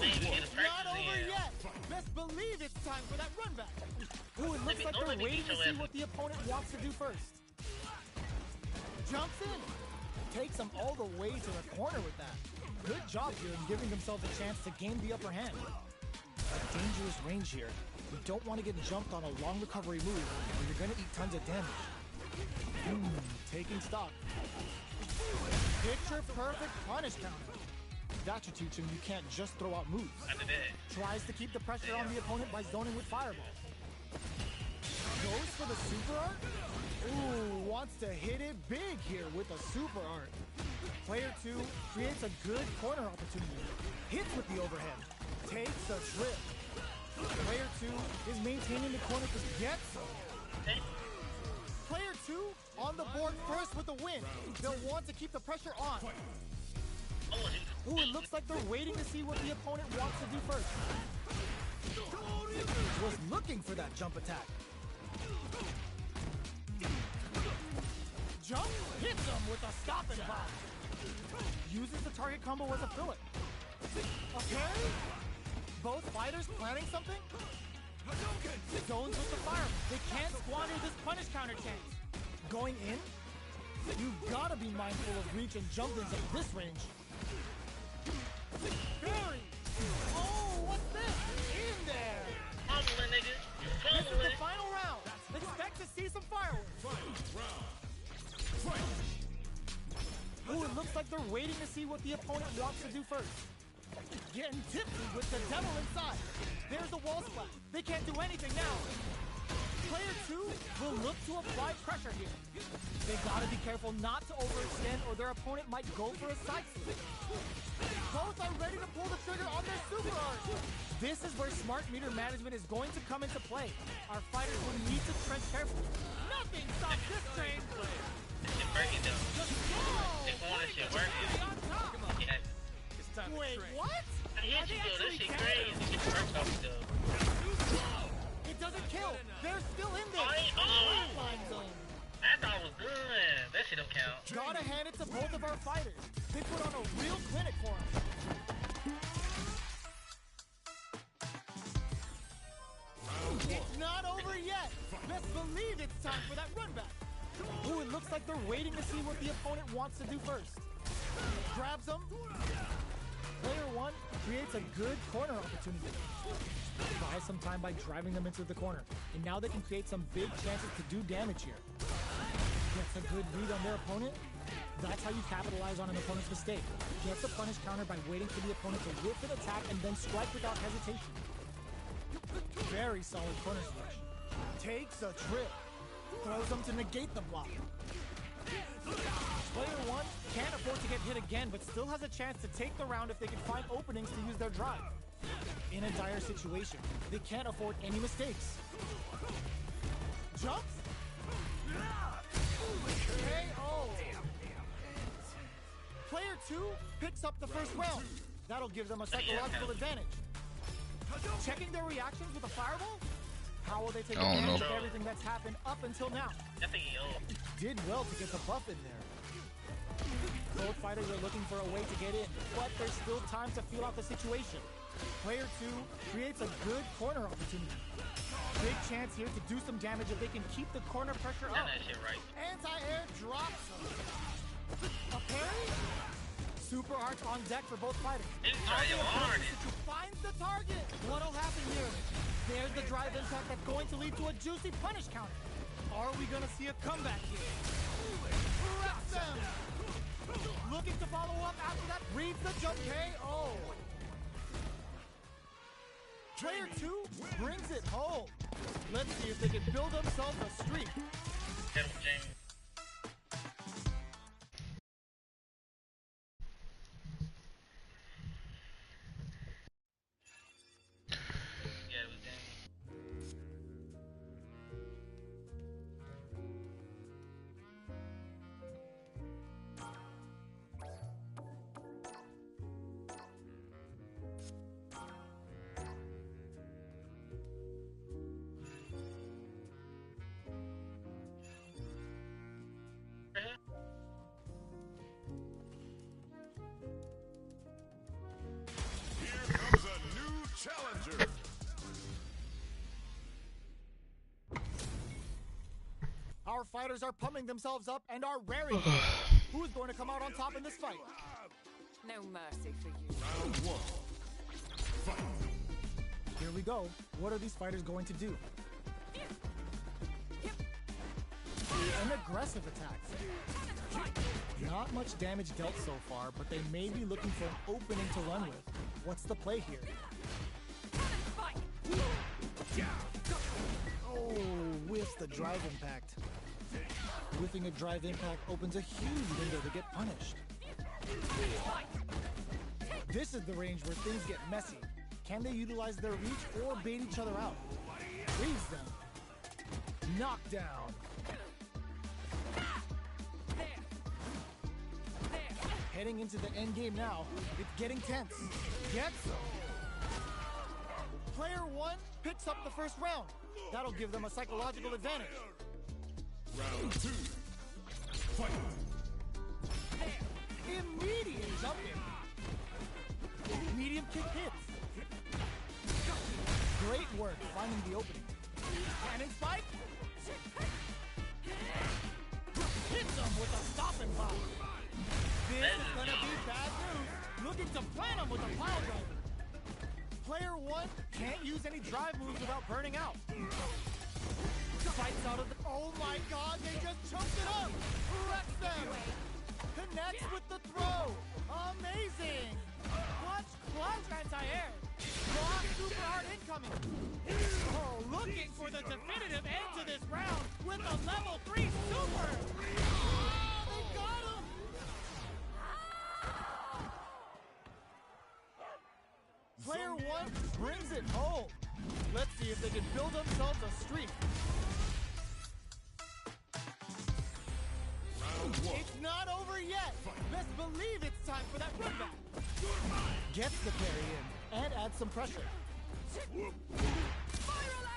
They even get a Not practice over in. yet. Best believe it's time for that run back. Ooh, it looks me- like don't they're let me waiting beat to your see ass. what the opponent wants to do first. Jumps in. Takes them all the way to the corner with that. Good job here in giving themselves a chance to gain the upper hand. A dangerous range here. You don't want to get jumped on a long recovery move or you're going to eat tons of damage. Taking stock. Picture perfect punish counter. That should teach him you can't just throw out moves. After that. Tries to keep the pressure on the opponent by zoning with fireball. Goes for the super art. Ooh, wants to hit it big here with a super art. Player 2 creates a good corner opportunity. Hits with the overhead. Takes a trip. Player 2 is maintaining the corner to get some. Player 2 on the board first with the win. They'll want to keep the pressure on. Ooh, it looks like they're waiting to see what the opponent wants to do first. Was looking for that jump attack. Jump hits him with a stopping block. Uses the target combo as a filler. A parry? Both fighters planning something? Zones with the fire. They can't squander this punish counter chance. Going in? You gotta be mindful of reach and jump-ins at this range. Parry! Oh, what's this? In there! Fumbling, nigga. You This is the fumbling. final round. Expect to see some fireworks. Ooh, it looks like they're waiting to see what the opponent wants to do first. Getting tipsy with the devil inside. There's the wall splat. They can't do anything now. Player 2 will look to apply pressure here. They gotta be careful not to overextend or their opponent might go for a side switch. Both are ready to pull the trigger on their super art. This is where smart meter management is going to come into play. Our fighters will need to tread carefully. Nothing stops this train. This shit working though. They want this shit working. Yeah. Wait, what? I hit you though. That shit crazy. Get the work off though. It doesn't kill. They're still in there. Flatline zone. I thought it was good. That shit don't count. Gotta hand it to both of our fighters. They put on a real clinic for us. It's not over yet. Best believe it's time for that run back. Ooh, it looks like they're waiting to see what the opponent wants to do first. Grabs them. Player 1 creates a good corner opportunity. Buy some time by driving them into the corner. And now they can create some big chances to do damage here. Gets a good read on their opponent. That's how you capitalize on an opponent's mistake. Gets a punish counter by waiting for the opponent to whip an attack and then strike without hesitation. Very solid corner selection. Takes a trip. Throws them to negate the block. Player 1 can't afford to get hit again, but still has a chance to take the round if they can find openings to use their drive. In a dire situation, they can't afford any mistakes. Jumps. KO. Player 2 picks up the first round. That'll give them a psychological advantage. Checking their reactions with a fireball? How will they take advantage of everything that's happened up until now? Did well to get the buff in there. Both fighters are looking for a way to get in, but there's still time to feel out the situation. Player 2 creates a good corner opportunity. Big chance here to do some damage if they can keep the corner pressure up. Anti-air drops them. A parry? Super arch on deck for both fighters. Finds the target. What'll happen here? There's the drive impact that's going to lead to a juicy punish counter. Are we gonna see a comeback here? Wrecks them. Looking to follow up after that. Reads the jump KO. Player 2 brings it home. Let's see if they can build themselves a streak. Challenger. Our fighters are pumping themselves up and are raring. Who's going to come out on top in this fight? No mercy for you. Round 1. Fight. Here we go. What are these fighters going to do? An aggressive attack. Not much damage dealt so far, but they may be looking for an opening to run with. What's the play here? Oh, whiffs the drive impact. Whiffing a drive impact opens a huge window to get punished. This is the range where things get messy. Can they utilize their reach or bait each other out? Freeze them. Knockdown. Heading into the end game now. It's getting tense. Gets them. Player 1 picks up the first round. That'll give them a psychological advantage. Round 2. Fight. Immediate jumping. Medium kick hits. Great work finding the opening. Cannon spike. Hits them with a stop and pop. This is gonna be bad news. Looking to plant him with a pile driver. Player 1 can't use any drive moves without burning out. Fights out of the... Oh my god, they just choked it up! Wrecks them! Connects with the throw! Amazing! Clutch anti-air. Block super hard incoming. Oh, looking for the definitive end to this round with a level 3 super. Oh, they got him. Player 1 brings it home. Let's see if they can build themselves a streak. It's not over yet. Best believe it's time for that run back. Gets the parry in and adds some pressure. Spiral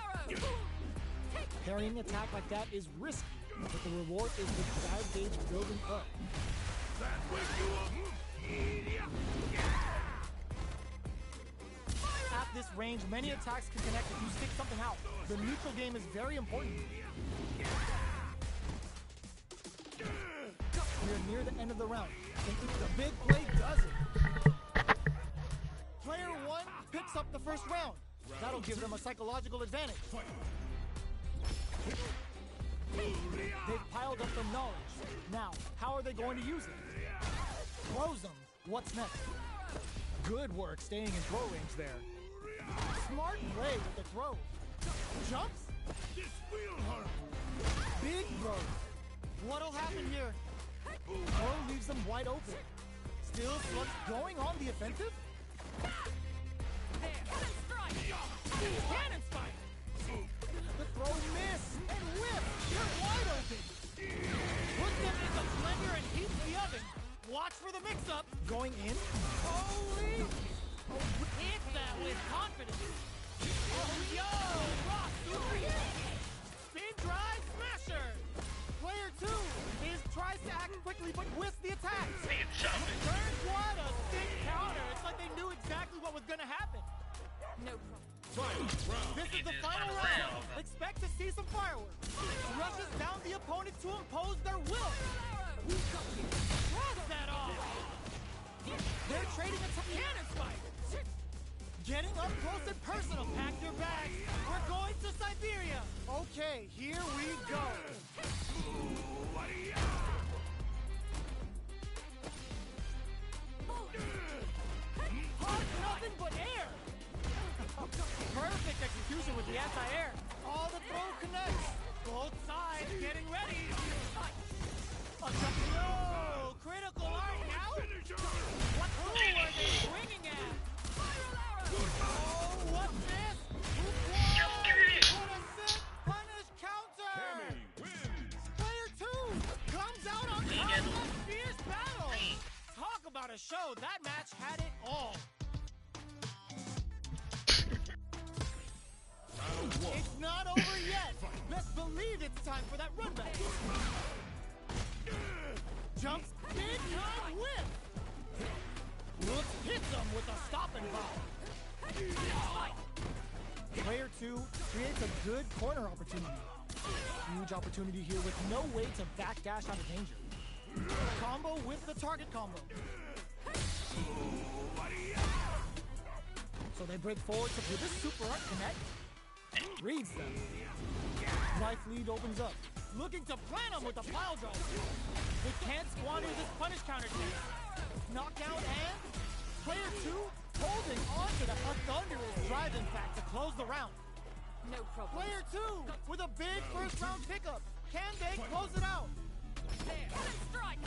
arrow! Parrying attack like that is risky, but the reward is the drive gauge building up. At this range, many attacks can connect if you stick something out. The neutral game is very important. We're near the end of the round, and if the big play does it. Player 1 picks up the first round. That'll give them a psychological advantage. They've piled up the knowledge. Now, how are they going to use it? Throws them. What's next? Good work staying in throw range there. Smart play with the throw. Jumps. Big throw. What'll happen here? Throw leaves them wide open. Still Slug's going on the offensive? There, cannon strike! Cannon spike! The throw miss and whip! They're wide open! Put them in the blender and heat the oven. Watch for the mix-up. Going in. Holy! Hit that with confidence! Oh, yo! Rock super hit! Spin drive smasher! Player 2 tries to act quickly but whiffs the attack. Turns what a sick counter. It's like they knew exactly what was gonna happen. No problem. This is the final round. Expect to see some fireworks. Rushes down the opponent to impose their will. Cross that off. They're trading a cannon spike. Getting up close and personal. Pack your bags. We're going to Siberia. Okay, here we go. Hard nothing but air. Perfect execution with the anti-air. All the throw connects. Both sides getting ready. No! Critical art now? Who are they swinging at? Oh, what's this? What a sick punish counter! Player 2 comes out on top of a fierce battle. Talk about a show. That match had it all. It's not over yet. Best believe it's time for that run back. Jumps, big time whip. Looks hits him with a stop and pop. Player 2 creates a good corner opportunity. Huge opportunity here with no way to backdash out of danger. Combo with the target combo. So they break forward to this super art connect. Reads them. Life lead opens up. Looking to plan him with a pile driver. They can't squander this punish counter team. Knockout and player 2 holding on to the thunderous drive impact to close the round. No problem. Player 2 with a big first round pickup. Can they close it out? There, cannon strike!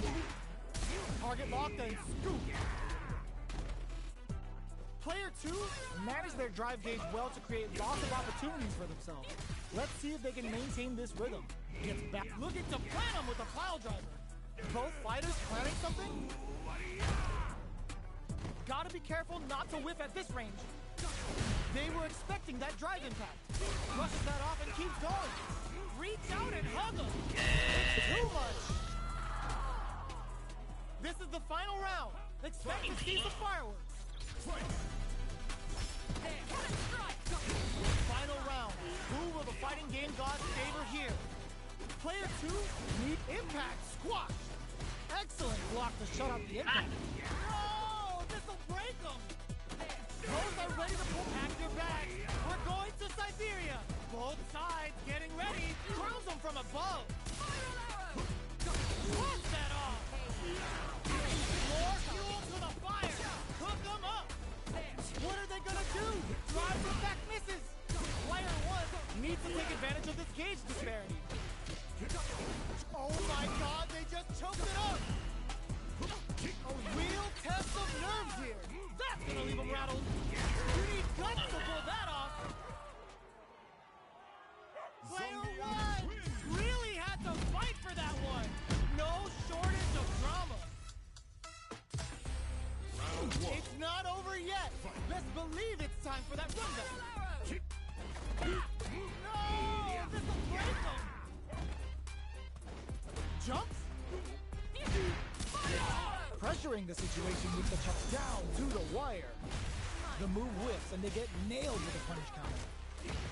Target locked and scoop. Player 2 managed their drive gauge well to create lots of opportunities for themselves. Let's see if they can maintain this rhythm. Gets back, looking to plan him with a pile driver. Both fighters planning something? Gotta be careful not to whiff at this range. They were expecting that drive impact. Rushes that off and keeps going. Reach out and hug him. It's too much. This is the final round. Expect to see some fireworks. Final round. Who will the fighting game gods favor here? Player 2, need impact. Squash. Excellent block to shut out the impact. No, this'll break them. Both are ready to pull back your bags. We're going to Siberia. Both sides getting ready. Throws them from above. Cross that off. More fuel to the fire. Cook them time for that run back. No! This'll break him! Jumps? Pressuring the situation with the chuck down to the wire. The move whips and they get nailed with a punish counter.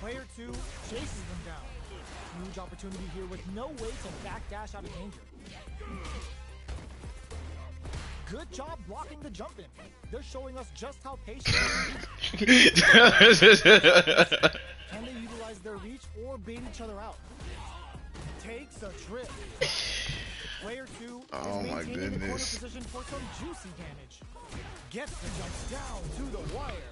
Player 2 chases them down. Huge opportunity here with no way to backdash out of danger. Good job blocking the jump in. They're showing us just how patient they can be. Can they utilize their reach or bait each other out? Takes a trip. Player 2 Oh is my maintaining the corner goodness. position for some juicy damage. Gets the jumps down to the wire.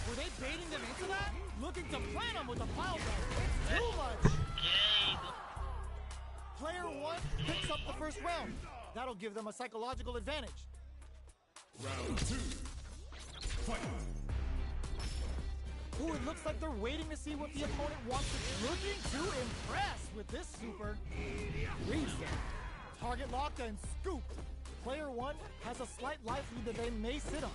Were they baiting them into that? Looking to plant them with a pile driver. It's too much. Player 1 picks up the first round. That'll give them a psychological advantage. Round 2. Fight. Ooh, it looks like they're waiting to see what the opponent wants to. Looking to impress with this super. Reads them. Target locked and scoop. Player 1 has a slight life lead that they may sit on.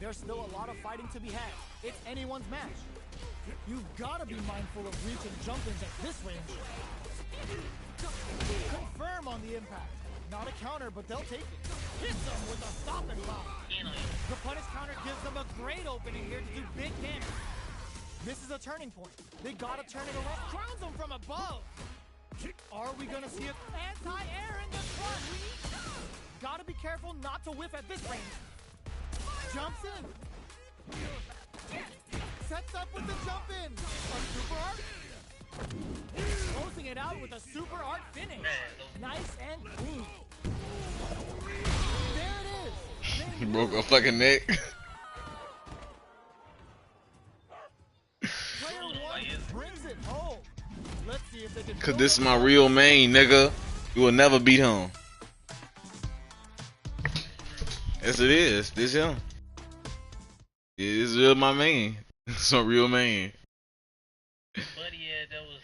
There's still a lot of fighting to be had. It's anyone's match. You've got to be mindful of reach and jump-ins at this range. Confirm on the impact. Not a counter, but they'll take it. Hits them with a stop and block. The punish counter gives them a great opening here to do big damage. This is a turning point. They gotta turn it around. Crowns them from above. Are we gonna see an anti-air in the front? Gotta be careful not to whiff at this range. Jumps in. Sets up with the jump in. A super art. Closing it out with a super art finish. Nice and clean. There it is. He broke a fucking neck. Player 1 brings it home. Let's see if they can. Cause this is my real main, nigga. You will never beat him. Yes, it is. This him. It is real my main. It's my real main. But yeah, that was.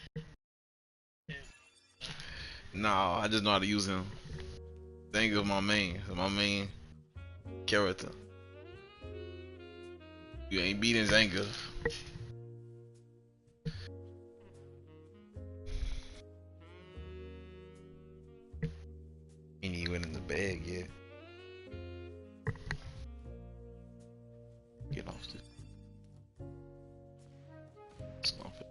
Nah, I just know how to use him. Think of my main. My main character. You ain't beating Zangief. Ain't even in the bag yet. Get off this. Stomp it.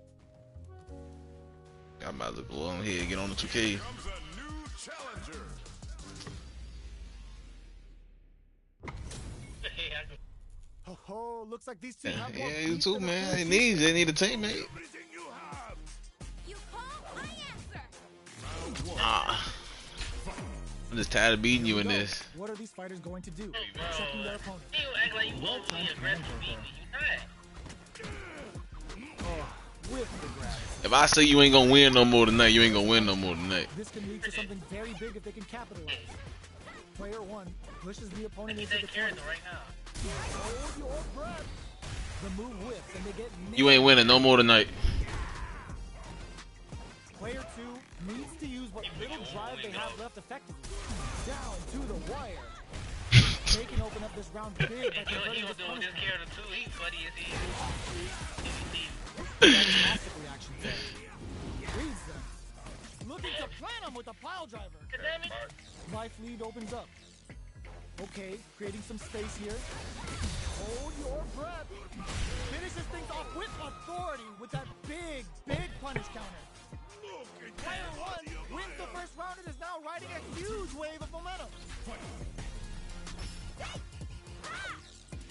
I'm about to go on here and get on the 2K. Comes a new challenger. Hey, I go. Oh, looks like these two have more Yeah, you beef too, than a man. full They season. need a teammate. Everything you have. You call, I answer. Round 1. Ah, I'm just tired of beating you in Go. this. What are these fighters going to do? Bro, Checking their opponent. you act like you overly aggressive beat me. You not. With the grab. If I say you ain't gonna win no more tonight, you ain't gonna win no more tonight. This can lead to something very big if they can capitalize. Player 1 pushes the opponent Get into the that corner. character right now. Hold your breath. The move whips and they get nailed. You ain't winning no more tonight. Player 2 needs to use what little drive they have left effectively. Down to the wire. They can open up this round big by You know what converting he this was doing with punish this character too? He's funny as he is. Fantastic reaction there. Reads them. Looking to plant them with a pile driver. Damn it. Life lead opens up. Okay, creating some space here. Hold your breath. Finishes things off with authority with that big punish counter. Player 1 wins the first round and is now riding a huge wave of momentum.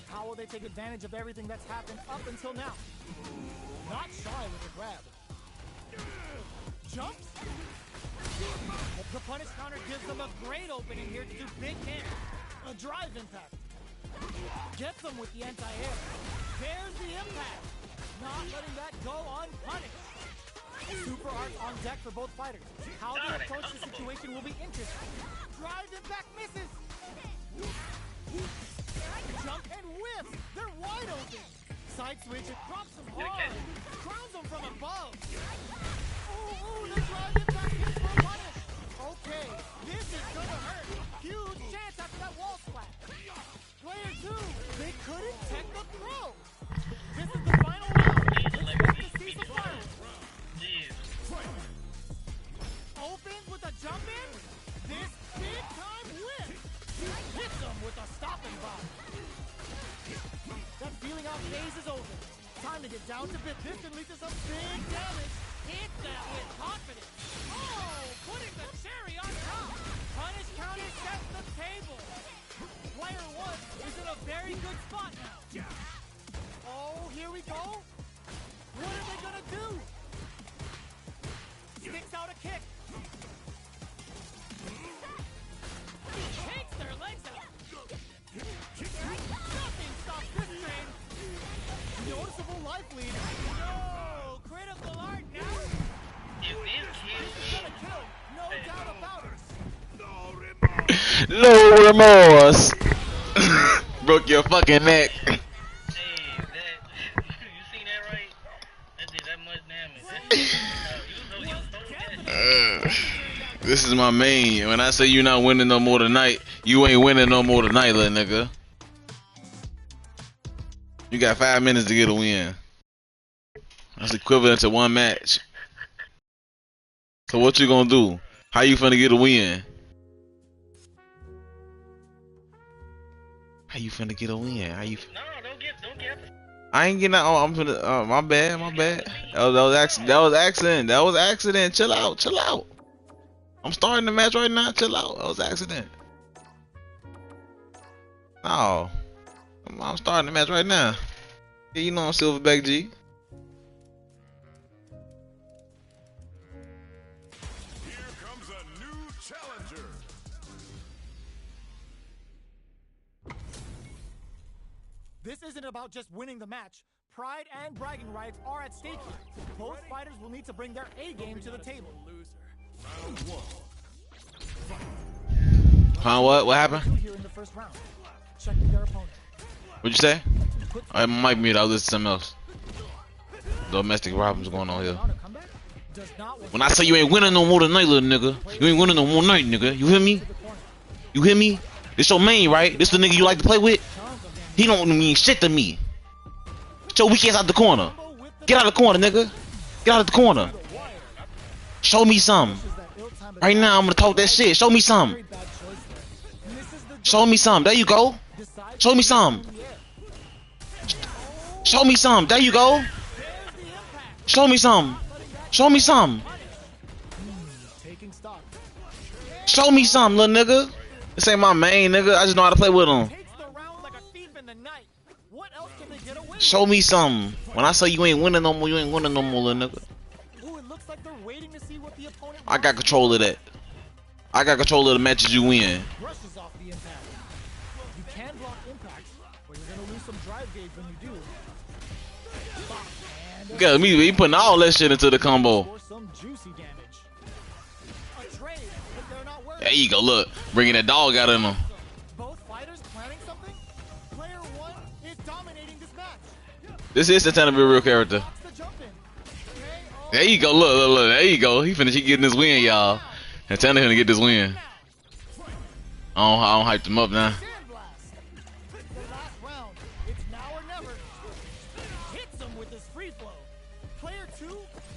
How will they take advantage of everything that's happened up until now? Not shy with the grab. Jumps. The punish counter gives them a great opening here to do big damage. A drive impact. Gets them with the anti-air. There's the impact. Not letting that go unpunished. Super art on deck for both fighters. How they approach the situation will be interesting. Drive impact misses. Jump and whip. They're wide open. Side switch, it drops them hard. Crowns them from above. Ooh, the drive impact hits for a punish. Okay, this is gonna hurt. Huge chance after that wall splash. Player 2, they couldn't tech the throw. This with a stopping bomb. That feeling out phase is over. Time to get down to bit. This can lead to some big damage. Hit that with confidence. Oh, putting the cherry on top. Punish counter sets the table. Player 1 is in a very good spot now. Oh, here we go. What are they gonna do? Sticks out a kick. Takes their legs out. Nothing stops this train. Noticeable life lead. No, critical art now. If this kid Gonna kill, no doubt about it. No remorse. Broke your fucking neck. hey, that you seen that right? That did that much damage. You so good. This is my main. When I say you not winning no more tonight, you ain't winning no more tonight, little nigga. You got 5 minutes to get a win. That's equivalent to 1 match. So what you gonna do? How you finna get a win? How you finna get a win? How you? No, don't get. I ain't getting out. Oh, I'm finna. My bad. That was accident. Chill out. I'm starting the match right now. Chill out. That was accident. No, I'm starting the match right now. Yeah, you know I'm Silverback G. Here comes a new challenger. This isn't about just winning the match. Pride and bragging rights are at stake here. Both fighters will need to bring their A game to the table. Round 1. Huh? What happened? Here in the first round. Checking their opponent. What'd you say? I might mute. I'll listen to something else. Domestic problems going on here. Counter comeback does not work. When I say you ain't winning no more tonight, little nigga, you ain't winning no more night, nigga. You hear me? You hear me? This your main, right? This the nigga you like to play with? He don't mean shit to me. Get your weak ass out the corner. Get out of the corner, nigga. Get out of the corner. Show me some. Right now, I'm gonna talk that shit. Show me some. Show me some. There you go. Show me some. Show me some. There you go. Show me some. Show me some. Show me some, little nigga. This ain't my main, nigga. I just know how to play with him. Show me some. When I say you ain't winning no more, you ain't winning no more, little nigga. I got control of that. I got control of the matches you win. Brushes off the impact. You can block impacts, but you're gonna lose some drive gauge when you do. Look at me, he putting all that shit into the combo. For some juicy damage. A trade, but they're not worried. There you go, look. Bringing that dog out in him. Both fighters planning something? Player 1 is dominating this match. This is Santana be a real character. Blocks the jump in. There you go, look. There you go. He getting this win, y'all. Santana gonna get this win. I don't hype him up now. Sandblast. The last round. It's now or never. Hits him with his free flow. Player 2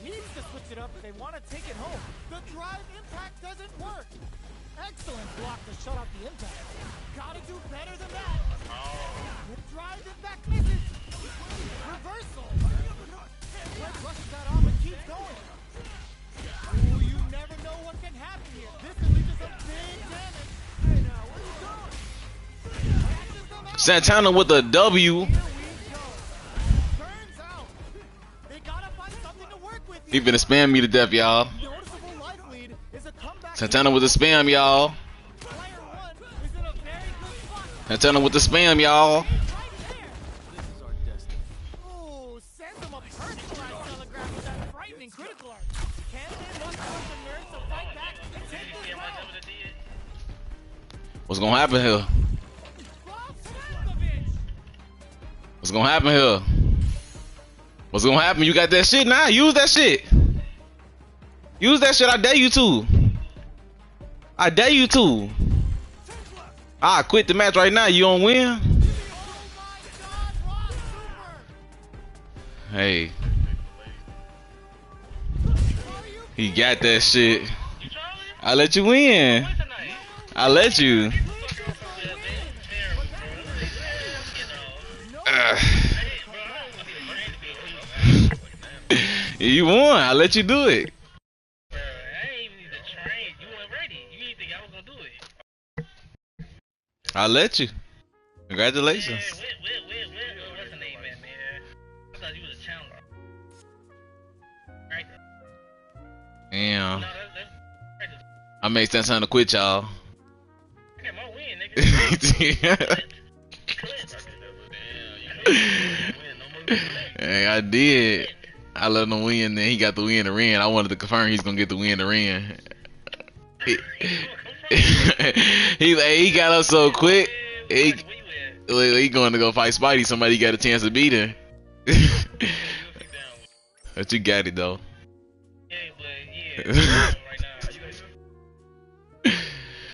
needs to switch it up if they want to take it home. The drive impact doesn't work. Excellent block to shut out the impact. Gotta do better than that. Drive impact misses. Reversal. Red brushes that off and keeps going. Ooh, you never know what can happen here. This can lead to some big damage. Hey now, where you going? Catches them out. Santana with a W. Here we go. Turns out they gotta find something to work with He here. finna spam me to death, y'all. Noticeable life lead is a comeback. Santana with the spam, y'all. Player 1 is in a very good spot. Santana with the spam, y'all. Right there. Ooh, sends him a personalized telegraph with that frightening critical art. Can they muster up the nerves to fight back and take this round? What's gonna happen here? Rob Stankovic. What's gonna happen here? What's gonna happen? You got that shit now? Use that shit. Use that shit. I dare you to. I dare you to. I quit the match right now. You don't win. Oh my God, Rob Super. Hey, Are you he got that shit. You Charlie? I let you win. Win tonight. I let you. Yeah, man. You won. I let you do it. Bro, I ain't even need to train. You weren't ready. You didn't think I was gonna do it. I let you. Congratulations. Yeah, what's the name, man? I thought you was a challenger. Right? Damn. No, that's I made that time to quit, y'all. I got my win, nigga. Hey, I did. I let him win, then he got the win in the ring. I wanted to confirm he's gonna get the win in the ring. He got up so quick. He going to go fight Spidey. Somebody got a chance to beat him. But you got it though. Yeah, but yeah.